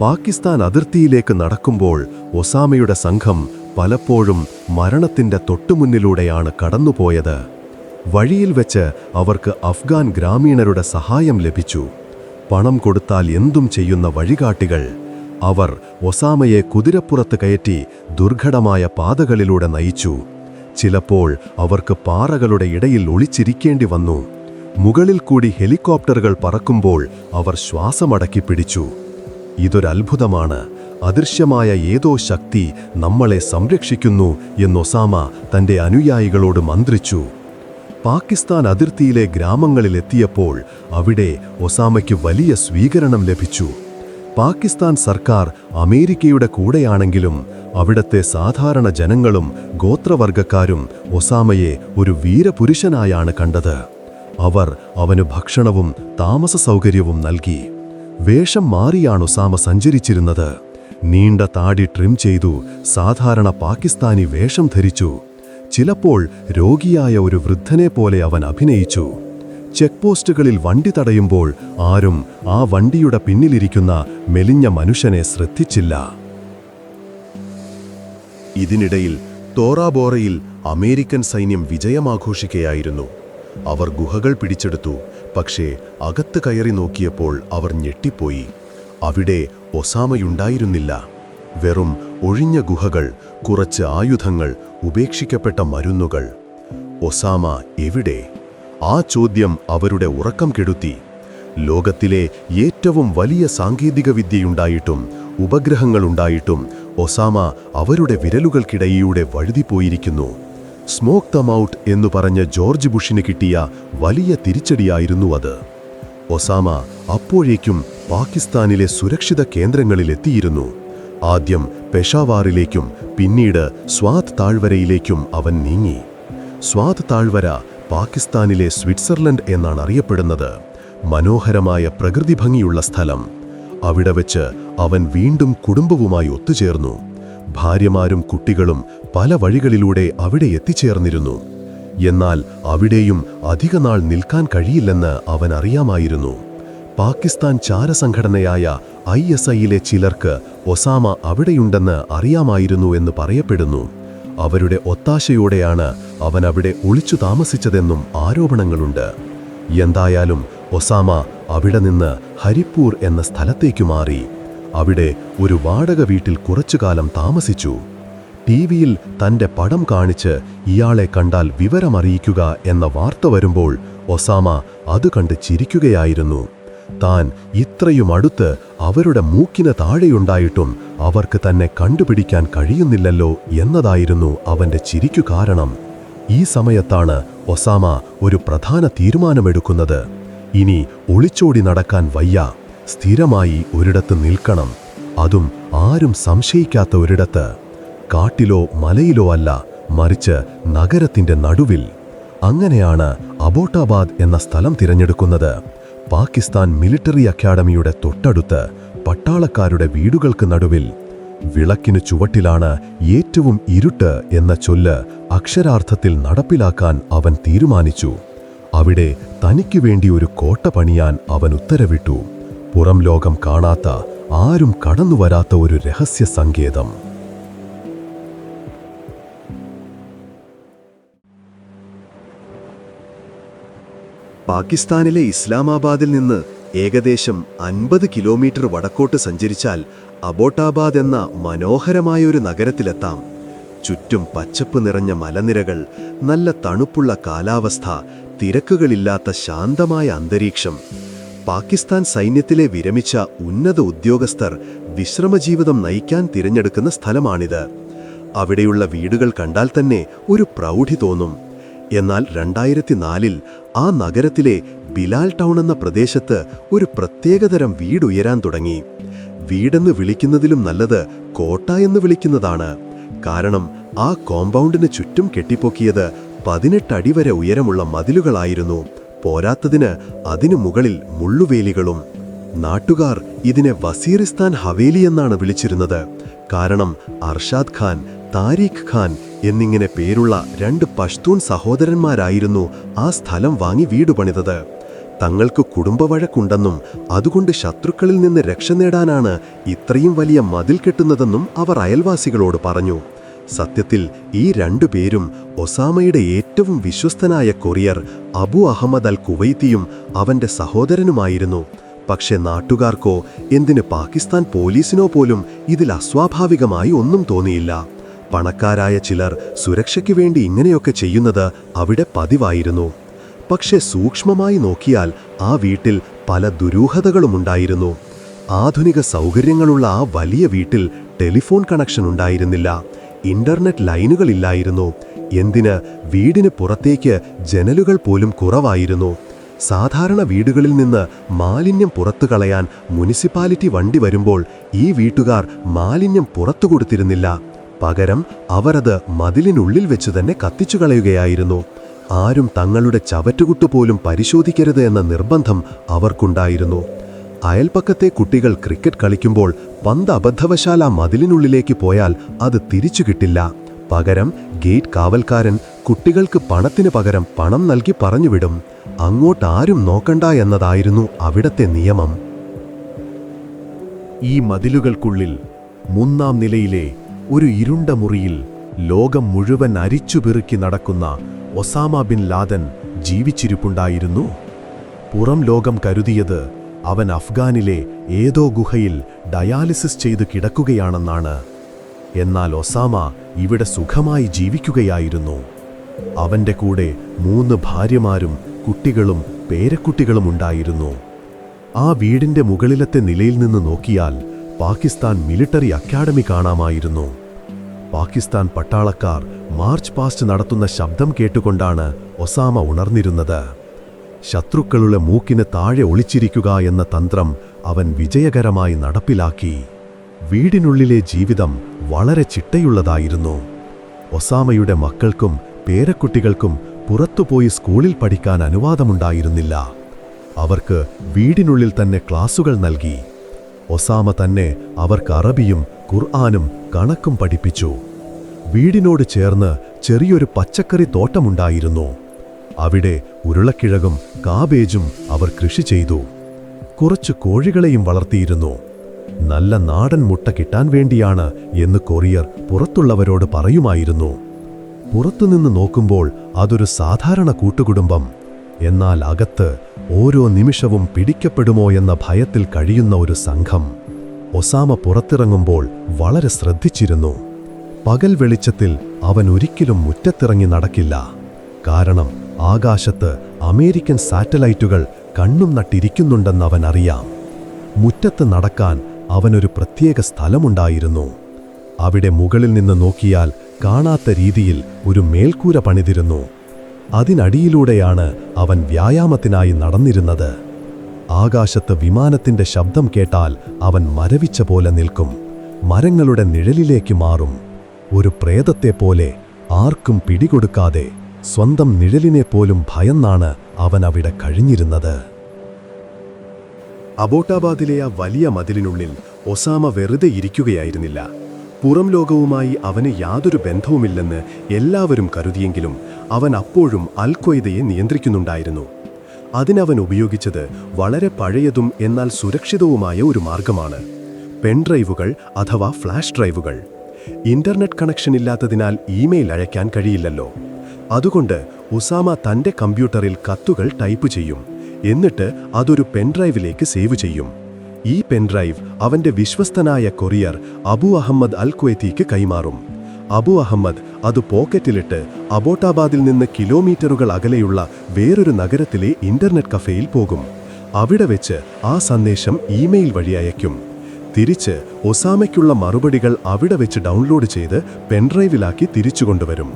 പാകിസ്ഥാൻ അതിർത്തിയിലേക്ക് നടക്കുമ്പോൾ ഒസാമയുടെ സംഘം പലപ്പോഴും മരണത്തിന്റെ തൊട്ടുമുന്നിലൂടെയാണ് കടന്നുപോയത്. വഴിയിൽ വെച്ച് അവർക്ക് അഫ്ഗാൻ ഗ്രാമീണരുടെ സഹായം ലഭിച്ചു. പണം കൊടുത്താൽ എന്തും ചെയ്യുന്ന വഴികാട്ടികൾ. അവർ ഒസാമയെ കുതിരപ്പുറത്ത് കയറ്റി ദുർഘടമായ പാതകളിലൂടെ നയിച്ചു. ചിലപ്പോൾ അവർക്ക് പാറകളുടെ ഇടയിൽ ഒളിച്ചിരിക്കേണ്ടി വന്നു. മുകളിൽ കൂടി ഹെലികോപ്റ്ററുകൾ പറക്കുമ്പോൾ അവർ ശ്വാസമടക്കി പിടിച്ചു. ഇതൊരത്ഭുതമാണ്. അദൃശ്യമായ ഏതോ ശക്തി നമ്മളെ സംരക്ഷിക്കുന്നു എന്നൊസാമ തന്റെ അനുയായികളോട് മന്ത്രിച്ചു. പാകിസ്ഥാൻ അതിർത്തിയിലെ ഗ്രാമങ്ങളിലെത്തിയപ്പോൾ അവിടെ ഒസാമയ്ക്ക് വലിയ സ്വീകരണം ലഭിച്ചു. പാകിസ്ഥാൻ സർക്കാർ അമേരിക്കയുടെ കൂടെയാണെങ്കിലും അവിടത്തെ സാധാരണ ജനങ്ങളും ഗോത്രവർഗക്കാരും ഒസാമയെ ഒരു വീരപുരുഷനായാണ് കണ്ടത്. അവർ അവന് ഭക്ഷണവും താമസ സൗകര്യവും നൽകി. വേഷം മാറിയാണ് ഒസാമ സഞ്ചരിച്ചിരുന്നത്. നീണ്ട താടി ട്രിം ചെയ്തു സാധാരണ പാകിസ്ഥാനി വേഷം ധരിച്ചു. ചിലപ്പോൾ രോഗിയായ ഒരു വൃദ്ധനെ പോലെ അവൻ അഭിനയിച്ചു. ചെക്ക് പോസ്റ്റുകളിൽ വണ്ടി തടയുമ്പോൾ ആരും ആ വണ്ടിയുടെ പിന്നിലിരിക്കുന്ന മെലിഞ്ഞ മനുഷ്യനെ ശ്രദ്ധിച്ചില്ല. ഇതിനിടയിൽ തോറാബോറയിൽ അമേരിക്കൻ സൈന്യം വിജയമാഘോഷിക്കുകയായിരുന്നു. അവർ ഗുഹകൾ പിടിച്ചെടുത്തു. പക്ഷേ അകത്ത് കയറി നോക്കിയപ്പോൾ അവർ ഞെട്ടിപ്പോയി. അവിടെ ഒസാമയുണ്ടായിരുന്നില്ല. വെറും ഒഴിഞ്ഞ ഗുഹകൾ, കുറച്ച് ആയുധങ്ങൾ, ഉപേക്ഷിക്കപ്പെട്ട മരുന്നുകൾ. ഒസാമ എവിടെ? ആ ചോദ്യം അവരുടെ ഉറക്കം കെടുത്തി. ലോകത്തിലെ ഏറ്റവും വലിയ സാങ്കേതികവിദ്യയുണ്ടായിട്ടും ഉപഗ്രഹങ്ങളുണ്ടായിട്ടും ഒസാമ അവരുടെ വിരലുകൾക്കിടയിലൂടെ വഴുതിപ്പോയിരിക്കുന്നു. സ്മോക്ക് ദം ഔട്ട് എന്നു പറഞ്ഞ ജോർജ് ബുഷിന് കിട്ടിയ വലിയ തിരിച്ചടിയായിരുന്നു അത്. ഒസാമ അപ്പോഴേക്കും പാകിസ്ഥാനിലെ സുരക്ഷിത കേന്ദ്രങ്ങളിലെത്തിയിരുന്നു. ആദ്യം പെഷാവാറിലേക്കും പിന്നീട് സ്വാത് താഴ്വരയിലേക്കും അവൻ നീങ്ങി. സ്വാത് താഴ്വര പാകിസ്ഥാനിലെ സ്വിറ്റ്സർലൻഡ് എന്നാണ് അറിയപ്പെടുന്നത്. മനോഹരമായ പ്രകൃതി ഭംഗിയുള്ള സ്ഥലം. അവിടെ വെച്ച് അവൻ വീണ്ടും കുടുംബവുമായി ഒത്തുചേർന്നു. ഭാര്യമാരും കുട്ടികളും പല വഴികളിലൂടെ അവിടെ എത്തിച്ചേർന്നിരുന്നു. എന്നാൽ അവിടെയും അധികനാൾ നിൽക്കാൻ കഴിയില്ലെന്ന് അവൻ അറിയാമായിരുന്നു. പാകിസ്ഥാൻ ചാരസംഘടനയായ ISIലെ ചിലർക്ക് ഒസാമ അവിടെയുണ്ടെന്ന് അറിയാമായിരുന്നു എന്ന് പറയപ്പെടുന്നു. അവരുടെ ഒത്താശയോടെയാണ് അവൻ അവിടെ ഒളിച്ചു താമസിച്ചതെന്നും ആരോപണങ്ങളുണ്ട്. എന്തായാലും ഒസാമ അവിടെ നിന്ന് ഹരിപ്പൂർ എന്ന സ്ഥലത്തേക്ക് മാറി. അവിടെ ഒരു വാടക വീട്ടിൽ കുറച്ചുകാലം താമസിച്ചു. TV-യിൽ തന്റെ പടം കാണിച്ച് ഇയാളെ കണ്ടാൽ വിവരമറിയിക്കുക എന്ന വാർത്ത വരുമ്പോൾ ഒസാമ അത് കണ്ട് ചിരിക്കുകയായിരുന്നു. താൻ ഇത്രയും അടുത്ത് അവരുടെ മൂക്കിന് താഴെയുണ്ടായിട്ടും അവർക്ക് തന്നെ കണ്ടുപിടിക്കാൻ കഴിയുന്നില്ലല്ലോ എന്നതായിരുന്നു അവന്റെ ചിരിക്കു കാരണം. ഈ സമയത്താണ് ഒസാമ ഒരു പ്രധാന തീരുമാനമെടുക്കുന്നത്. ഇനി ഒളിച്ചോടി നടക്കാൻ വയ്യ. സ്ഥിരമായി ഒരിടത്ത് നിൽക്കണം. അതും ആരും സംശയിക്കാത്ത ഒരിടത്ത്. കാട്ടിലോ മലയിലോ അല്ല, മറിച്ച് നഗരത്തിന്റെ നടുവിൽ. അങ്ങനെയാണ് അബോട്ടാബാദ് എന്ന സ്ഥലം തിരഞ്ഞെടുക്കുന്നത്. പാകിസ്ഥാൻ മിലിറ്ററി അക്കാഡമിയുടെ തൊട്ടടുത്ത്, പട്ടാളക്കാരുടെ വീടുകൾക്ക് നടുവിൽ. വിളക്കിനു ചുവട്ടിലാണ് ഏറ്റവും ഇരുട്ട് എന്ന ചൊല്ല് അക്ഷരാർത്ഥത്തിൽ നടപ്പിലാക്കാൻ അവൻ തീരുമാനിച്ചു. അവിടെ തനിക്കു വേണ്ടി ഒരു കോട്ട പണിയാൻ അവൻ ഉത്തരവിട്ടു. പുറം ലോകം കാണാത്ത, ആരും കടന്നുവരാത്ത ഒരു രഹസ്യ സങ്കേതം. പാകിസ്ഥാനിലെ ഇസ്ലാമാബാദിൽ നിന്ന് ഏകദേശം 50 കിലോമീറ്റർ വടക്കോട്ട് സഞ്ചരിച്ചാൽ അബോട്ടാബാദ് എന്ന മനോഹരമായൊരു നഗരത്തിലെത്താം. ചുറ്റും പച്ചപ്പ് നിറഞ്ഞ മലനിരകൾ, നല്ല തണുപ്പുള്ള കാലാവസ്ഥ, തിരക്കുകളില്ലാത്ത ശാന്തമായ അന്തരീക്ഷം. പാകിസ്ഥാൻ സൈന്യത്തിലെ വിരമിച്ച ഉന്നത ഉദ്യോഗസ്ഥർ വിശ്രമജീവിതം നയിക്കാൻ തിരഞ്ഞെടുക്കുന്ന സ്ഥലമാണിത്. അവിടെയുള്ള വീടുകൾ കണ്ടാൽ തന്നെ ഒരു പ്രൗഢി തോന്നും. എന്നാൽ 2004-ൽ ആ നഗരത്തിലെ ബിലാൽ ടൗൺ എന്ന പ്രദേശത്ത് ഒരു പ്രത്യേകതരം വീടുയരാൻ തുടങ്ങി. വീടെന്ന് വിളിക്കുന്നതിലും നല്ലത് കോട്ട എന്ന് വിളിക്കുന്നതാണ്. കാരണം ആ കോമ്പൗണ്ടിന് ചുറ്റും കെട്ടിപ്പൊക്കിയത് 18 അടി വരെ ഉയരമുള്ള മതിലുകളായിരുന്നു. പോരാത്തതിന് അതിനു മുകളിൽ മുള്ളുവേലികളും. നാട്ടുകാർ ഇതിനെ വസീറിസ്ഥാൻ ഹവേലി എന്നാണ് വിളിച്ചിരുന്നത്. കാരണം അർഷാദ് ഖാൻ, താരിഖ് ഖാൻ എന്നിങ്ങനെ പേരുള്ള 2 പഷ്തൂൺ സഹോദരന്മാരായിരുന്നു ആ സ്ഥലം വാങ്ങി വീട് പണിതത്. തങ്ങൾക്ക് കുടുംബവഴക്കുണ്ടെന്നും അതുകൊണ്ട് ശത്രുക്കളിൽ നിന്ന് രക്ഷ നേടാനാണ് ഇത്രയും വലിയ മതിൽ കെട്ടുന്നതെന്നും അവർ അയൽവാസികളോട് പറഞ്ഞു. സത്യത്തിൽ ഈ 2 പേരും ഒസാമയുടെ ഏറ്റവും വിശ്വസ്തനായ കൊറിയർ അബു അഹമ്മദ് അൽ കുവൈത്തിയും അവന്റെ സഹോദരനുമായിരുന്നു. പക്ഷെ നാട്ടുകാർക്കോ എന്തിന് പാകിസ്ഥാൻ പോലീസിനോ പോലും ഇതിൽ അസ്വാഭാവികമായി ഒന്നും തോന്നിയില്ല. പണക്കാരായ ചിലർ സുരക്ഷയ്ക്ക് വേണ്ടി ഇങ്ങനെയൊക്കെ ചെയ്യുന്നത് അവിടെ പതിവായിരുന്നു. പക്ഷെ സൂക്ഷ്മമായി നോക്കിയാൽ ആ വീട്ടിൽ പല ദുരൂഹതകളുമുണ്ടായിരുന്നു. ആധുനിക സൗകര്യങ്ങളുള്ള ആ വലിയ വീട്ടിൽ ടെലിഫോൺ കണക്ഷൻ ഉണ്ടായിരുന്നില്ല, ഇന്റർനെറ്റ് ലൈനുകളില്ലായിരുന്നു. എന്തിന് വീടിന് പുറത്തേക്ക് ജനലുകൾ പോലും കുറവായിരുന്നു. സാധാരണ വീടുകളിൽ നിന്ന് മാലിന്യം പുറത്തു കളയാൻ മുനിസിപ്പാലിറ്റി വണ്ടി വരുമ്പോൾ ഈ വീട്ടുകാർ മാലിന്യം പുറത്തു കൊടുത്തിരുന്നില്ല. പകരം അവരത് മതിലിനുള്ളിൽ വെച്ച് തന്നെ കത്തിച്ചു കളയുകയായിരുന്നു. ആരും തങ്ങളുടെ ചവറ്റുകുട്ടുപോലും പരിശോധിക്കരുത് എന്ന നിർബന്ധം അവർക്കുണ്ടായിരുന്നു. അയൽപ്പക്കത്തെ കുട്ടികൾ ക്രിക്കറ്റ് കളിക്കുമ്പോൾ പന്ത് അബദ്ധവശാൽ ആ മതിലിനുള്ളിലേക്ക് പോയാൽ അത് തിരിച്ചു കിട്ടില്ല. പകരം ഗേറ്റ് കാവൽക്കാരൻ കുട്ടികൾക്ക് പണത്തിന് പകരം പണം നൽകി പറഞ്ഞുവിടും. അങ്ങോട്ടാരും നോക്കണ്ട എന്നതായിരുന്നു അവിടത്തെ നിയമം. ഈ മതിലുകൾക്കുള്ളിൽ 3-ാം നിലയിലെ ഒരു ഇരുണ്ട മുറിയിൽ ലോകം മുഴുവൻ അരിച്ചുപെറുക്കി നടക്കുന്ന ഒസാമ ബിൻ ലാദൻ ജീവിച്ചിരിപ്പുണ്ടായിരുന്നു. പുറം ലോകം കരുതിയത് അവൻ അഫ്ഗാനിലെ ഏതോ ഗുഹയിൽ ഡയാലിസിസ് ചെയ്ത് കിടക്കുകയാണെന്നാണ്. എന്നാൽ ഒസാമ ഇവിടെ സുഖമായി ജീവിക്കുകയായിരുന്നു. അവന്റെ കൂടെ 3 ഭാര്യമാരും കുട്ടികളും പേരക്കുട്ടികളും ഉണ്ടായിരുന്നു. ആ വീടിന്റെ മുകളിലത്തെ നിലയിൽ നിന്ന് നോക്കിയാൽ പാകിസ്ഥാൻ മിലിട്ടറി അക്കാഡമി കാണാമായിരുന്നു. പാകിസ്ഥാൻ പട്ടാളക്കാർ മാർച്ച് പാസ്റ്റ് നടത്തുന്ന ശബ്ദം കേട്ടുകൊണ്ടാണ് ഒസാമ ഉണർന്നിരുന്നത്. ശത്രുക്കളുടെ മൂക്കിന് താഴെ ഒളിച്ചിരിക്കുക എന്ന തന്ത്രം അവൻ വിജയകരമായി നടപ്പിലാക്കി. വീടിനുള്ളിലെ ജീവിതം വളരെ ചിട്ടയുള്ളതായിരുന്നു. ഒസാമയുടെ മക്കൾക്കും പേരക്കുട്ടികൾക്കും പുറത്തുപോയി സ്കൂളിൽ പഠിക്കാൻ അനുവാദമുണ്ടായിരുന്നില്ല. അവർക്ക് വീടിനുള്ളിൽ തന്നെ ക്ലാസുകൾ നൽകി. ഒസാമ തന്നെ അവർക്ക് അറബിയും ഖുർആനും കണക്കും പഠിപ്പിച്ചു. വീടിനോട് ചേർന്ന് ചെറിയൊരു പച്ചക്കറി തോട്ടമുണ്ടായിരുന്നു. അവിടെ ഉരുളക്കിഴങ്ങും കാബേജും അവർ കൃഷി ചെയ്തു. കുറച്ച് കോഴികളെയും വളർത്തിയിരുന്നു. നല്ല നാടൻ മുട്ട കിട്ടാൻ വേണ്ടിയാണ് എന്ന് കൊറിയർ പുറത്തുള്ളവരോട് പറയുമായിരുന്നു. പുറത്തുനിന്ന് നോക്കുമ്പോൾ അതൊരു സാധാരണ കൂട്ടുകുടുംബം. എന്നാൽ അകത്ത് ഓരോ നിമിഷവും പിടിക്കപ്പെടുമോ എന്ന ഭയത്തിൽ കഴിയുന്ന ഒരു സംഘം. ഒസാമ പുറത്തിറങ്ങുമ്പോൾ വളരെ ശ്രദ്ധിച്ചിരുന്നു. പകൽ വെളിച്ചത്തിൽ അവൻ ഒരിക്കലും മുറ്റത്തിറങ്ങി നടക്കില്ല. കാരണം ആകാശത്ത് അമേരിക്കൻ സാറ്റലൈറ്റുകൾ കണ്ണും നട്ടിരിക്കുന്നുണ്ടെന്ന് അവൻ അറിയാം. മുറ്റത്ത് നടക്കാൻ അവനൊരു പ്രത്യേക സ്ഥലമുണ്ടായിരുന്നു. അവിടെ മുകളിൽ നിന്ന് നോക്കിയാൽ കാണാത്ത രീതിയിൽ ഒരു മേൽക്കൂര പണിതിരുന്നു. അതിനടിയിലൂടെയാണ് അവൻ വ്യായാമത്തിനായി നടന്നിരുന്നത്. ആകാശത്ത് വിമാനത്തിന്റെ ശബ്ദം കേട്ടാൽ അവൻ മരവിച്ച പോലെ നിൽക്കും. മരങ്ങളുടെ നിഴലിലേക്ക് മാറും. ഒരു പ്രേതത്തെപ്പോലെ ആർക്കും പിടികൊടുക്കാതെ സ്വന്തം നിഴലിനെപ്പോലും ഭയന്നാണ് അവൻ അവിടെ കഴിഞ്ഞിരുന്നത്. അബോട്ടാബാദിലെ ആ വലിയ മതിലിനുള്ളിൽ ഒസാമ വെറുതെ ഇരിക്കുകയായിരുന്നില്ല. പുറം ലോകവുമായി അവന് യാതൊരു ബന്ധവുമില്ലെന്ന് എല്ലാവരും കരുതിയെങ്കിലും അവൻ അപ്പോഴും അൽ ഖ്വയ്ദയെ നിയന്ത്രിക്കുന്നുണ്ടായിരുന്നു. അതിനവൻ ഉപയോഗിച്ചത് വളരെ പഴയതും എന്നാൽ സുരക്ഷിതവുമായ ഒരു മാർഗമാണ്: പെൻഡ്രൈവുകൾ അഥവാ ഫ്ലാഷ് ഡ്രൈവുകൾ. ഇന്റർനെറ്റ് കണക്ഷൻ ഇല്ലാത്തതിനാൽ ഇമെയിൽ അയക്കാൻ കഴിയില്ലല്ലോ. അതുകൊണ്ട് ഒസാമ തന്റെ കമ്പ്യൂട്ടറിൽ കത്തുകൾ ടൈപ്പ് ചെയ്യും. എന്നിട്ട് അതൊരു പെൻഡ്രൈവിലേക്ക് സേവ് ചെയ്യും. ഈ പെൻഡ്രൈവ് അവന്റെ വിശ്വസ്തനായ കൊറിയർ അബു അഹമ്മദ് അൽ ക്വൈത്തിക്ക് കൈമാറും. അബു അഹമ്മദ് അത് പോക്കറ്റിലിട്ട് അബോട്ടാബാദിൽ നിന്ന് കിലോമീറ്ററുകൾ അകലെയുള്ള വേറൊരു നഗരത്തിലെ ഇന്റർനെറ്റ് കഫേയിൽ പോകും. അവിടെ വെച്ച് ആ സന്ദേശം ഇമെയിൽ വഴി അയക്കും. തിരിച്ച് ഒസാമയ്ക്കുള്ള മറുപടികൾ അവിടെ വെച്ച് ഡൗൺലോഡ് ചെയ്ത് പെൻഡ്രൈവിലാക്കി തിരിച്ചു കൊണ്ടുവരും.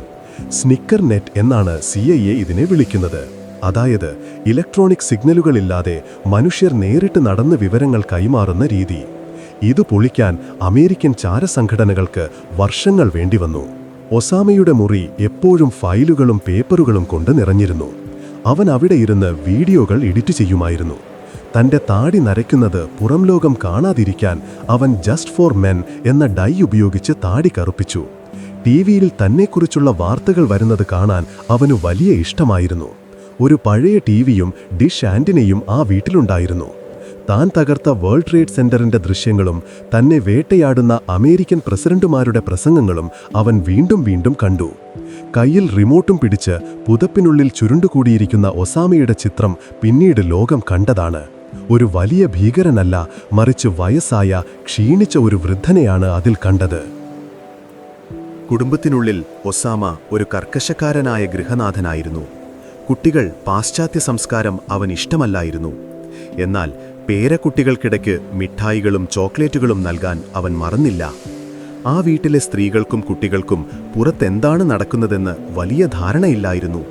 സ്നിക്കർ നെറ്റ് എന്നാണ് CIA ഇതിനെ വിളിക്കുന്നത്. അതായത് ഇലക്ട്രോണിക് സിഗ്നലുകളില്ലാതെ മനുഷ്യർ നേരിട്ട് നടന്ന് വിവരങ്ങൾ കൈമാറുന്ന രീതി. ഇത് പൊളിക്കാൻ അമേരിക്കൻ ചാരസംഘടനകൾക്ക് വർഷങ്ങൾ വേണ്ടിവന്നു. ഒസാമയുടെ മുറി എപ്പോഴും ഫയലുകളും പേപ്പറുകളും കൊണ്ട് നിറഞ്ഞിരുന്നു. അവൻ അവിടെ ഇരുന്ന് വീഡിയോകൾ എഡിറ്റ് ചെയ്യുമായിരുന്നു. തന്റെ താടി നരയ്ക്കുന്നത് പുറം ലോകം കാണാതിരിക്കാൻ അവൻ ജസ്റ്റ് ഫോർ മെൻ എന്ന ഡൈ ഉപയോഗിച്ച് താടി കറുപ്പിച്ചു. TV-യിൽ തന്നെക്കുറിച്ചുള്ള വാർത്തകൾ വരുന്നത് കാണാൻ അവനു വലിയ ഇഷ്ടമായിരുന്നു. ഒരു പഴയ TV-യും ഡിഷ് ആന്റിനയും ആ വീട്ടിലുണ്ടായിരുന്നു. താൻ തകർത്ത വേൾഡ് ട്രേഡ് സെന്ററിന്റെ ദൃശ്യങ്ങളും തന്നെ വേട്ടയാടുന്ന അമേരിക്കൻ പ്രസിഡന്റുമാരുടെ പ്രസംഗങ്ങളും അവൻ വീണ്ടും വീണ്ടും കണ്ടു. കയ്യിൽ റിമോട്ടും പിടിച്ച് പുതപ്പിനുള്ളിൽ ചുരുണ്ടുകൂടിയിരിക്കുന്ന ഒസാമയുടെ ചിത്രം പിന്നീട് ലോകം കണ്ടതാണ്. ഒരു വലിയ ഭീകരനല്ല, മറിച്ച് വയസ്സായ ക്ഷീണിച്ച ഒരു വൃദ്ധനെയാണ് അതിൽ കണ്ടത്. കുടുംബത്തിനുള്ളിൽ ഒസാമ ഒരു കർക്കശക്കാരനായ ഗൃഹനാഥനായിരുന്നു. കുട്ടികൾ പാശ്ചാത്യ സംസ്കാരം അവൻ ഇഷ്ടമല്ലായിരുന്നു. എന്നാൽ പേരക്കുട്ടികൾക്കിടയ്ക്ക് മിഠായികളും ചോക്ലേറ്റുകളും നൽകാൻ അവൻ മറന്നില്ല. ആ വീട്ടിലെ സ്ത്രീകൾക്കും കുട്ടികൾക്കും പുറത്തെന്താണ് നടക്കുന്നതെന്ന് വലിയ ധാരണയില്ലായിരുന്നു.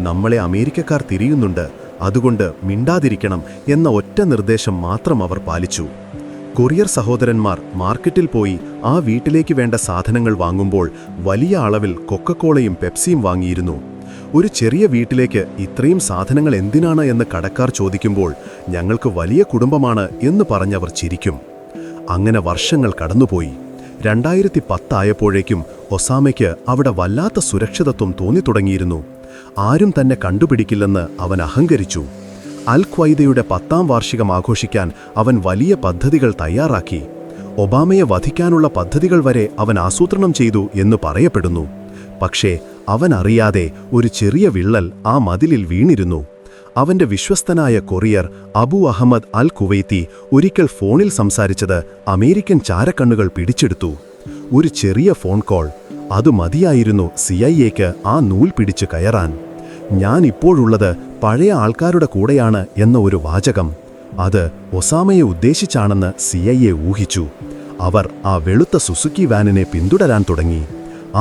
നമ്മളെ അമേരിക്കക്കാർ തിരിയുന്നുണ്ട്, അതുകൊണ്ട് മിണ്ടാതിരിക്കണം എന്ന ഒറ്റ നിർദ്ദേശം മാത്രം അവർ പാലിച്ചു. കൊറിയർ സഹോദരന്മാർ മാർക്കറ്റിൽ പോയി ആ വീട്ടിലേക്ക് വേണ്ട സാധനങ്ങൾ വാങ്ങുമ്പോൾ വലിയ അളവിൽ കൊക്കക്കോളയും പെപ്സിയും വാങ്ങിയിരുന്നു. ഒരു ചെറിയ വീട്ടിലേക്ക് ഇത്രയും സാധനങ്ങൾ എന്തിനാണ് എന്ന് കടക്കാർ ചോദിക്കുമ്പോൾ ഞങ്ങൾക്ക് വലിയ കുടുംബമാണ് എന്ന് പറഞ്ഞവർ ചിരിക്കും. അങ്ങനെ വർഷങ്ങൾ കടന്നുപോയി. 2010 ആയപ്പോഴേക്കും ഒസാമയ്ക്ക് അവിടെ വല്ലാത്ത സുരക്ഷിതത്വം തോന്നിത്തുടങ്ങിയിരുന്നു. ആരും തന്നെ കണ്ടുപിടിക്കില്ലെന്ന് അവൻ അഹങ്കരിച്ചു. അൽ ഖ്വയ്ദയുടെ 10ാം വാർഷികം ആഘോഷിക്കാൻ അവൻ വലിയ പദ്ധതികൾ തയ്യാറാക്കി. ഒബാമയെ വധിക്കാനുള്ള പദ്ധതികൾ വരെ അവൻ ആസൂത്രണം ചെയ്തു എന്ന് പറയപ്പെടുന്നു. പക്ഷേ അവൻ അറിയാതെ ഒരു ചെറിയ വിള്ളൽ ആ മതിലിൽ വീണിരുന്നു. അവന്റെ വിശ്വസ്തനായ കൊറിയർ അബു അഹമ്മദ് അൽ കുവൈത്തി ഒരിക്കൽ ഫോണിൽ സംസാരിച്ചത് അമേരിക്കൻ ചാരക്കണ്ണുകൾ പിടിച്ചെടുത്തു. ഒരു ചെറിയ ഫോൺ കോൾ, അത് മതിയായിരുന്നു CIA-ക്ക് ആ നൂൽ പിടിച്ച് കയറാൻ. ഞാൻ ഇപ്പോഴുള്ളത് പഴയ ആൾക്കാരുടെ കൂടെയാണ് എന്ന ഒരു വാചകം. അത് ഒസാമയെ ഉദ്ദേശിച്ചാണെന്ന് CIA ഊഹിച്ചു. അവർ ആ വെളുത്ത സുസുക്കി വാനിനെ പിന്തുടരാൻ തുടങ്ങി.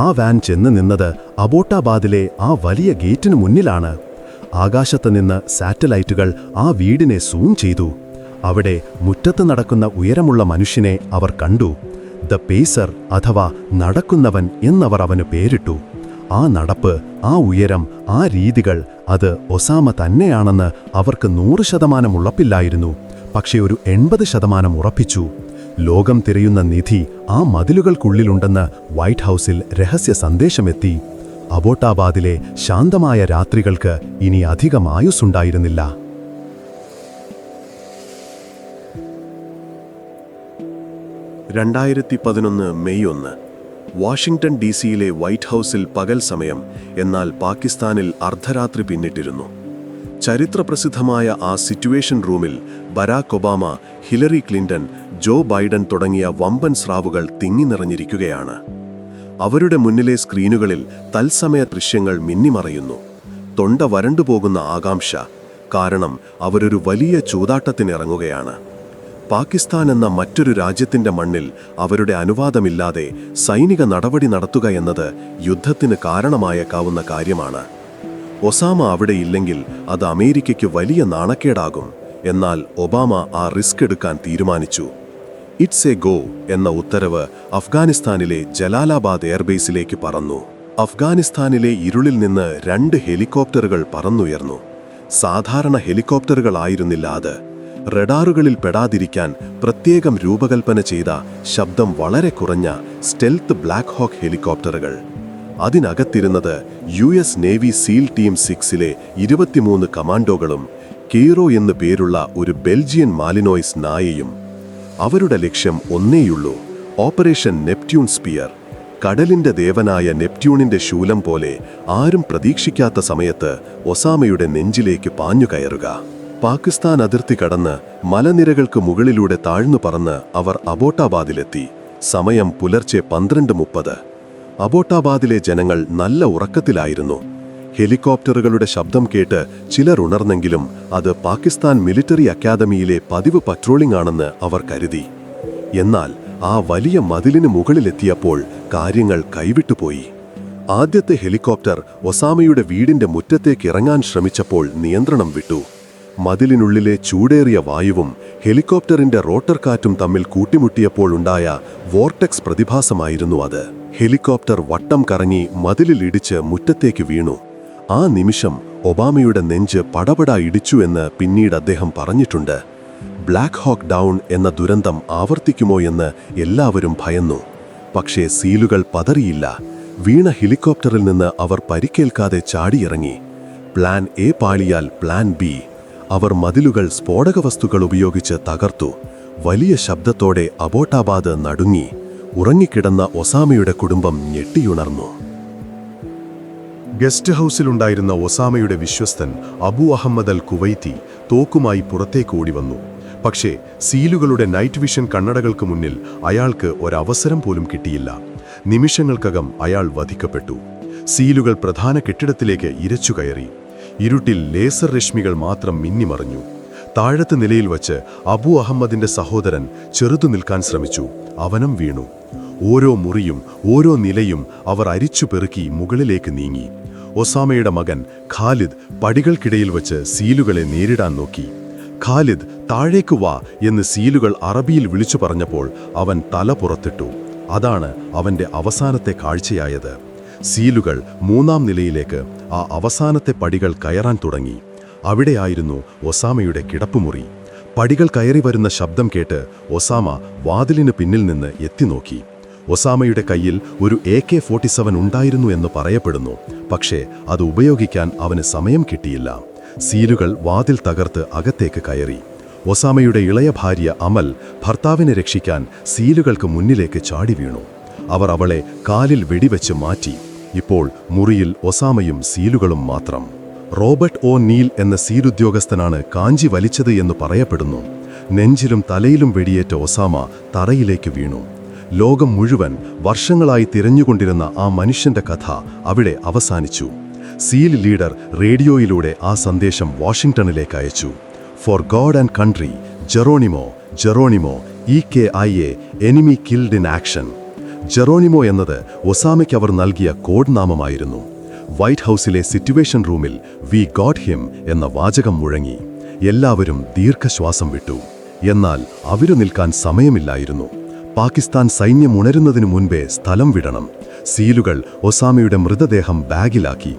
ആ വാൻ ചെന്ന് നിന്നത് അബോട്ടാബാദിലെ ആ വലിയ ഗേറ്റിനു മുന്നിലാണ്. ആകാശത്ത് നിന്ന് സാറ്റലൈറ്റുകൾ ആ വീടിനെ സൂം ചെയ്തു. അവിടെ മുറ്റത്ത് നടക്കുന്ന ഉയരമുള്ള മനുഷ്യനെ അവർ കണ്ടു. ദ പേസർ അഥവാ നടക്കുന്നവൻ എന്നവർ അവന് പേരിട്ടു. ആ നടപ്പ്, ആ ഉയരം, ആ രീതികൾ, അത് ഒസാമ തന്നെയാണെന്ന് അവർക്ക് 100% ഉറപ്പില്ലായിരുന്നു. പക്ഷേ ഒരു 80% ഉറപ്പിച്ചു. ലോകം തിരയുന്ന നിധി ആ മതിലുകൾക്കുള്ളിലുണ്ടെന്ന് വൈറ്റ് ഹൗസിൽ രഹസ്യ സന്ദേശമെത്തി. അബോട്ടാബാദിലെ ശാന്തമായ രാത്രികൾക്ക് ഇനി അധികം ആയുസ്സുണ്ടായിരുന്നില്ല. 2011 മെയ് 1 വാഷിംഗ്ടൺ DC-യിലെ വൈറ്റ് ഹൗസിൽ പകൽ സമയം, എന്നാൽ പാകിസ്ഥാനിൽ അർദ്ധരാത്രി പിന്നിട്ടിരുന്നു. ചരിത്രപ്രസിദ്ധമായ ആ സിറ്റുവേഷൻ റൂമിൽ Barack Obama, Hillary Clinton, Joe Biden തുടങ്ങിയ വമ്പൻ സ്രാവുകൾ തിങ്ങി നിറഞ്ഞിരിക്കുകയാണ്. അവരുടെ മുന്നിലെ സ്ക്രീനുകളിൽ തത്സമയ ദൃശ്യങ്ങൾ മിന്നിമറയുന്നു. തൊണ്ട വരണ്ടുപോകുന്ന ആകാംക്ഷ, കാരണം അവരൊരു വലിയ ചൂതാട്ടത്തിനിറങ്ങുകയാണ്. പാകിസ്ഥാൻ എന്ന മറ്റൊരു രാജ്യത്തിന്റെ മണ്ണിൽ അവരുടെ അനുവാദമില്ലാതെ സൈനിക നടപടി നടത്തുക എന്നത് യുദ്ധത്തിന് കാരണമായേക്കാവുന്ന കാര്യമാണ്. ഒസാമ അവിടെ ഇല്ലെങ്കിൽ അത് അമേരിക്കയ്ക്ക് വലിയ നാണക്കേടാകും. എന്നാൽ ഒബാമ ആ റിസ്ക് എടുക്കാൻ തീരുമാനിച്ചു. ഇറ്റ്സ് എ ഗോ എന്ന ഉത്തരവ് അഫ്ഗാനിസ്ഥാനിലെ ജലാലാബാദ് എയർബേസിലേക്ക് പറന്നു. അഫ്ഗാനിസ്ഥാനിലെ ഇരുളിൽ നിന്ന് 2 ഹെലികോപ്റ്ററുകൾ പറന്നുയർന്നു. സാധാരണ ഹെലികോപ്റ്ററുകളായിരുന്നില്ല അത്. റഡാറുകളിൽ പെടാതിരിക്കാൻ പ്രത്യേകം രൂപകൽപ്പന ചെയ്ത ശബ്ദം വളരെ കുറഞ്ഞ സ്റ്റെൽത്ത് ബ്ലാക്ക് ഹോക്ക് ഹെലികോപ്റ്ററുകൾ. അതിനകത്തിരുന്നത് US നേവി സീൽ ടീം 6-ലെ 23 കമാൻഡോകളും കെയ്റോ എന്നു പേരുള്ള ഒരു ബെൽജിയൻ മാലിനോയ്സ് നായയും. അവരുടെ ലക്ഷ്യം ഒന്നേയുള്ളൂ, ഓപ്പറേഷൻ നെപ്റ്റ്യൂൺ സ്പിയർ. കടലിന്റെ ദേവനായ നെപ്റ്റ്യൂണിന്റെ ശൂലം പോലെ ആരും പ്രതീക്ഷിക്കാത്ത സമയത്ത് ഒസാമയുടെ നെഞ്ചിലേക്ക് പാഞ്ഞുകയറുക. പാകിസ്ഥാൻ അതിർത്തി കടന്ന് മലനിരകൾക്ക് മുകളിലൂടെ താഴ്ന്നു പറന്ന് അവർ അബോട്ടാബാദിലെത്തി. സമയം പുലർച്ചെ 12:30. അബോട്ടാബാദിലെ ജനങ്ങൾ നല്ല ഉറക്കത്തിലായിരുന്നു. ഹെലികോപ്റ്ററുകളുടെ ശബ്ദം കേട്ട് ചിലർ ഉണർന്നെങ്കിലും അത് പാകിസ്ഥാൻ മിലിറ്ററി അക്കാദമിയിലെ പതിവ് പട്രോളിംഗ് ആണെന്ന് അവർ കരുതി. എന്നാൽ ആ വലിയ മതിലിന് മുകളിലെത്തിയപ്പോൾ കാര്യങ്ങൾ കൈവിട്ടുപോയി. ആദ്യത്തെ ഹെലികോപ്റ്റർ ഒസാമയുടെ വീടിന്റെ മുറ്റത്തേക്ക് ഇറങ്ങാൻ ശ്രമിച്ചപ്പോൾ നിയന്ത്രണം വിട്ടു. മതിലിനുള്ളിലെ ചൂടേറിയ വായുവും ഹെലികോപ്റ്ററിന്റെ റോട്ടർ കാറ്റും തമ്മിൽ കൂട്ടിമുട്ടിയപ്പോൾ ഉണ്ടായ വോർട്ടെക്സ് പ്രതിഭാസമായിരുന്നു അത്. ഹെലികോപ്റ്റർ വട്ടം കറങ്ങി മതിലിൽ ഇടിച്ച് മുറ്റത്തേക്ക് വീണു. ആ നിമിഷം ഒബാമയുടെ നെഞ്ച് പടപട ഇടിച്ചു എന്ന് പിന്നീട് അദ്ദേഹം പറഞ്ഞിട്ടുണ്ട്. ബ്ലാക്ക് ഹോക്ക് ഡൗൺ എന്ന ദുരന്തം ആവർത്തിക്കുമോ എന്ന് എല്ലാവരും ഭയന്നു. പക്ഷേ സീലുകൾ പതറിയില്ല. വീണ ഹെലികോപ്റ്ററിൽ നിന്ന് അവർ പരിക്കേൽക്കാതെ ചാടിയിറങ്ങി. പ്ലാൻ എ പാളിയാൽ പ്ലാൻ ബി. അവർ മതിലുകൾ സ്ഫോടക വസ്തുക്കൾ ഉപയോഗിച്ച് തകർത്തു. വലിയ ശബ്ദത്തോടെ അബോട്ടാബാദ് നടുങ്ങി. ഉറങ്ങിക്കിടന്ന ഒസാമയുടെ കുടുംബം ഞെട്ടിയുണർന്നു. ഗസ്റ്റ് ഹൗസിലുണ്ടായിരുന്ന ഒസാമയുടെ വിശ്വസ്തൻ അബു അഹമ്മദ് അൽ കുവൈത്തി തോക്കുമായി പുറത്തേക്ക് ഓടി വന്നു. പക്ഷേ സീലുകളുടെ നൈറ്റ് വിഷൻ കണ്ണടകൾക്ക് മുന്നിൽ അയാൾക്ക് ഒരവസരം പോലും കിട്ടിയില്ല. നിമിഷങ്ങൾക്കകം അയാൾ വധിക്കപ്പെട്ടു. സീലുകൾ പ്രധാന കെട്ടിടത്തിലേക്ക് ഇരച്ചു കയറി. ഇരുട്ടിൽ ലേസർ രശ്മികൾ മാത്രം മിന്നിമറഞ്ഞു. താഴത്തെ നിലയിൽ വച്ച് അബു അഹമ്മദിന്റെ സഹോദരൻ ചെറുതു നിൽക്കാൻ ശ്രമിച്ചു. അവനും വീണു. ഓരോ മുറിയും ഓരോ നിലയും അവർ അരിച്ചു പെറുക്കി മുകളിലേക്ക് നീങ്ങി. ഒസാമയുടെ മകൻ ഖാലിദ് പടികൾക്കിടയിൽ വച്ച് സീലുകളെ നേരിടാൻ നോക്കി. ഖാലിദ് താഴേക്ക് വാ എന്ന് സീലുകൾ അറബിയിൽ വിളിച്ചു പറഞ്ഞപ്പോൾ അവൻ തല പുറത്തിട്ടു. അതാണ് അവന്റെ അവസാനത്തെ കാഴ്ചയായത്. സീലുകൾ 3-ാം നിലയിലേക്ക് ആ അവസാനത്തെ പടികൾ കയറാൻ തുടങ്ങി. അവിടെയായിരുന്നു ഒസാമയുടെ കിടപ്പുമുറി. പടികൾ കയറി വരുന്ന ശബ്ദം കേട്ട് ഒസാമ വാതിലിന് പിന്നിൽ നിന്ന് എത്തിനോക്കി. ഒസാമയുടെ കയ്യിൽ ഒരു AK-47 ഉണ്ടായിരുന്നു എന്ന് പറയപ്പെടുന്നു. പക്ഷേ അത് ഉപയോഗിക്കാൻ അവന് സമയം കിട്ടിയില്ല. സീലുകൾ വാതിൽ തകർത്ത് അകത്തേക്ക് കയറി. ഒസാമയുടെ ഇളയ ഭാര്യ അമൽ ഭർത്താവിനെ രക്ഷിക്കാൻ സീലുകൾക്ക് മുന്നിലേക്ക് ചാടി വീണു. അവർ അവളെ കാലിൽ വെടിവെച്ച് മാറ്റി. ഇപ്പോൾ മുറിയിൽ ഒസാമയും സീലുകളും മാത്രം. റോബർട്ട് ഒ നീൽ എന്ന സീലുദ്യോഗസ്ഥനാണ് കാഞ്ചി വലിച്ചത് എന്ന് പറയപ്പെടുന്നു. നെഞ്ചിലും തലയിലും വെടിയേറ്റ ഒസാമ തറയിലേക്ക് വീണു. ലോകം മുഴുവൻ വർഷങ്ങളായി തിരഞ്ഞുകൊണ്ടിരുന്ന ആ മനുഷ്യന്റെ കഥ അവിടെ അവസാനിച്ചു. സീൽ ലീഡർ റേഡിയോയിലൂടെ ആ സന്ദേശം വാഷിംഗ്ടണിലേക്ക് അയച്ചു. For God and country, Geronimo, Geronimo, EKIA, enemy killed in action. Geronimo എന്നത് ഒസാമയ്ക്ക് അവർ നൽകിയ കോഡ് നാമമായിരുന്നു. വൈറ്റ് ഹൗസിലെ സിറ്റുവേഷൻ റൂമിൽ വി ഗോട്ട് ഹിം എന്ന വാചകം മുഴങ്ങി. എല്ലാവരും ദീർഘശ്വാസം വിട്ടു. എന്നാൽ അവരു നിൽക്കാൻ സമയമില്ലായിരുന്നു. പാകിസ്ഥാൻ സൈന്യം ഉണരുന്നതിനു മുൻപേ സ്ഥലം വിടണം. സീലുകൾ ഒസാമയുടെ മൃതദേഹം ബാഗിലാക്കി.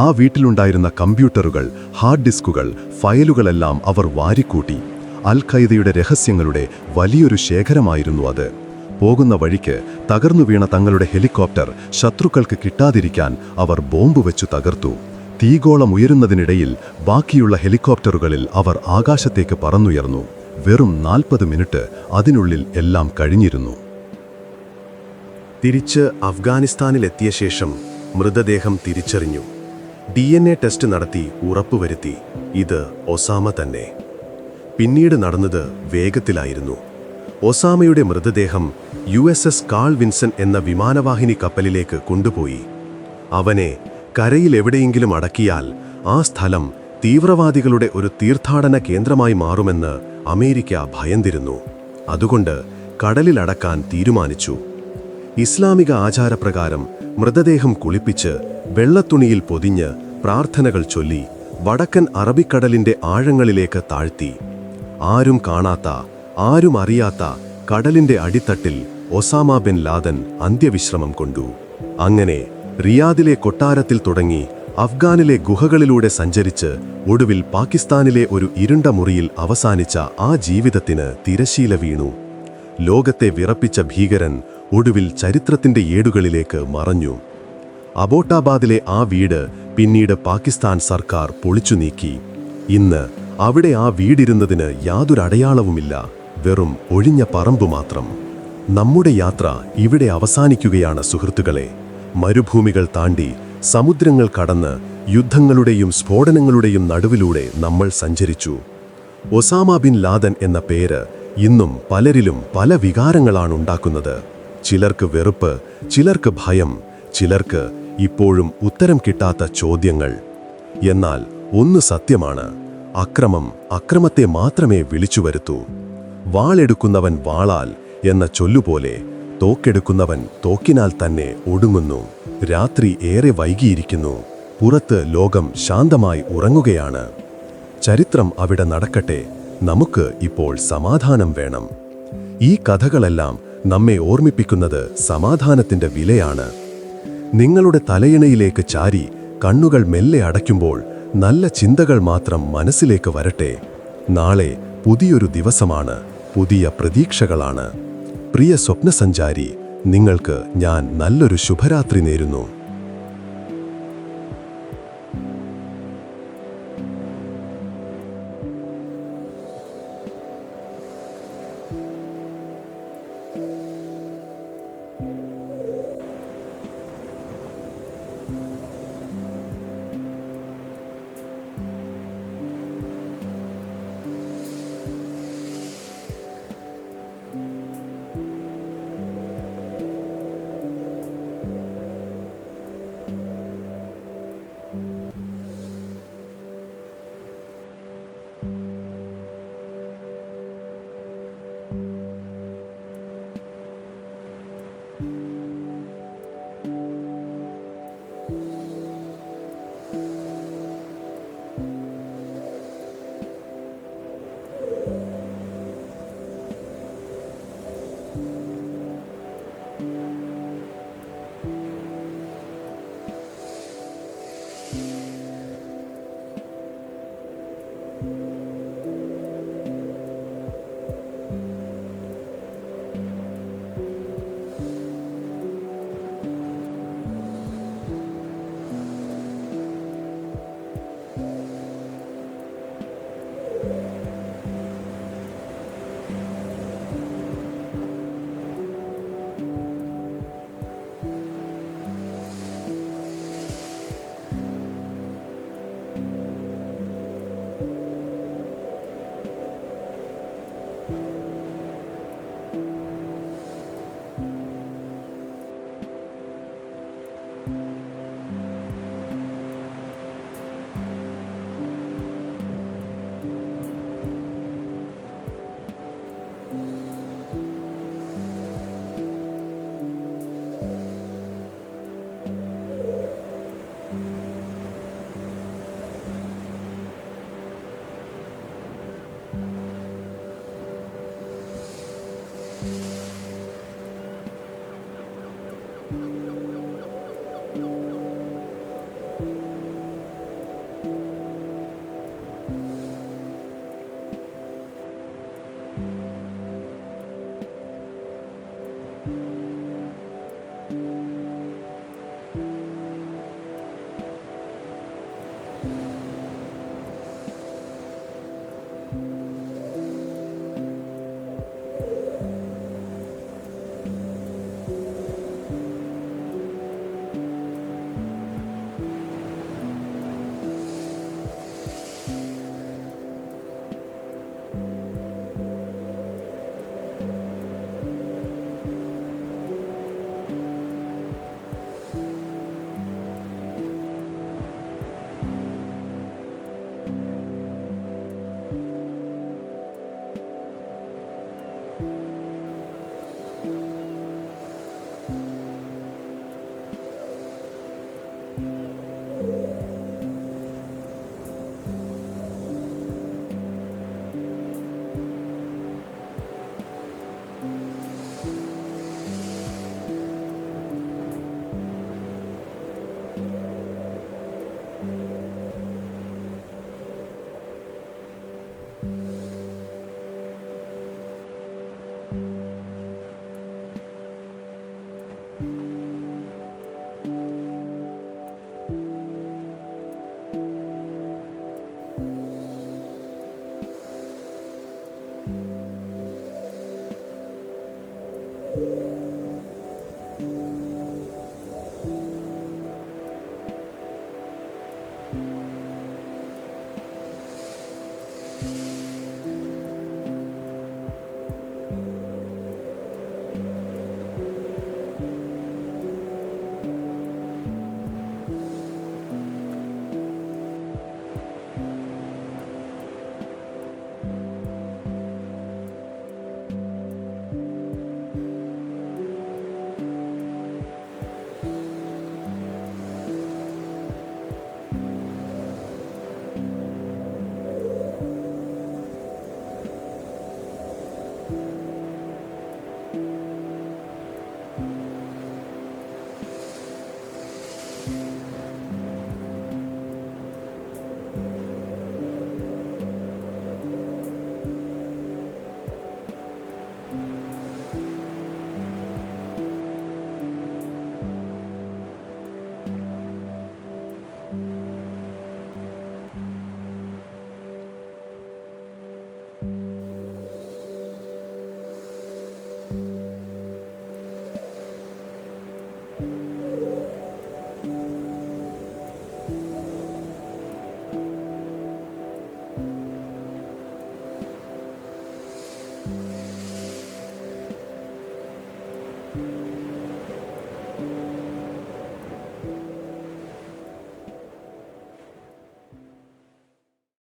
ആ വീട്ടിലുണ്ടായിരുന്ന കമ്പ്യൂട്ടറുകൾ, ഹാർഡ് ഡിസ്കുകൾ, ഫയലുകളെല്ലാം അവർ വാരിക്കൂട്ടി. അൽ ഖൈദയുടെ രഹസ്യങ്ങളുടെ വലിയൊരു ശേഖരമായിരുന്നു അത്. പോകുന്ന വഴിക്ക് തകർന്നു വീണ തങ്ങളുടെ ഹെലികോപ്റ്റർ ശത്രുക്കൾക്ക് കിട്ടാതിരിക്കാൻ അവർ ബോംബ് വെച്ചു തകർത്തു. തീഗോളം ഉയരുന്നതിനിടയിൽ ബാക്കിയുള്ള ഹെലികോപ്റ്ററുകളിൽ അവർ ആകാശത്തേക്ക് പറന്നുയർന്നു. വെറും 40 മിനിറ്റ് അതിനുള്ളിൽ എല്ലാം കഴിഞ്ഞിരുന്നു. തിരിച്ച് അഫ്ഗാനിസ്ഥാനിലെത്തിയ ശേഷം മൃതദേഹം തിരിച്ചറിഞ്ഞു. DNA ടെസ്റ്റ് നടത്തി ഉറപ്പുവരുത്തി ഇത് ഒസാമ തന്നെ. പിന്നീട് നടന്നത് വേഗത്തിലായിരുന്നു. ഒസാമയുടെ മൃതദേഹം USS കാൾ വിൻസൻ എന്ന വിമാനവാഹിനി കപ്പലിലേക്ക് കൊണ്ടുപോയി. അവനെ കരയിൽ എവിടെയെങ്കിലും അടക്കിയാൽ ആ സ്ഥലം തീവ്രവാദികളുടെ ഒരു തീർത്ഥാടന കേന്ദ്രമായി മാറുമെന്ന് അമേരിക്ക ഭയന്നിരുന്നു. അതുകൊണ്ട് കടലിലടക്കാൻ തീരുമാനിച്ചു. ഇസ്ലാമിക ആചാരപ്രകാരം മൃതദേഹം കുളിപ്പിച്ച് വെള്ളത്തുണിയിൽ പൊതിഞ്ഞ് പ്രാർത്ഥനകൾ ചൊല്ലി വടക്കൻ അറബിക്കടലിന്റെ ആഴങ്ങളിലേക്ക് താഴ്ത്തി. ആരും കാണാത്ത, ആരും അറിയാത്ത കടലിന്റെ അടിത്തട്ടിൽ ഒസാമ ബിൻ ലാദൻ അന്ത്യവിശ്രമം കൊണ്ടു. അങ്ങനെ റിയാദിലെ കൊട്ടാരത്തിൽ തുടങ്ങി അഫ്ഗാനിലെ ഗുഹകളിലൂടെ സഞ്ചരിച്ച് ഒടുവിൽ പാകിസ്ഥാനിലെ ഒരു ഇരുണ്ട മുറിയിൽ അവസാനിച്ച ആ ജീവിതത്തിന് തിരശീല വീണു. ലോകത്തെ വിറപ്പിച്ച ഭീകരൻ ഒടുവിൽ ചരിത്രത്തിന്റെ ഏടുകളിലേക്ക് മറഞ്ഞു. അബോട്ടാബാദിലെ ആ വീട് പിന്നീട് പാകിസ്ഥാൻ സർക്കാർ പൊളിച്ചു നീക്കി. ഇന്ന് അവിടെ ആ വീടിരുന്നതിന് യാതൊരു അടയാളവുമില്ല. വെറും ഒഴിഞ്ഞ പറമ്പ് മാത്രം. നമ്മുടെ യാത്ര ഇവിടെ അവസാനിക്കുകയാണ് സുഹൃത്തുക്കളെ. മരുഭൂമികൾ താണ്ടി, സമുദ്രങ്ങൾ കടന്ന്, യുദ്ധങ്ങളുടെയും സ്ഫോടനങ്ങളുടെയും നടുവിലൂടെ നമ്മൾ സഞ്ചരിച്ചു. ഒസാമ ബിൻ ലാദൻ എന്ന പേര് ഇന്നും പലരിലും പല വികാരങ്ങളാണുണ്ടാക്കുന്നത്. ചിലർക്ക് വെറുപ്പ്, ചിലർക്ക് ഭയം, ചിലർക്ക് ഇപ്പോഴും ഉത്തരം കിട്ടാത്ത ചോദ്യങ്ങൾ. എന്നാൽ ഒന്ന് സത്യമാണ്, അക്രമം അക്രമത്തെ മാത്രമേ വിളിച്ചുവരുത്തൂ. വാളെടുക്കുന്നവൻ വാളാൽ എന്ന ചൊല്ലുപോലെ തോക്കെടുക്കുന്നവൻ തോക്കിനാൽ തന്നെ ഒടുങ്ങുന്നു. രാത്രി ഏറെ വൈകിയിരിക്കുന്നു. പുറത്ത് ലോകം ശാന്തമായി ഉറങ്ങുകയാണ്. ചരിത്രം അവിടെ നടക്കട്ടെ, നമുക്ക് ഇപ്പോൾ സമാധാനം വേണം. ഈ കഥകളെല്ലാം നമ്മെ ഓർമ്മിപ്പിക്കുന്നത് സമാധാനത്തിന്റെ വിലയാണ്. നിങ്ങളുടെ തലയിണയിലേക്ക് ചാരി കണ്ണുകൾ മെല്ലെ അടയ്ക്കുമ്പോൾ നല്ല ചിന്തകൾ മാത്രം മനസ്സിലേക്ക് വരട്ടെ. നാളെ പുതിയൊരു ദിവസമാണ്, പുതിയ പ്രതീക്ഷകളാണ്. പ്രിയ സ്വപ്നസഞ്ചാരി, നിങ്ങൾക്ക് ഞാൻ നല്ലൊരു ശുഭരാത്രി നേരുന്നു.